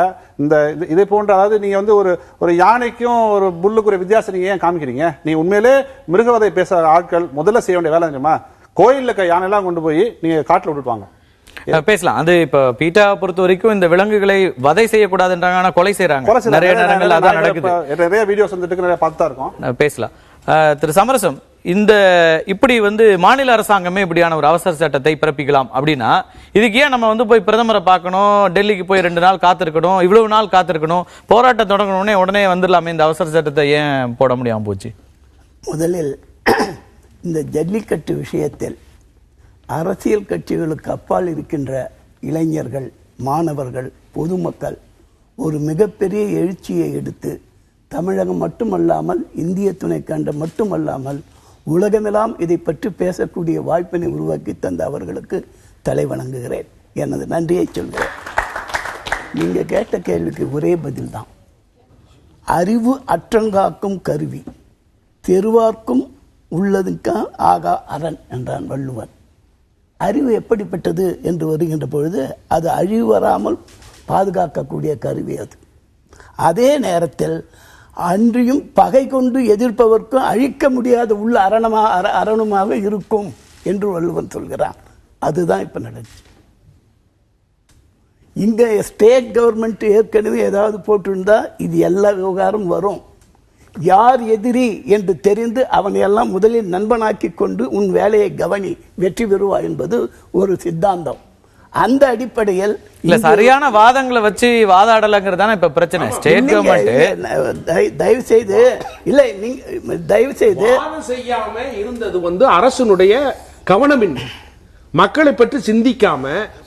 இந்த இதை போன்ற, அதாவது நீங்க வந்து ஒரு யானைக்கும் ஒரு புல்லுக்குரிய வித்தியாசம் நீங்க ஏன் காமிக்கிறீங்க? நீங்க உண்மையிலே மிருகவதை பேசுற ஆட்கள் முதல்ல செய்ய வேண்டிய வேலை தெரியுமா, கோயில்ல யானை எல்லாம் கொண்டு போய் நீங்க காட்டுல விட்டுவாங்க. பேசலாம். அது இப்ப பீட்டா பொறுத்த வரைக்கும் இந்த விலங்குகளை வதை செய்யக்கூடாதுன்றாங்க, கொலை செய்யறாங்க. நிறைய நேரங்கள்ல அதான் நடக்குது. நிறைய வீடியோஸ் வந்துட்டு நிறைய பார்த்தா இருக்கும். பேசலாம். திரு சமரசம், இந்த இப்படி வந்து மாநில அரசாங்கமே இப்படியான ஒரு அவசர சட்டத்தை பிறப்பிக்கலாம் அப்படின்னா, இதுக்கு ஏன் நம்ம வந்து போய் பிரதமரை பார்க்கணும், டெல்லிக்கு போய் 2 நாள் காத்திருக்கணும், இவ்வளவு நாள் காத்திருக்கணும், போராட்டம் தொடங்கணும்னே உடனே வந்துடலாமே, இந்த அவசர சட்டத்தை ஏன் போட முடியாம போச்சு? முதலில் இந்த ஜல்லிக்கட்டு விஷயத்தில் அரசியல் கட்சிகளுக்கு அப்பால் இருக்கின்ற இளைஞர்கள், மாணவர்கள், பொதுமக்கள் ஒரு மிகப்பெரிய எழுச்சியை எடுத்து தமிழகம் மட்டுமல்லாமல் இந்திய துணைக்கண்டம் மட்டுமல்லாமல் உலகமெல்லாம் இதை பற்றி பேசக்கூடிய வாய்ப்பினை உருவாக்கி தந்த அவர்களுக்கு தலை வணங்குகிறேன், எனது நன்றியை சொல்கிறேன். நீங்க கேட்ட கேள்விக்கு ஒரே பதில் தான். அறிவு அற்றங்காக்கும் கருவி, தெருவார்க்கும் உள்ளதுக்கா ஆகா அரண் என்றான் வள்ளுவன். அறிவு எப்படிப்பட்டது என்று வருகின்ற பொழுது அது அழிவு வராமல் பாதுகாக்கக்கூடிய கருவி அது. அதே நேரத்தில் அன்றியும் பகை கொண்டு எதிர்ப்பவர்க்கும் அழிக்க முடியாத உள்ள அரணுமாக இருக்கும் என்று வள்ளுவன் சொல்கிறான். அதுதான் இப்ப நடந்துச்சு. இங்க ஸ்டேட் கவர்மெண்ட் ஏற்கனவே ஏதாவது போட்டிருந்தா இது எல்லா விவகாரம் வரும். யார் எதிரி என்று தெரிந்து அவனை எல்லாம் முதலில் நண்பனாக்கி கொண்டு உன் வேலையை கவனி, வெற்றி பெறுவாய் என்பது ஒரு சித்தாந்தம். அந்த அடிப்படையில் இல்ல சரியான வாதங்களை வச்சு வாதாடலங்கிறதான இப்ப பிரச்சனை. ஸ்டேட் கவர்மெண்ட் தயவு செய்து இல்ல, நீங்க தயவு செய்து செய்யாம இருந்தது வந்து அரசனுடைய கவனமின்மை. மக்களை பற்றி சிந்திக்காம,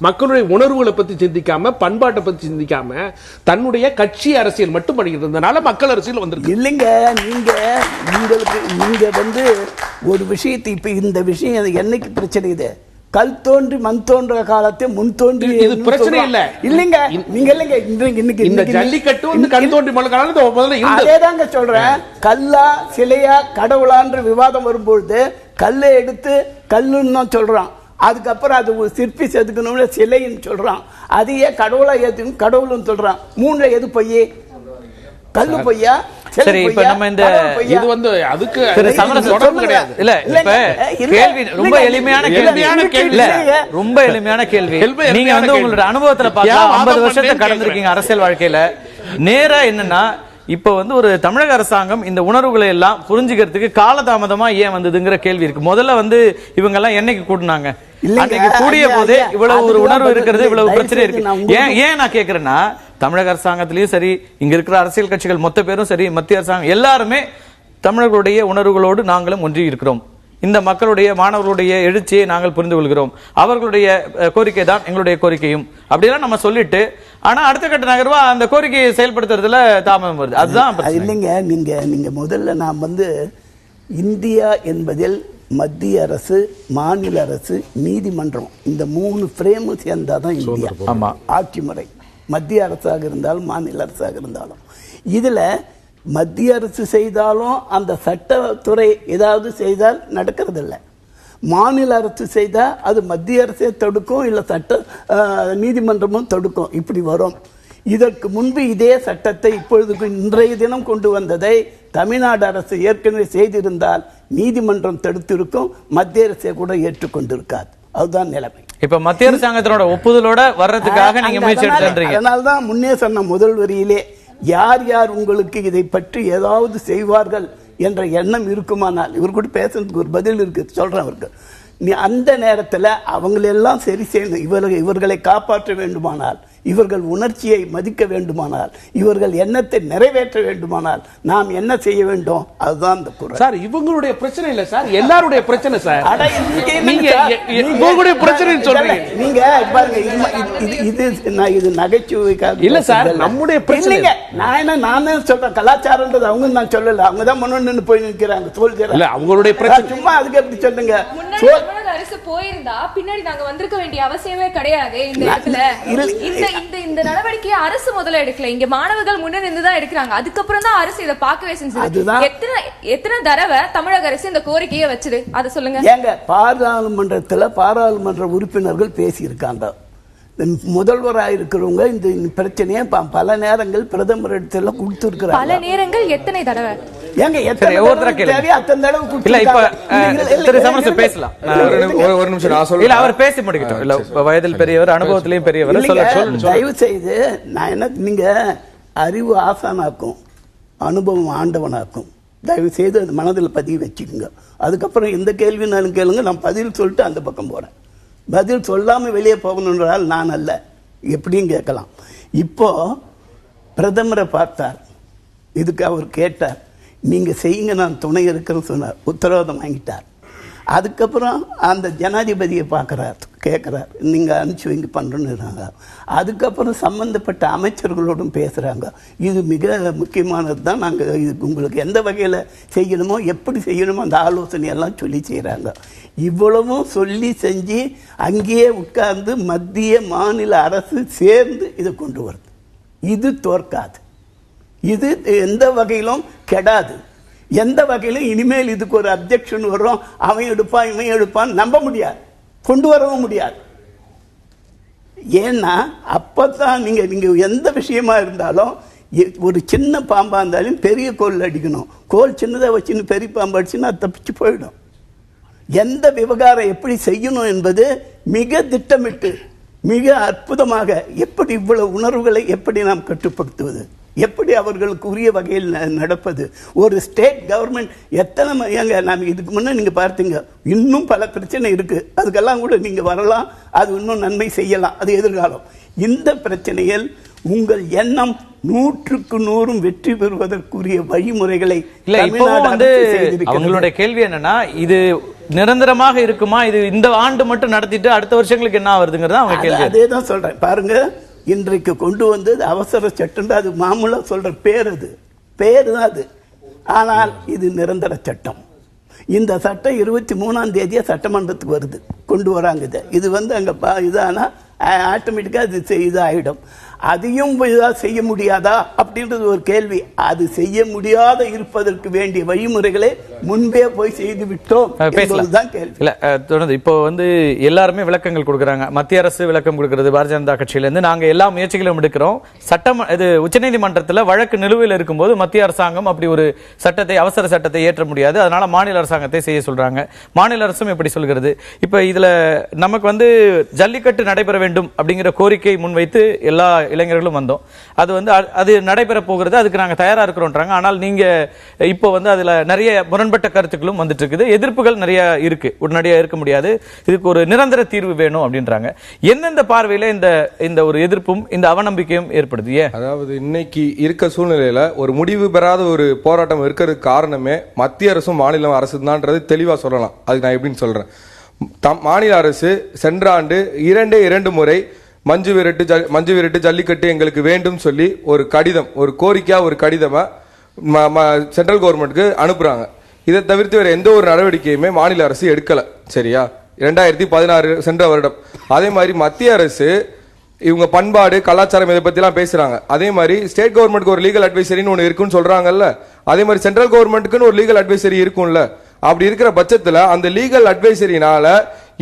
மக்களுடைய உணர்வுகளை பத்தி சிந்திக்காம, பண்பாட்டை பத்தி சிந்திக்காம தன்னுடைய கட்சி அரசியல் மட்டும் பண்ணிக்கிறதுனால மக்கள் அரசியல் வந்திருக்கு. இல்லைங்க, நீங்க வந்து ஒரு விஷயத்தை இப்ப இந்த விஷயம் என்னைக்கு பிரச்சனை இது, கல் தோன்றி மண் தோன்ற காலத்தை முன் தோன்றி இது பிரச்சனை இல்ல. இல்லைங்க, நீங்க இல்லைங்க, இன்னைக்கு இந்த ஜல்லிக்கட்டு வந்து கல் தோன்றி மண் காலத்துல முதல்ல அதேதாங்க சொல்றேன். கல்லா சிலையா கடவுளான்ற விவாதம் வரும்பொழுது கல்லை எடுத்து கல்லுன்னு தான் சொல்றான். அதுக்கப்புறம் அது சிற்பி செதுக்கணும்னு சிலைன்னு சொல்றான். அதையே கடவுளா ஏத்துக்கணும் கடவுள்னு சொல்றான். 3ல எது பொய்யே? கல்லு பொய்யா சரி, இப்ப நம்ம இந்த இது வந்து அதுக்கு தொடர்பு கிடையாது. இல்ல இப்ப கேள்வி ரொம்ப எளிமையான கேள்வி. ரொம்ப எளிமையான கேள்வி. நீங்க வந்து உங்களோட அனுபவத்துல பார்க்கலாம், 50 வருஷத்தை கடந்திருக்கீங்க அரசியல் வாழ்க்கையில. நேரா என்னன்னா, இப்ப வந்து ஒரு தமிழக அரசாங்கம் இந்த உணர்வுகளை எல்லாம் புரிஞ்சுக்கிறதுக்கு காலதாமதமா ஏன் வந்ததுங்கிற கேள்வி இருக்கு. முதல்ல வந்து இவங்க எல்லாம் என்னைக்கு கூட்டினாங்க? அன்னைக்கு கூடிய போதே இவ்வளவு ஒரு உணர்வு இருக்கிறது, இவ்வளவு பிரச்சனை இருக்கு. ஏன் நான் கேக்குறேன்னா, தமிழக அரசாங்கத்திலயும் சரி, இங்க இருக்கிற அரசியல் கட்சிகள் மொத்த பேரும் சரி, மத்திய அரசாங்கம் எல்லாருமே தமிழர்களுடைய உணர்வுகளோடு நாங்களும் ஒன்றி இருக்கிறோம். இந்த மக்களுடைய மாணவர்களுடைய எழுச்சியை நாங்கள் புரிந்து கொள்கிறோம். அவர்களுடைய கோரிக்கை தான் எங்களுடைய கோரிக்கையும் அப்படிலாம் நம்ம சொல்லிட்டு, ஆனா அடுத்த கட்ட நகர்வா அந்த கோரிக்கையை செயல்படுத்துறதுல தாமதம் வருது. அதுதான் இல்லைங்க. நீங்க முதல்ல நாம் வந்து இந்தியா என்பதில் மத்திய அரசு, மாநில அரசு, நீதிமன்றம் இந்த 3 ஃப்ரேம் சேர்ந்தாதான் இந்தியா. ஆமா, ஆட்சி முறை மத்திய அரசாக இருந்தாலும் மாநில அரசாக இருந்தாலும். இதுல மத்திய அரசு செய்தாலும் அந்த சட்டத்துறை ஏதாவது செய்தால் நடக்கிறது இல்லை. மாநில அரசு செய்தா அது மத்திய அரசே தடுக்கும், இல்லை சட்ட நீதிமன்றமும் தடுக்கும். இப்படி வரும். இதற்கு முன்பு இதே சட்டத்தை இப்பொழுதுக்கு இன்றைய தினம் கொண்டு வந்ததை தமிழ்நாடு அரசு ஏற்கனவே செய்திருந்தால் நீதிமன்றம் தடுத்திருக்கும், மத்திய அரசை கூட ஏற்றுக்கொண்டிருக்காது. அதுதான் நிலைமை. இப்ப மத்திய அரசாங்கத்தினோட ஒப்புதலோட வர்றதுக்காக நீங்க முயற்சி எடுத்துறீங்க. அதனால்தான் முன்னே சொன்ன முதல் வரியிலே யார் யார் உங்களுக்கு இதை பற்றி ஏதாவது செய்வார்கள் என்ற எண்ணம் இருக்குமானால், இவர் கூட பேசுறதுக்கு ஒரு பதில் இருக்கு, சொல்றேன் அவருக்கு. நீ அந்த நேரத்தில் அவங்களெல்லாம் சரி செய்யணும். இவர்களை காப்பாற்ற வேண்டுமானால், இவர்கள் உணர்ச்சியை மதிக்க வேண்டுமானால், இவர்கள் எண்ணத்தை நிறைவேற்ற வேண்டுமானால் நாம் என்ன செய்ய வேண்டும்? அதுதான் இந்த குரல். சார், இவங்களுடைய பிரச்சனை இல்ல சார், எல்லாருடைய பிரச்சனை சார். நீங்க உங்களுடைய பிரச்சனை சொல்றீங்க. நீங்க பாருங்க, இது நகைச்சுவைக்காக இல்ல சார், நம்முடைய பிரச்சனை. நான் சொல்றேன், கலாச்சாரம்ன்றது அவங்க நான் சொல்லல, அவங்க தான் முன்னு போய் நிற்கிறாங்க. இல்ல, அவங்களுடைய பிரச்சனை. சும்மா அதுக்கு எப்படி சொல்லுங்க. அரசு போயிருந்தா பின்னாடி நாங்க வந்திருக்க வேண்டிய அவசியமே கிடையாது. இந்த இடத்துல இந்த நடவடிக்கையை அரசு முதல்ல எடுக்கல, இங்க மாணவர்கள் முன்ன நின்றுதான் எடுக்கிறாங்க. அதுக்கப்புறம் தான் அரசு இதை பார்க்கவே செஞ்சது. எத்தனை தடவை தமிழக அரசு இந்த கோரிக்கையை வச்சது அதை சொல்லுங்க. ஏங்க, பாராளுமன்ற உறுப்பினர்கள் பேசி இருக்காங்க. முதல்வராக இருக்கிறவங்க இந்த பிரச்சனையை பல நேரங்கள் பிரதமர் இடத்துல கொடுத்திருக்கிறாங்க. பல நேரங்கள் எத்தனை தடவை? ஏங்க, எத்தனை தேவையோ அத்தனை தடவை பேசலாம். ஒரு நிமிஷம் நான் சொல்றேன். இல்ல, அவர் பேசி முடிக்கட்டும். இல்ல, வயதில் பெரியவர், அனுபவத்திலையும் பெரியவர். தயவு செய்து நான் என்ன, நீங்க அறிவு ஆசானாக்கும், அனுபவம் ஆண்டவனாக்கும். தயவு செய்து அது மனதில் பதிவு வச்சுக்கோங்க. அதுக்கப்புறம் எந்த கேள்வினாலும் கேளுங்க, நான் பதில் சொல்லிட்டு அந்த பக்கம் போறேன். பதில் சொல்லாமல் வெளியே போகணுன்றால் நான் அல்ல, எப்படியும் கேட்கலாம். இப்போ பிரதமரை பார்த்தார், இதுக்கு அவர் கேட்டார், நீங்க செய்யுங்க நான் துணை இருக்கிறேன்னு சொன்னார், உத்தரவாதம் வாங்கிட்டார். அதுக்கப்புறம் அந்த ஜனாதிபதியை பார்க்குறார், கேட்குறார், நீங்கள் அனுப்பிச்சி வைங்க பண்ணுறோன்னு. அதுக்கப்புறம் சம்மந்தப்பட்ட அமைச்சர்களோடும் பேசுகிறாங்க. இது மிக முக்கியமானது தான், நாங்கள் இதுக்கு உங்களுக்கு எந்த வகையில் செய்யணுமோ எப்படி செய்யணுமோ அந்த ஆலோசனையெல்லாம் சொல்லி செய்கிறாங்க. இவ்வளவும் சொல்லி செஞ்சு அங்கேயே உட்கார்ந்து மத்திய மாநில அரசு சேர்ந்து இதை கொண்டு வருது. இது தோற்காது, இது எந்த வகையிலும் கெடாது. எந்த வகையிலும் இனிமேல் இதுக்கு ஒரு அப்ஜெக்ஷன் வரும், அவன் எடுப்பான் இவன் எடுப்பான் நம்ப முடியாது, கொண்டு வரவும் முடியாது. ஏன்னா அப்பதான் நீங்க எந்த விஷயமா இருந்தாலும் ஒரு சின்ன பாம்பா இருந்தாலும் பெரிய கோல் அடிக்கணும். கோல் சின்னதை வச்சுன்னு பெரிய பாம்பு அடிச்சுன்னா தப்பிச்சு போயிடும். எந்த விவகாரம் எப்படி செய்யணும் என்பது மிக திட்டமிட்டு மிக அற்புதமாக, எப்படி இவ்வளவு உணர்வுகளை எப்படி நாம் கட்டுப்படுத்துவது, எப்படி அவர்களுக்கு உரிய வகையில் நடப்பது. ஒரு ஸ்டேட் கவர்மெண்ட் எத்தனை ஏங்க, நாம் இதுக்கு முன்னே நீங்கள் பார்த்தீங்க, இன்னும் பல பிரச்சனை இருக்குது, அதுக்கெல்லாம் கூட நீங்கள் வரலாம், அது இன்னும் நன்மை செய்யலாம், அது எதிர்காலம். இந்த பிரச்சனையில் உங்கள் எண்ணம் 100க்கு 100 வெற்றி பெறுவதற்குரிய வழிமுறைகளை இல்ல. இப்போ வந்து அவங்களுடைய கேள்வி என்னன்னா, இது நிரந்தரமாக இருக்குமா, இது இந்த ஆண்டு மட்டும் நடத்திட்டு அடுத்த வருஷங்களுக்கு என்ன வருதுங்கிறதா அவங்க கேள்வி. அதே தான் சொல்றேன் பாருங்க. இன்றைக்கு கொண்டு வந்தது அவசர சட்டம், அது மாமூலா சொல்ற பேர், அது பேரு தான் அது. ஆனால் இது நிரந்தர சட்டம். இந்த சட்டம் 23ஆம் தேதியா சட்டமன்றத்துக்கு வருது, கொண்டு வராங்க. இது வந்து அங்க இதானா ஆட்டோமேட்டிக்கா இது இதாகிடும். அதையும் செய்ய முடியாதா அப்படின்றது ஒரு கேள்வி. அது செய்ய முடியாத இருப்பதற்கு வேண்டிய வழிமுறைகளை முன்பே போய் செய்து விட்டோம் என்பதுதான் கேள்வி. இல்ல தொடர்ந்து இப்போ எல்லாருமே விளக்கங்கள் கொடுக்குறாங்க. மத்திய அரசு விளக்கம் கொடுக்கிறது, பாரதிய ஜனதா கட்சியிலிருந்து நாங்க எல்லா முயற்சிகளும் எடுக்கிறோம். சட்டம் இது உச்சநீதிமன்றத்தில் வழக்கு நிலுவையில் இருக்கும்போது மத்திய அரசாங்கம் அப்படி ஒரு சட்டத்தை, அவசர சட்டத்தை ஏற்ற முடியாது, அதனால மாநில அரசாங்கத்தை செய்ய சொல்றாங்க. மாநில அரசும் எப்படி சொல்கிறது? இப்ப இதுல நமக்கு ஜல்லிக்கட்டு நடைபெற வேண்டும் அப்படிங்கிற கோரிக்கை முன்வைத்து எல்லா இளைஞர்களும் வந்தோம். அது நடைபெற போகிறது, அதுக்கு நாங்க தயாரா இருக்கிறோம்ன்றாங்க. ஆனால் நீங்க இப்போ அதுல நிறைய முரண்பட்ட கருத்துக்களும் வந்துட்டு இருக்குது, எதிர்ப்புகள் நிறைய இருக்கு, உடனடியா இருக்க முடியாது, இதுக்கு ஒரு நிரந்தர தீர்வு வேணும் அப்படின்றாங்க. எந்தெந்த பார்வையில இந்த ஒரு எதிர்ப்பும் இந்த அவநம்பிக்கையும் ஏற்படுது? அதாவது இன்னைக்கு இருக்க சூழ்நிலையில ஒரு முடிவு பெறாத ஒரு போராட்டம் இருக்கிறதுக்கு காரணமே மத்திய அரசும் மாநில அரசு தான்ன்றது தெளிவா சொல்லலாம். அதுக்கு நான் எப்படின்னு சொல்றேன். மாநில அரசு சென்ற ஆண்டு 2 முறை மஞ்சு விரட்டு ஜல்லிக்கட்டு எங்களுக்கு வேண்டும் சொல்லி ஒரு கடிதம், ஒரு கோரிக்கையா ஒரு கடிதமா சென்ட்ரல் கவர்மெண்ட்டுக்கு அனுப்புறாங்க. இதை தவிர்த்து வேற எந்த ஒரு நடவடிக்கையுமே மாநில அரசு எடுக்கல. சரியா? 2016 சென்ற வருடம். அதே மாதிரி மத்திய அரசு இவங்க பண்பாடு கலாச்சாரம் இதை பத்தி எல்லாம் பேசுறாங்க. அதே மாதிரி ஸ்டேட் கவர்மெண்ட்க்கு ஒரு லீகல் அட்வைசரின்னு ஒன்று இருக்குன்னு சொல்றாங்கல்ல, அதே மாதிரி சென்ட்ரல் கவர்மெண்ட்டுக்குன்னு ஒரு லீகல் அட்வைசரி இருக்கும்ல. அப்படி இருக்கிற பட்சத்துல அந்த லீகல் அட்வைசரினால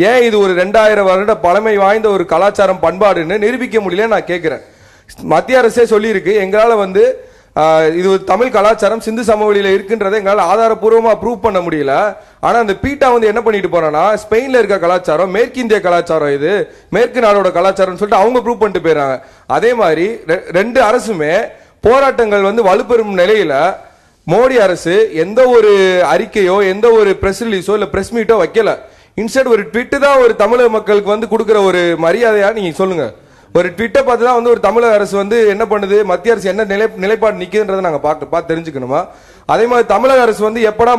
ஏன் இது ஒரு 2000 வருட பழமை வாய்ந்த ஒரு கலாச்சாரம் பண்பாடுன்னு நிரூபிக்க முடியல நான் கேட்கிறேன். மத்திய அரசே சொல்லி இருக்கு, எங்களால இது ஒரு தமிழ் கலாச்சாரம் சிந்து சமவெளியில இருக்குன்றதை எங்களால ஆதாரப்பூர்வமா ப்ரூவ் பண்ண முடியல. ஆனா அந்த பீட்டா என்ன பண்ணிட்டு போறான்னா, ஸ்பெயின்ல இருக்க கலாச்சாரம் மேற்கு இந்திய கலாச்சாரம், இது மேற்கு நாடோட கலாச்சாரம் சொல்லிட்டு அவங்க ப்ரூவ் பண்ணிட்டு போயிறாங்க. அதே மாதிரி 2 அரசுமே போராட்டங்கள் வலுப்பெறும் நிலையில மோடி அரசு எந்த ஒரு அறிக்கையோ எந்த ஒரு பிரஸ் ரிலீஸோ இல்ல பிரஸ் மீட்டோ வைக்கல. இன்ஸ்டெட் ஒரு ட்வீட் தான் ஒரு தமிழக மக்களுக்கு கொடுக்கிற ஒரு மரியாதையா நீங்க சொல்லுங்க. ஒரு ட்விட்டை பார்த்து தான் ஒரு தமிழக அரசு என்ன பண்ணுது, மத்திய அரசு என்ன நிலைப்பாடு நிக்குதுன்றதை நாங்க பார்த்து தெரிஞ்சுக்கணுமா? அதே மாதிரி தமிழக அரசு எப்படா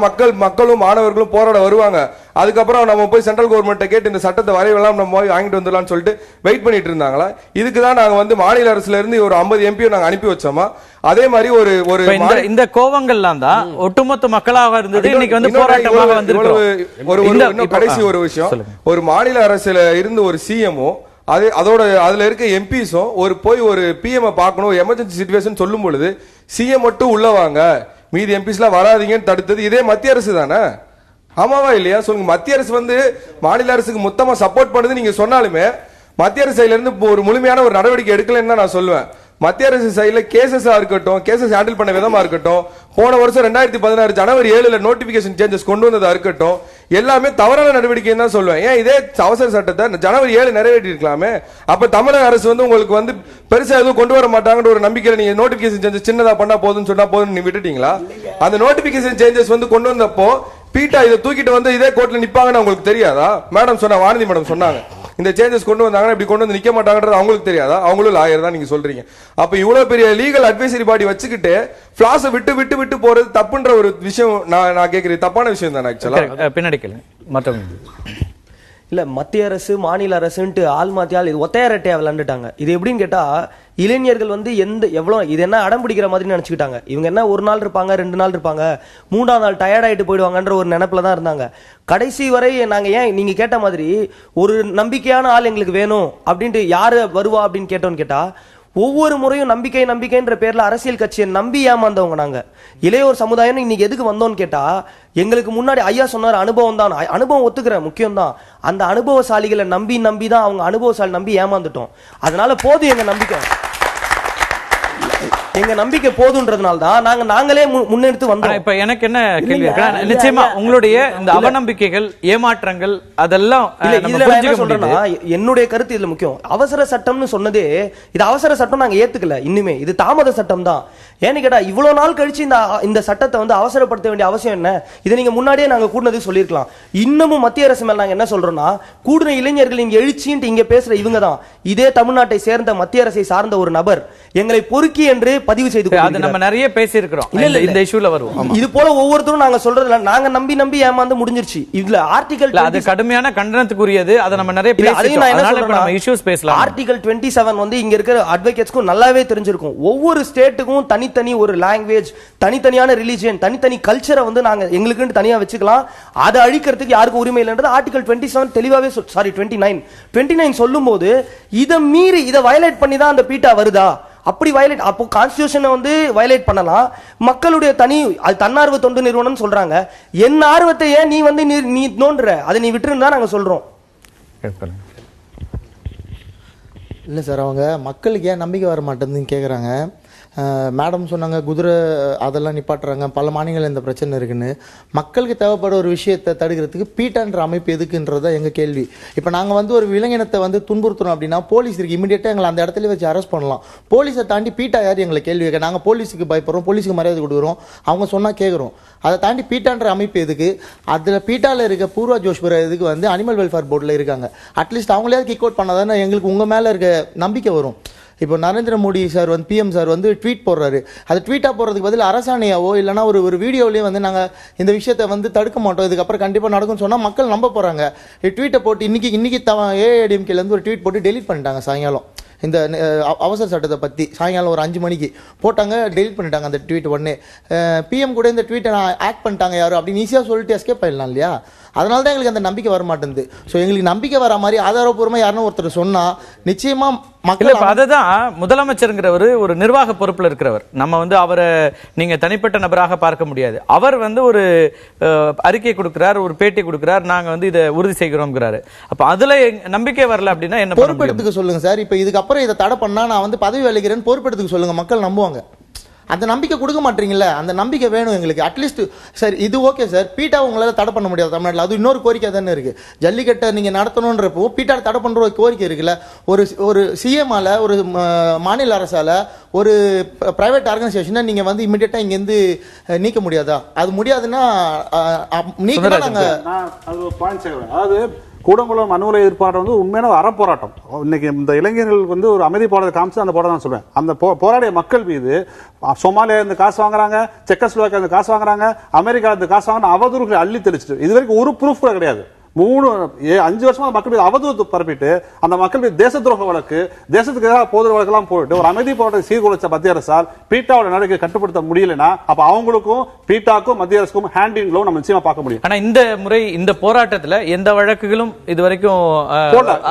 மக்களும் மாணவர்களும் போராட வருவாங்க, அதுக்கப்புறம் நம்ம போய் சென்ட்ரல் கவர்மெண்ட்டை கேட்டு இந்த சட்டத்தை வரைவெல்லாம் நம்ம போய் வாங்கிட்டு வந்துடலாம்னு சொல்லிட்டு வெயிட் பண்ணிட்டு இருந்தாங்களா? இதுக்கு தான் நாங்க மாநில அரசுல இருந்து ஒரு 50 எம்பியை நாங்க அனுப்பி வச்சோமா? அதே மாதிரி ஒரு இந்த கோவங்கள்லாம் தான் ஒட்டுமொத்த மக்களாக இருந்தது, இன்னைக்கு போராட்டமாக வந்திருக்கிறோம். கடைசி ஒரு விஷயம், ஒரு மாநில அரசுல இருந்து ஒரு சிஎம்ஓ அதுல இருக்க எம்பிஸும் ஒரு பிஎம் பார்க்கணும், எமர்ஜென்சி சிச்சுவேஷன் சொல்லும் பொழுது சிஎம் மட்டும் உள்ள வாங்க, மீதி எம்பிஸ்லாம் வராதீங்கன்னு தடுத்தது இதே மத்திய அரசு தானே? ஆமாவா இல்லையா? சொல்லுங்க. மத்திய அரசு மாநில அரசுக்கு மொத்தமா சப்போர்ட் பண்ணுது நீங்க சொன்னாலுமே மத்திய அரசு சைடுல இருந்து ஒரு முழுமையான ஒரு நடவடிக்கை எடுக்கலன்னு நான் சொல்லுவேன். மத்திய அரசு சைடுல கேசஸா இருக்கட்டும், கேசஸ் ஹேண்டில் பண்ண விதமா இருக்கட்டும், போன வருஷம் 2016 ஜனவரி 7 நோட்டிபிகேஷன் சேஞ்சஸ் கொண்டு வந்ததா இருக்கட்டும், எல்லாமே தவறான நடவடிக்கை தான் சொல்லுவேன். ஏன் இதே அவசர சட்டத்தை ஜனவரி 7 நிறைவேற்றி இருக்கலாமே? அப்ப தமிழக அரசு உங்களுக்கு பெருசா எதுவும் கொண்டு வர மாட்டாங்கன்ற ஒரு நம்பிக்கையில நீங்க நோட்டிபிகேஷன் சேஞ்சஸ் சின்னதா பண்ணா போதும்னு சொன்னா போதும் நீ விட்டுட்டீங்களா? அந்த நோட்டிபிகேஷன் சேஞ்சஸ் கொண்டு வந்தப்போ பீட்டா இதை தூக்கிட்டு இதே கோர்ட்ல நிப்பாங்கன்னு உங்களுக்கு தெரியாதா? மேடம் சொன்னா, வானதி மேடம் சொன்னாங்க, இந்த சேஞ்சஸ் கொண்டு வந்தாங்கன்னா இப்படி கொண்டு நிக்க மாட்டாங்கன்றது அவங்களுக்கு தெரியாதா? அவங்களும் லாயர் தான் நீங்க சொல்றீங்க. அப்ப இவ்வளவு பெரிய லீகல் அட்வைசரி பாடி வச்சுக்கிட்டு பிளாஸ விட்டு போறது தப்புன்ற ஒரு விஷயம் நான் கேக்குறேன், தப்பான விஷயம் தான் ஆக்சுவலா. பின்னாடி மற்றவங்க இல்ல மத்திய அரசு மாநில அரசுன்ட்டு ஆள் மாத்தியால் இது ஒத்தையாரட்டையா விளையாண்டுட்டாங்க. இது எப்படின்னு கேட்டா, இளைஞர்கள் எவ்வளவு இது என்ன அடம் பிடிக்கிற மாதிரி நினைச்சுக்கிட்டாங்க. இவங்க என்ன ஒரு நாள் இருப்பாங்க, 2 நாள் இருப்பாங்க, 3ஆம் நாள் டயர்ட் ஆயிட்டு போயிடுவாங்கன்ற ஒரு நினைப்புல தான் இருந்தாங்க. கடைசி வரை நாங்க ஏன் நீங்க கேட்ட மாதிரி ஒரு நம்பிக்கையான ஆள் எங்களுக்கு வேணும் அப்படின்ட்டு யாரு வருவா அப்படின்னு கேட்டோன்னு கேட்டா, ஒவ்வொரு முறையும் நம்பிக்கைன்ற பேர்ல அரசியல் கட்சியை நம்பி ஏமாந்தவங்க நாங்க. இளையோர் சமுதாயம் இன்னைக்கு எதுக்கு வந்தோம்னு கேட்டா, எங்களுக்கு முன்னாடி ஐயா சொன்னார் அனுபவம் தான். அனுபவம் ஒத்துக்கிறேன், முக்கியம் தான். அந்த அனுபவசாலிகளை நம்பி தான் அவங்க அனுபவசாலி நம்பி ஏமாந்துட்டோம். அதனால போதும் எங்க நம்பிக்கை போதுன்றதுனால தான் நாங்களே முன்னெடுத்து வந்தோம். இப்ப எனக்கு என்ன கேள்வி இருக்கு, நிச்சயமா உங்களுடைய இந்த அவநம்பிக்கைகள், ஏமாற்றங்கள் அதெல்லாம் என்னுடைய கருத்து இதுல முக்கியம். அவசர சட்டம்னு சொன்னதே, இது அவசர சட்டம் நாங்க ஏத்துக்கல, இன்னுமே இது தாமத சட்டம் தான். ஏன்னு கேட்டா, இவ்வளவு நாள் கழிச்சு இந்த சட்டத்தை அவசரப்படுத்த வேண்டிய அவசியம் என்ன? இதை நீங்க முன்னாடியே நாங்க கூடுனது சொல்லிருக்கலாம். இன்னமும் மத்திய அரசு மேல நாங்க என்ன சொல்றோம்னா, கூடுன இளைஞர்கள் இங்க எழுச்சின்ட்டு இங்க பேசுற இவங்க தான் இதே தமிழ்நாட்டை சேர்ந்த மத்திய அரசை சார்ந்த ஒரு நபர் எங்களை பொறுக்கி என்று பதிவு செய்து நம்ம நிறைய பேசி இருக்கிறோம். இந்த இஷ்யூல வருவோம். இது போல ஒவ்வொருத்தரும் நாங்க சொல்றதுல நாங்க நம்பி ஏமாந்து முடிஞ்சிருச்சு. இதுல ஆர்டிகல் அது கடுமையான கண்டனத்துக்குரியது. அதை நம்ம நிறைய ஆர்டிகல் 27 இங்க இருக்கிற அட்வொகேட்ஸ்க்கும் நல்லாவே தெரிஞ்சிருக்கும். ஒவ்வொரு ஸ்டேட்டுக்கும் தனி தனித்தனி ஒரு லாங்குவேஜ், தனித்தனியான ரிலிஜியன், தனித்தனி கல்ச்சரை வந்து நாங்க எங்களுக்குன்னு தனியா வச்சுக்கலாம், அதை அழிக்கிறதுக்கு யாருக்கும் உரிமை இல்லைன்றது ஆர்டிகல் 27 தெளிவாவே 29 சொல்லும் போது இதை மீறி இதை வயலேட் பண்ணி தான் அந்த பீட்டா வருதா? அப்படி வயலேட், அப்போ கான்ஸ்டிடியூஷனை வந்து வயலேட் பண்ணலாம். மக்களுடைய அது தன்னார்வ தொண்டு நிறுவனம் சொல்றாங்க. என் ஆர்வத்தை ஏன் நீ வந்து நீ நோன்ற, அதை நீ விட்டுருந்தா நாங்க சொல்றோம். இல்லை சார், அவங்க மக்களுக்கு ஏன் நம்பிக்கை வர மாட்டேங்குதுன்னு கேட்குறாங்க. மேடம் சொன்னாங்க குதிரை அதெல்லாம் நிப்பாட்டுறாங்க, பல மாநிலங்கள் இந்த பிரச்சனை இருக்குன்னு. மக்களுக்கு தேவைப்பட ஒரு விஷயத்தை தடுக்கிறதுக்கு பீட்டான்ற அமைப்பு எதுக்குன்றதா எங்கள் கேள்வி. இப்போ நாங்கள் வந்து ஒரு விலங்கினத்தை வந்து துன்புறுத்துறோம் அப்படின்னா போலீஸ் இருக்குது, இமீடியட்டாக எங்களை அந்த இடத்துல வச்சு அரெஸ்ட் பண்ணலாம். போலீஸை தாண்டி பீட்டா யார் எங்களை கேள்வி கேட்க? நாங்கள் போலீஸுக்கு பயப்படுறோம், போலீஸுக்கு மரியாதை கொடுக்குறோம், அவங்க சொன்னால் கேட்குறோம். அதை தாண்டி பீட்டான்ற அமைப்பு எதுக்கு? அதில் பீட்டாவில் இருக்க பூர்வா ஜோஷ்புரா இதுக்கு வந்து அனிமல் வெல்ஃபேர் போர்டில் இருக்காங்க. அட்லீஸ்ட் அவங்களே கிக் அவுட் பண்ணாதானே எங்களுக்கு உங்கள் மேலே இருக்க நம்பிக்கை வரும். இப்போ நரேந்திர மோடி சார் வந்து பிஎம் சார் வந்து ட்வீட் போடுறாரு, அது ட்வீட்டாக போடுறதுக்கு பதில் அரசாணையாவோ இல்லைனா ஒரு வீடியோவிலேயே வந்து நாங்கள் இந்த விஷயத்தை வந்து தடுக்க மாட்டோம், இதுக்கப்புறம் கண்டிப்பாக நடக்கும்னு சொன்னால் மக்கள் நம்ப போகிறாங்க. ட்வீட்டை போட்டு இன்னைக்கு ஏஐடிஎம்கேலேருந்து ஒரு ட்வீட் போட்டு டெலிட் பண்ணிட்டாங்க சாயங்காலம். இந்த அவசர சட்டத்தை பற்றி சாயங்காலம் ஒரு 5 மணிக்கு போட்டாங்க, டெலிட் பண்ணிட்டாங்க அந்த ட்வீட். உடனே பிஎம் கூட இந்த ட்வீட்டை நான் ஆக்ட் பண்ணிட்டாங்க யாரும் அப்படின்னு ஈஸியாக சொல்லிட்டு எஸ்கேப் ஆயிடலாம் இல்லையா? அதனால தான் எங்களுக்கு அந்த நம்பிக்கை வர மாட்டேங்குது. ஸோ எங்களுக்கு நம்பிக்கை வர மாதிரி ஆதாரப்பூர்வமாக யாருன்னு ஒருத்தர் சொன்னால் நிச்சயமா மக்கள். அதுதான் முதலமைச்சருங்கிறவர் ஒரு நிர்வாக பொறுப்புல இருக்கிறவர். நம்ம வந்து அவரை நீங்க தனிப்பட்ட நபராக பார்க்க முடியாது. அவர் வந்து ஒரு அறிக்கை கொடுக்கிறார், ஒரு பேட்டி கொடுக்கிறார், நாங்க வந்து இதை உறுதி செய்கிறோம்ங்கிறாரு. அப்ப அதுல நம்பிக்கை வரல அப்படின்னா என்ன பொறுப்பெடுத்துக்க சொல்லுங்க சார். இப்போ இதுக்கப்புறம் இதை தடை பண்ணா நான் வந்து பதவி விலகிறேன்னு பொறுப்பெடுத்துக்க சொல்லுங்க, மக்கள் நம்புவாங்க. அந்த நம்பிக்கை கொடுக்க மாட்டீங்கல்ல, அந்த நம்பிக்கை வேணும் எங்களுக்கு. அட்லீஸ்ட் சார் இது ஓகே சார், பீட்டா உங்களால் தடை பண்ண முடியாது தமிழ்நாட்டில், அது இன்னொரு கோரிக்கை தானே இருக்கு. ஜல்லிக்கட்டை நீங்க நடத்தணுன்றப்போ பீட்டா தடை பண்ற ஒரு கோரிக்கை இருக்குல்ல. ஒரு சிஎம்ஆல, ஒரு மாநில அரசால, ஒரு பிரைவேட் ஆர்கனைசேஷனை நீங்க வந்து இமிடியேட்டா இங்கேருந்து நீக்க முடியாதா? அது முடியாதுன்னா நீக்க நாங்க அதாவது கூடங்குளம் அணுகுலை எதிர்ப்பாட்டம் வந்து உண்மையான ஒரு அறப்போராட்டம். இன்னைக்கு இந்த இளைஞர்களுக்கு வந்து ஒரு அமைதி போராட்டத்தை காமிச்சு அந்த போராட்டம் சொல்றேன். அந்த போராடிய மக்கள் மீது சோமாலியா இருந்து காசு வாங்குறாங்க, செக்கோஸ்லோவாக்கியா இருந்து காசு வாங்குறாங்க, அமெரிக்கா இருந்து காசு வாங்க அவதூறுகளை அள்ளி தெளிச்சுட்டு இது வரைக்கும் ஒரு ப்ரூஃப் கூட கிடையாது. 5 வருஷமா மக்கள் மீது அவதூறு பரப்பிட்டு அந்த மக்கள் மீது தேச துரோக வழக்கு, தேசத்துக்கு எதிராக போதல் வழக்கெல்லாம் போயிட்டு ஒரு அமைதி போராட்டத்தை சீர்குலைச்ச மத்திய அரசால் பீட்டாவோட நடவடிக்கை கட்டுப்படுத்த முடியலன்னா அப்ப அவங்களுக்கும் பீட்டாக்கும் மத்திய அரசுக்கும் ஹேண்ட் இன் க்ளோவ் நம்ம நிச்சயமா பார்க்க முடியும். ஆனா இந்த முறை இந்த போராட்டத்துல எந்த வழக்குகளும் இது வரைக்கும்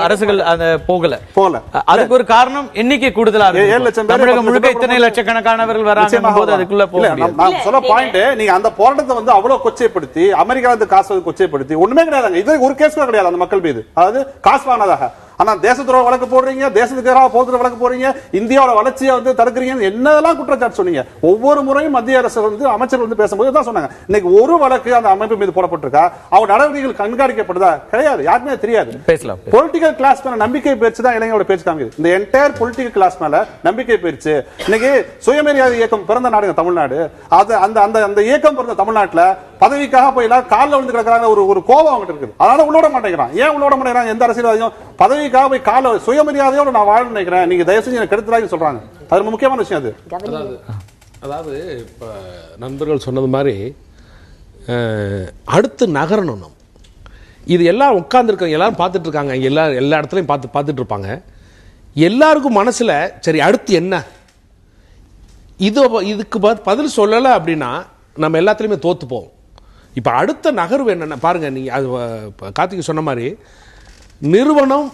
அரசுகள் போகல. அதுக்கு ஒரு காரணம் எண்ணிக்கை கூடுதலா இருக்கு. 7 லட்சம் தமிழகம் முழுக்க இத்தனை லட்சக்கணக்கானவர்கள் வராங்க போது அதுக்குள்ள போக முடியாது. நான் சொல்ல பாயிண்ட், நீங்க அந்த போராட்டத்தை வந்து அவ்வளவு கொச்சைப்படுத்தி அமெரிக்காவிலிருந்து காசு கொச்சைப்படுத்தி ஒண்ணுமே கிடையாது. இது ஒரு கேஸ் கூட கிடையாது அந்த மக்கள் மீது, அதாவது காசு வாங்கினதாக. ஆனா தேச துரோக வழக்கு போடுறீங்க, தேசத்துக்கு எதிராக போதுற வழக்கு போடுறீங்க, இந்தியாவோட வளர்ச்சியை வந்து தடுக்கிறீங்க, என்னெல்லாம் குற்றச்சாட்டு சொன்னீங்க. ஒவ்வொரு முறையும் மத்திய அரசு வந்து அமைச்சர்கள் வந்து பேசும்போது தான் சொன்னாங்க, இன்னைக்கு ஒரு வழக்கு அந்த அமைப்பு மீது போடப்பட்டிருக்கா, அவங்க நடவடிக்கைகள் கண்காணிக்கப்படுதா? கிடையாது, யாருமே தெரியாது. பேசலாம். பொலிட்டிக்கல் கிளாஸ் மேல நம்பிக்கை பேச்சு தான் இளைஞரோட பேச்சு காமிக்குது. இந்த என்டையர் பொலிட்டிக்கல் கிளாஸ் மேல நம்பிக்கை பேச்சு. இன்னைக்கு சுயமரியாதை இயக்கம் பிறந்த நாடுங்க தமிழ்நாடு. அது அந்த இயக்கம் பிறந்த தமிழ்நாட்டுல பதவிக்காக போய் காலில் விழுந்து கிடக்கிறாங்க, ஒரு கோபம் அவங்ககிட்ட இருக்குது. அதனால உள்ளோட மாட்டேங்கிறான். ஏன் உள்ளோட மாட்டேங்கிறாங்க? எந்த அரசியல்வாதியும் பதவிக்காக போய் கால சுயமரியாதையோட நான் வாழ நினைக்கிறேன், நீங்க தயவு செஞ்சு எனக்கு கெடுத்துறாங்க சொல்றாங்க. அது ரொம்ப முக்கியமான விஷயம். அது அதாவது இப்ப நண்பர்கள் சொன்னது மாதிரி அடுத்து நகரணும். இது எல்லாம் உட்கார்ந்துருக்காங்க, எல்லாரும் பார்த்துட்டு இருக்காங்க, எல்லா இடத்துலையும் பார்த்துட்டு இருப்பாங்க. எல்லாருக்கும் மனசுல சரி அடுத்து என்ன, இதுக்கு பதில் சொல்லலை அப்படின்னா நம்ம எல்லாத்துலேயுமே தோத்து போவோம். இப்போ அடுத்த நகர்வு என்னென்ன பாருங்க. நீங்க அது கார்த்திக் சொன்ன மாதிரி நிறுவனம்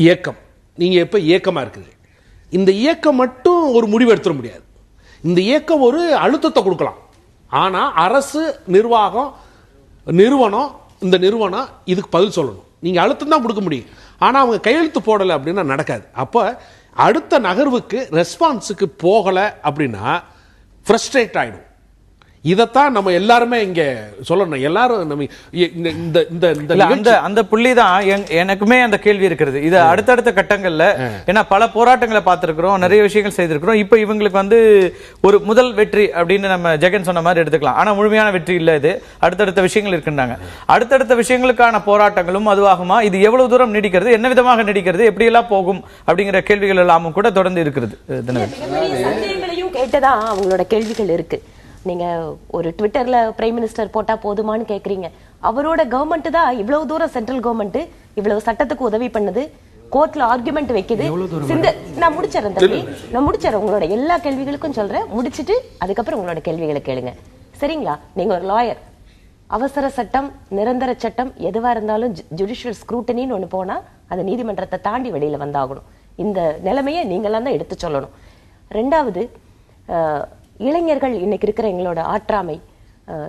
இயக்கம், நீங்க எப்ப இயக்கமா இருக்குது, இந்த இயக்கம் மட்டும் ஒரு முடிவு எடுத்துட முடியாது. இந்த இயக்கம் ஒரு அழுத்தத்தை கொடுக்கலாம். ஆனா அரசு நிர்வாகம் நிறுவனம், இந்த நிறுவனம் இதுக்கு பதில் சொல்லணும். நீங்க அழுத்தம் தான் கொடுக்க முடியும். ஆனா அவங்க கையெழுத்து போடலை அப்படின்னா நடக்காது. அப்ப அடுத்த நகர்வுக்கு ரெஸ்பான்ஸுக்கு போகலை அப்படின்னா ஃப்ரஸ்ட்ரேட் ஆயிடும். இதத்தான் நம்ம எல்லாருமே இங்க சொல்லணும். எல்லாரும் நம்ம அந்த புள்ளி தான் எனக்குமே அந்த கேள்வி இருக்கிறது. இது அடுத்தடுத்த கட்டங்கள்ல ஏன்னா பல போராட்டங்களை பார்த்திருக்கிறோம், நிறைய விஷயங்கள் செய்திருக்கிறோம். இப்ப இவங்களுக்கு வந்து ஒரு முதல் வெற்றி அப்படின்னு நம்ம ஜெகன் சொன்ன மாதிரி எடுத்துக்கலாம். ஆனா முழுமையான வெற்றி இல்ல, இது அடுத்தடுத்த விஷயங்கள் இருக்குன்னாங்க. அடுத்தடுத்த விஷயங்களுக்கான போராட்டங்களும் அதுவாகுமா, இது எவ்வளவு தூரம் நீடிக்கிறது, என்ன விதமாக நீடிக்கிறது, எப்படி எல்லாம் போகும் அப்படிங்கிற கேள்விகள் எல்லாமும் கூட தொடர்ந்து இருக்கிறது. சந்தேகங்களையும் கேட்டதான் அவங்களோட கேள்விகள் இருக்கு. நீங்க ஒரு ட்விட்டர்ல பிரைம் மினிஸ்டர் போட்டா போதுமான்னு கேக்குறீங்க. அவரோட கவர்மெண்ட் தான் இவ்வளவு தூரம், சென்ட்ரல் கவர்மெண்ட் இவ்வளவு சட்டத்துக்கு உதவி பண்ணுது. கோர்ட்ல ஆர்குமெண்ட் வைக்குது. நான் முடிச்சிடறேன் தம்பி, நான் முடிச்சிடறேன். உங்களோட எல்லா கேள்விகளுக்கும் சொல்றேன், முடிச்சிட்டு அதுக்கப்புறம் உங்களோட கேள்விகளை கேளுங்க, சரிங்களா? நீங்க ஒரு லாயர். அவசர சட்டம், நிரந்தர சட்டம் எதுவா இருந்தாலும் ஜுடிஷியல் ஸ்க்ரூட்டனின்னு ஒண்ணு போனா அது நீதிமன்றத்தை தாண்டி வெளியில வந்தாகணும். இந்த நிலைமையை நீங்களாம் தான் எடுத்து சொல்லணும். ரெண்டாவது, இளைஞர்கள் இன்னைக்கு இருக்கிற எங்களோட ஆற்றாமை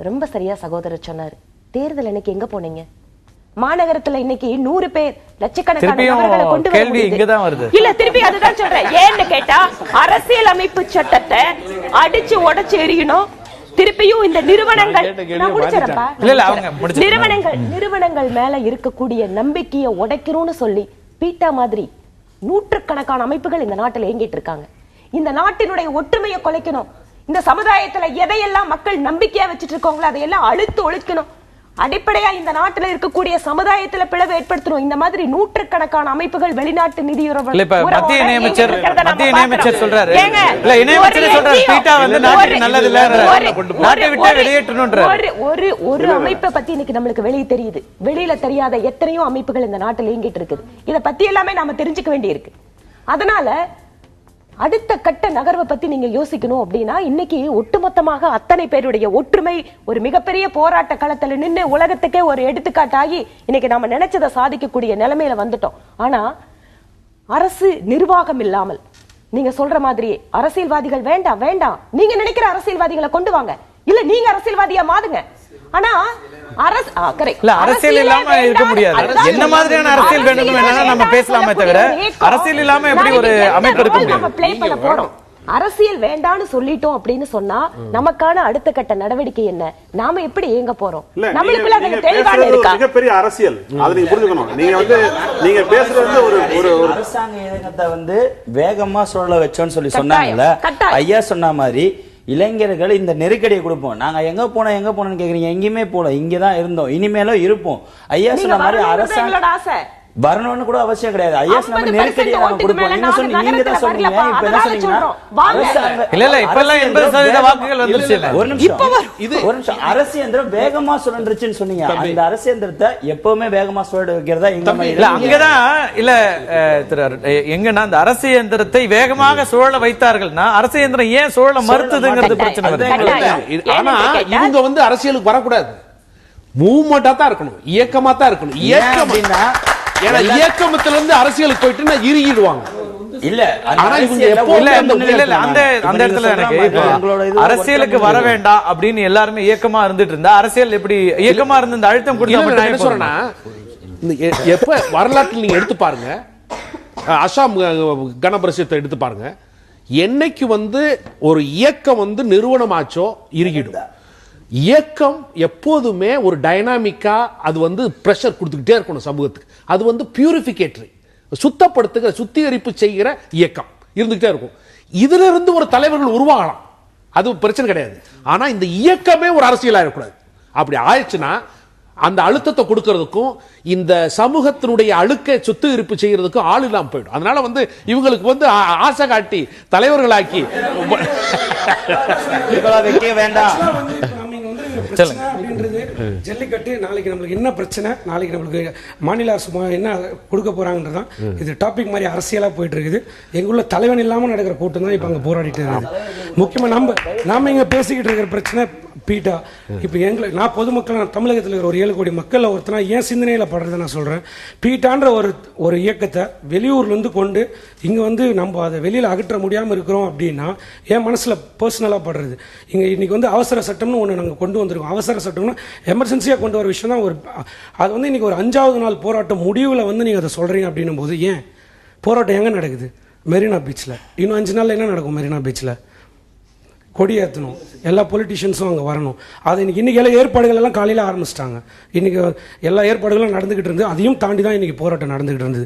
ரொம்ப சரியா சகோதரர் சொன்னார். தேர்தல் அன்னைக்கு எங்க போனீங்க? மாநகரத்துல இன்னைக்கு 100 பேர் லட்சக்கணக்கான நபர்களை கொண்டு வர முடியுது. இல்ல, திருப்பி அதுதான் சொல்றேன். ஏன்னு கேட்டா அரசியல் அமைப்பு சட்டத்தை அடிச்சு உடைச்சு எறியணும். திருப்பியும் இந்த நிறுவனங்கள் நிறுவனங்கள் மேல இருக்கக்கூடிய நம்பிக்கையை உடைக்கணும்னு சொல்லி பீட்டா மாதிரி நூற்றுக்கணக்கான அமைப்புகள் இந்த நாட்டில் இயங்கிட்டு இருக்காங்க. இந்த நாட்டினுடைய ஒற்றுமையை குலைக்கணும். இந்த சமுதாயத்துல எதையெல்லாம் மக்கள் நம்பிக்கையா வச்சுட்டு இருக்காங்களோ அதையெல்லாம் அழுத்து ஒழிக்கணும். அடிப்படையா இந்த நாட்டில் இருக்கக்கூடிய சமுதாயத்துல பிளவு ஏற்படுத்தணும். இந்த மாதிரி நூற்றுக்கணக்கான அமைப்புகள் வெளிநாட்டு நிதியுறவு மத்திய இணையமைச்சர் சொல்றாரு, இல்ல இணையமைச்சர் சொல்றாரு பீட்டா வந்து நாட்டுக்கு நல்லது இல்ல, நாட்டை விட்டு வெளியேற்றணும்ன்றாரு. ஒரு அமைப்பை பத்தி இன்னைக்கு நம்மளுக்கு வெளியே தெரியுது. வெளியில தெரியாத எத்தனையோ அமைப்புகள் இந்த நாட்டில் இயங்கிட்டு இருக்குது. இத பத்தி எல்லாமே நாம தெரிஞ்சுக்க வேண்டி இருக்கு. அதனால அடுத்த கட்ட நகர்வை பத்தி நீங்க யோசிக்கணும். அப்படின்னா இன்னைக்கு ஒட்டுமொத்தமாக அத்தனை பேருடைய ஒற்றுமை ஒரு மிகப்பெரிய போராட்ட களத்துல நின்று உலகத்துக்கே ஒரு எடுத்துக்காட்டாகி இன்னைக்கு நாம நினைச்சதை சாதிக்கக்கூடிய நிலைமையில வந்துட்டோம். ஆனா அரசு நிர்வாகம் இல்லாமல் நீங்க சொல்ற மாதிரி அரசியல்வாதிகள் வேண்டாம் வேண்டாம், நீங்க நினைக்கிற அரசியல்வாதிகளை கொண்டு வாங்க, இல்ல நீங்க அரசியல்வாதியா மாதுங்க. ஆனா அரசியல் இல்லாம இருக்க முடியாது. என்ன மாதிரியான அரசியல் வேண்டும் நம்ம பேசலாமே தவிர அரசியல் இல்லாம எப்படி ஒரு அமைப்பு இருக்க முடியும்? அரசியல் வேண்டான்னு சொல்லிட்டோம் அப்படின்னு சொன்னா நமக்கான அடுத்த கட்ட நடவடிக்கை என்ன? நாம எப்படி இயங்க போறோம்? நம்மளுக்குள்ள அந்த தெளிவான இருக்கா? மிகப்பெரிய அரசியல் அதை நீங்க புரிஞ்சுக்கணும். நீங்க பேசுறது ஒரு அரசாங்க இயக்கத்தை வந்து வேகமா சொல்ல வச்சோன்னு சொல்லி சொன்னாங்கல்ல, ஐயா சொன்ன மாதிரி இளைஞர்கள் இந்த நெருக்கடியை கொடுப்போம். நாங்க எங்க போனோம்னு கேக்குறீங்க. எங்கேயுமே போல, இங்கதான் இருந்தோம், இனிமேலும் இருப்போம். ஐயா சொன்ன மாதிரி அரசாங்கம் வரணும்னு கூட அவசியம் கிடையாது. ஐயா சொன்ன நெருக்கடியை நாங்க கொடுப்போம். நீங்க தான் சொன்னீங்க. இப்ப என்ன சொன்னீங்கன்னா இல்ல இப்ப எல்லாம் 80% வாக்குகள் வந்துருச்சு. ஒரு நிமிஷம் அரசியந்திரம் வேகமா சுழன்றுச்சுன்னு சொன்னீங்க. அந்த அரசியந்திரத்தை எப்பவுமே வேகமா சுழட வைக்கிறதா இல்ல அங்கதான் இல்ல எங்கன்னா அந்த அரசியந்திரத்தை வேகமாக சுழல வைத்தார்கள்னா அரசியந்திரம் ஏன் சுழல மறுத்ததுங்கிறது பிரச்சனை வருது. ஆனா இவங்க வந்து அரசியலுக்கு வரக்கூடாது, மூவ்மெண்டா தான் இருக்கணும், இயக்கமா தான் இருக்கணும். இயக்கம் அப்படின்னா ஏன்னா இயக்கமத்துல இருந்து அரசியலுக்கு போயிட்டு இறுகிடுவாங்க. இல்ல ஆனா இவங்க அந்த இடத்துல எனக்கு அரசியலுக்கு வர வேண்டாம் அப்படின்னு எல்லாருமே இயக்கமா இருந்துட்டு இருந்தா அரசியல் எப்படி இயக்கமா இருந்து இந்த அழுத்தம் கொடுத்தா என்ன சொல்றேன்னா, எப்ப வரலாற்றில் நீங்க எடுத்து பாருங்க, அசாம் கணபரிஷத்தை எடுத்து பாருங்க, என்னைக்கு வந்து ஒரு இயக்கம் வந்து நிறுவனமாச்சோ இறுகிடும். இயக்கம் எப்போதுமே ஒரு டைனாமிக்கா அது வந்து பிரஷர் கொடுத்துக்கிட்டே இருக்கணும் சமூகத்துக்கு. அது வந்து பியூரிஃபிகேட்டரி, சுத்தப்படுத்துகிற சுத்திகரிப்பு செய்கிற இயக்கம் இருந்துகிட்டே இருக்கும். இதுல இருந்து ஒரு தலைவர்கள் உருவாகலாம், அது பிரச்சனை கிடையாது. ஆனா இந்த இயக்கமே ஒரு அரசியலா இருக்கக்கூடாது. அப்படி ஆயிடுச்சுன்னா அந்த அழுத்தத்தை கொடுக்கறதுக்கும் இந்த சமூகத்தினுடைய அழுக்கை சுத்திகரிப்பு செய்யறதுக்கும் ஆள் இல்லாம போயிடும். அதனால வந்து இவங்களுக்கு வந்து ஆசை காட்டி தலைவர்களாக்கி வைக்க வேண்டாம். ஜல்லிக்கட்டு நாளைக்கு நம்மளுக்கு என்ன பிரச்சனை, நாளைக்கு நம்மளுக்கு மாநில அரசு என்ன கொடுக்க போறாங்கன்றதான் இது டாபிக் மாதிரி அரசியலா போயிட்டு இருக்குது. எங்குள்ள தலைவன் இல்லாம நடக்கிற கூட்டம் தான் இப்ப அங்க போராடிட்டு இருக்குது. முக்கியமா நாம இங்க பேசிக்கிட்டு இருக்கிற பிரச்சனை பீட்டா. இப்ப நான் பொதுமக்கள் தமிழகத்தில் இருக்கிற ஒரு 7 கோடி மக்கள் ஒருத்தனா ஏன் சிந்தனையில படுறத நான் சொல்றேன். பீட்டான்ற ஒரு இயக்கத்தை வெளியூர்ல இருந்து கொண்டு இங்க வந்து நம்ம அதை வெளியில அகற்ற முடியாம இருக்கிறோம் அப்படின்னா என் மனசுல பர்சனலா படுறது. இன்னைக்கு வந்து அவசர சட்டம்னு ஒண்ணு நாங்க கொண்டு வந்திருக்கோம். அவசர சட்டம்னா எமர்ஜென்சியா கொண்டு வர விஷயம் தான். அது வந்து இன்னைக்கு ஒரு 5வது நாள் போராட்டம் முடிவுல வந்து நீங்க அதை சொல்றீங்க அப்படின்னும் போது ஏன் போராட்டம் எங்க நடக்குது? மெரினா பீச்ல. இன்னும் 5 நாள்ல என்ன நடக்கும்? மெரினா பீச்ல கொடியேற்றணும், எல்லா பொலிட்டிஷியன்ஸும் அங்கே வரணும். அது இன்னைக்கு எல்லா ஏற்பாடுகள் எல்லாம் காலையில் ஆரம்பிச்சிட்டாங்க. இன்னைக்கு எல்லா ஏற்பாடுகளும் நடந்துகிட்டு இருந்தது. அதையும் தாண்டி தான் இன்னைக்கு போராட்டம் நடந்துகிட்டு இருந்தது.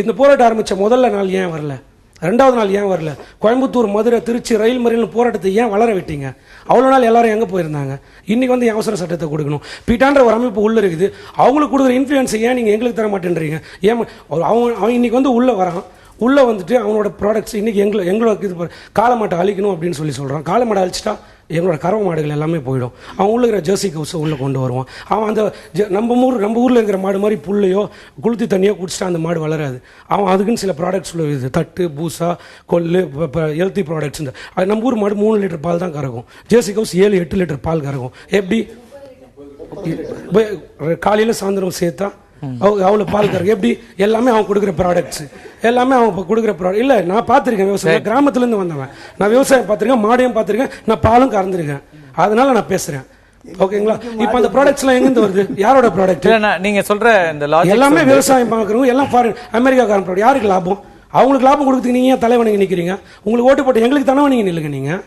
இந்த போராட்டம் ஆரம்பிச்ச முதல்ல நாள் ஏன் வரல? 2வது நாள் ஏன் வரல? கோயம்புத்தூர், மதுரை, திருச்சி ரயில் மறியல் போராட்டத்தை ஏன் வளர விட்டீங்க? அவ்வளோ நாள் எல்லாரும் எங்கே போயிருந்தாங்க? இன்னைக்கு வந்து அவசர சட்டத்தை கொடுக்கணும். பீட்டான்ற ஒரு அமைப்பு உள்ள இருக்குது, அவங்களுக்கு கொடுக்குற இன்ஃப்ளூயன்ஸை ஏன் நீங்கள் எங்களுக்கு தர மாட்டேன்றீங்க? ஏன் அவங்க இன்னைக்கு வந்து உள்ள வரான், உள்ளே வந்துட்டு அவனோட ப்ராடக்ட்ஸ் இன்றைக்கி எங்களோட இது காளை மாட்டை அழிக்கணும் அப்படின்னு சொல்கிறான். காளை மாடை அழிச்சிட்டா எங்களோட கறவை மாடுகள் எல்லாமே போயிடும். அவன் உள்ள இருக்கிற ஜெர்சி கவுஸை உள்ளே கொண்டு வருவான். அவன் அந்த நம்ம ஊரில் இருக்கிற மாடு மாதிரி புல்லையோ குளுத்தி தண்ணியோ குடிச்சிட்டா அந்த மாடு வளராது. அவன் அதுக்குன்னு சில ப்ராடக்ட்ஸ் உள்ள இது தட்டு பூசா கொள்ளு ஹெல்த்தி ப்ராடக்ட்ஸ். அது நம்ம ஊர் மாடு 3 லிட்டர் பால் தான் கறக்கும். ஜெர்சி கவுஸ் 7-8 லிட்டர் பால் கறக்கும். எப்படி காலையில் சாயந்தரம் சேர்த்தா அவ்வளோ பால் கறக்கு. எப்படி எல்லாமே அவன் கொடுக்குற ப்ராடக்ட்ஸ் எல்லாமே அவன் கொடுக்குற ப்ராடக்ட். இல்லை நான் பார்த்துருக்கேன் விவசாயம், கிராமத்துலேருந்து வந்தவன் நான் விவசாயம் பார்த்துருக்கேன், மாடையும் பார்த்துருக்கேன், நான் பாலும் கறந்துருக்கேன். அதனால நான் பேசுகிறேன். ஓகேங்களா? இப்போ அந்த ப்ராடக்ட்ஸ்லாம் எங்கேருந்து வருது? யாரோட ப்ராடக்ட்? நீங்க சொல்ற இந்த எல்லாமே விவசாயம் பார்க்குறவங்க எல்லாம் ஃபாரின் அமெரிக்காக்காரன் ப்ராடக்ட். யாருக்கு லாபம்? அவங்களுக்கு லாபம் கொடுக்குறதுக்கு நீங்கள் ஏன் தலைவணங்கி நிற்கிறீங்க? உங்களுக்கு ஓட்டு போட்டு எங்களுக்கு தலைவணங்கி நில்லுங்க. நீங்கள்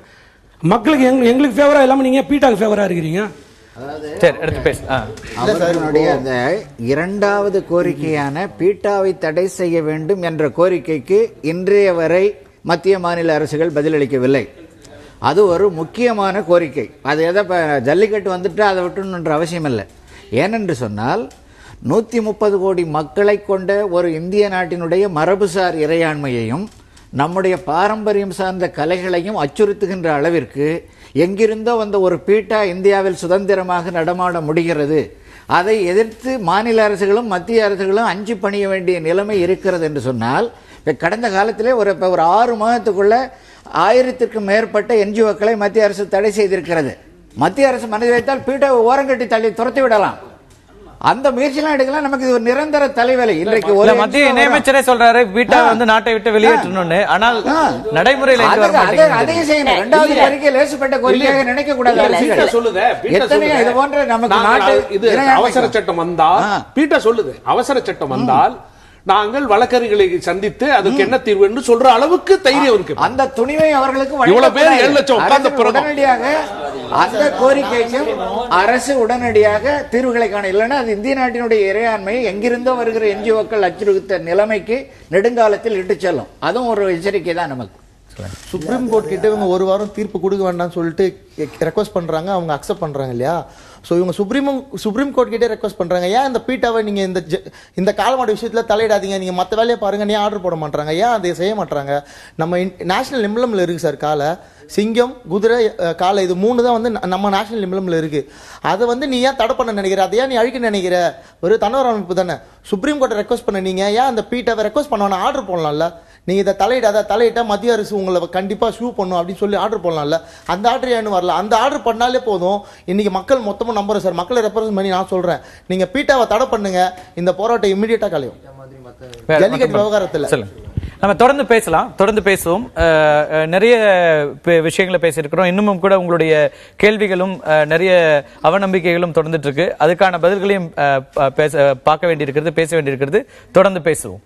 மக்களுக்கு எங்களுக்கு ஃபேவராக இல்லாமல் நீங்கள் பீட்டாக்கு ஃபேவராக இருக்கிறீங்க. அவர்களுடைய அந்த இரண்டாவது கோரிக்கையான பீட்டாவை தடை செய்ய வேண்டும் என்ற கோரிக்கைக்கு இன்றைய வரை மத்திய மாநில அரசுகள் பதிலளிக்கவில்லை. அது ஒரு முக்கியமான கோரிக்கை. அது எதை ஜல்லிக்கட்டு வந்துட்டு அதை விட்டுணுன்ற அவசியம் இல்லை. ஏனென்று சொன்னால் 130 கோடி மக்களை கொண்ட ஒரு இந்திய நாட்டினுடைய மரபுசார் இறையாண்மையையும் நம்முடைய பாரம்பரியம் சார்ந்த கலைகளையும் அச்சுறுத்துகின்ற அளவிற்கு எங்கிருந்தோ வந்த ஒரு பீட்டா இந்தியாவில் சுதந்திரமாக நடமாட முடிகிறது. அதை எதிர்த்து மாநில அரசுகளும் மத்திய அரசுகளும் அஞ்சு பணிய வேண்டிய நிலைமை இருக்கிறது என்று சொன்னால், கடந்த காலத்திலே ஒரு 6 மாதத்துக்குள்ள 1000க்கும் மேற்பட்ட என்ஜிஓக்களை மத்திய அரசு தடை செய்திருக்கிறது. மத்திய அரசு மனதை வைத்தால் பீட்டாவை ஓரங்கட்டி தள்ளி துரத்தி விடலாம். அந்த முயற்சியெல்லாம் எடுக்கலாம். நமக்கு இது ஒரு நிரந்தர தலைவலி. இன்றைக்கு ஒரு மத்திய இணையமைச்சரே சொல்றாரு பீட்டா நாட்டை விட்டு வெளியேற்றணும்னு. ஆனால் நடைமுறையில் அதையும் செய்யணும். இரண்டாவது கோரிக்கை லேசுப்பட்ட கோரிக்கையாக நினைக்க கூடாது. எத்தனையோ இது போன்ற நமக்கு நாட்டு அவசர சட்டம் வந்தால் பீட்டா சொல்லுது, அவசர சட்டம் வந்தால் நாங்கள் வழக்கறிஞர்களை சந்தித்து அதுக்கு என்ன தீர்வு என்று சொல்ற அளவுக்கு தைரியம் இருக்கு. அந்த துணிவை அவர்களுக்கு இவ்வளவு பேர் 7 லட்சம் உட்கார்ந்த உடனடியாக அந்த கோரிக்கைக்கும் அரசு உடனடியாக தீர்வுகளை காண. இல்லைன்னா அது இந்திய நாட்டினுடைய இறையாண்மையை எங்கிருந்தோ வருகிற என்ஜிஓக்கள் அச்சுறுத்த நிலைமைக்கு நெடுங்காலத்தில் இட்டு செல்லும். அதுவும் ஒரு எச்சரிக்கை தான் நமக்கு. சுப்ரீம் கோர்ட் கிட்ட இவங்க ஒரு வாரம் தீர்ப்பு கொடுக்க வேண்டாம்னு சொல்லிட்டு ரெக்வஸ்ட் பண்றாங்க. அவங்க அக்செப்ட் பண்றாங்க இல்லையா? ஸோ இவங்க சுப்ரீம் கோர்ட் கிட்டே ரெக்வஸ்ட் பண்றாங்க, ஏன் இந்த பீட்டாவை நீங்க இந்த கால்மாடு விஷயத்துல தலையிடாதீங்க, நீங்க மற்ற வேலையை பாருங்க, நீ ஆர்டர் போட மாட்டாங்க, ஏன் அதை செய்ய மாட்டாங்க? நம்ம நேஷனல் எம்ப்ளம்ல இருக்கு சார், காலை சிங்கம் குதிரை காலை இது 3 தான் வந்து நம்ம நேஷனல் எம்ப்ளம்ல இருக்கு. அதை வந்து நீ ஏன் தடை பண்ண நினைக்கிற? அதை ஏன் நீ அழிக்க நினைக்கிற? ஒரு தனியார் அமைப்பு தானே. சுப்ரீம் கோர்ட்டை ரெக்வஸ்ட் பண்ண நீங்க ஏன் அந்த பீட்டாவை ரெக்வஸ்ட் பண்ண ஆர்டர் போடலாம்ல? நீங்க இதை தலையிட்டா மத்திய அரசு உங்களை கண்டிப்பா ஷூ பண்ணும் அப்படின்னு சொல்லி ஆர்டர் போடலாம்ல? அந்த ஆர்டர் ஏன்னு வரல? அந்த ஆர்டர் பண்ணாலே போதும். இன்னைக்கு மக்கள் மொத்தமும் நம்புறேன் சார். மக்களை ரெப்ரசன்ட் பண்ணி நான் சொல்றேன், நீங்க பீட்டாவை தடை பண்ணுங்க, இந்த போராட்டம் இமிடியேட்டா கலையும். ஜல்லிக்கட்டு விவகாரத்தில் நம்ம தொடர்ந்து பேசுவோம். நிறைய விஷயங்களை பேசியிருக்கிறோம். இன்னமும் கூட உங்களுடைய கேள்விகளும் நிறைய அவநம்பிக்கைகளும் தொடர்ந்துட்டு இருக்கு. அதுக்கான பதில்களையும் பார்க்க வேண்டியிருக்கிறது, பேச வேண்டியிருக்கிறது. தொடர்ந்து பேசுவோம்.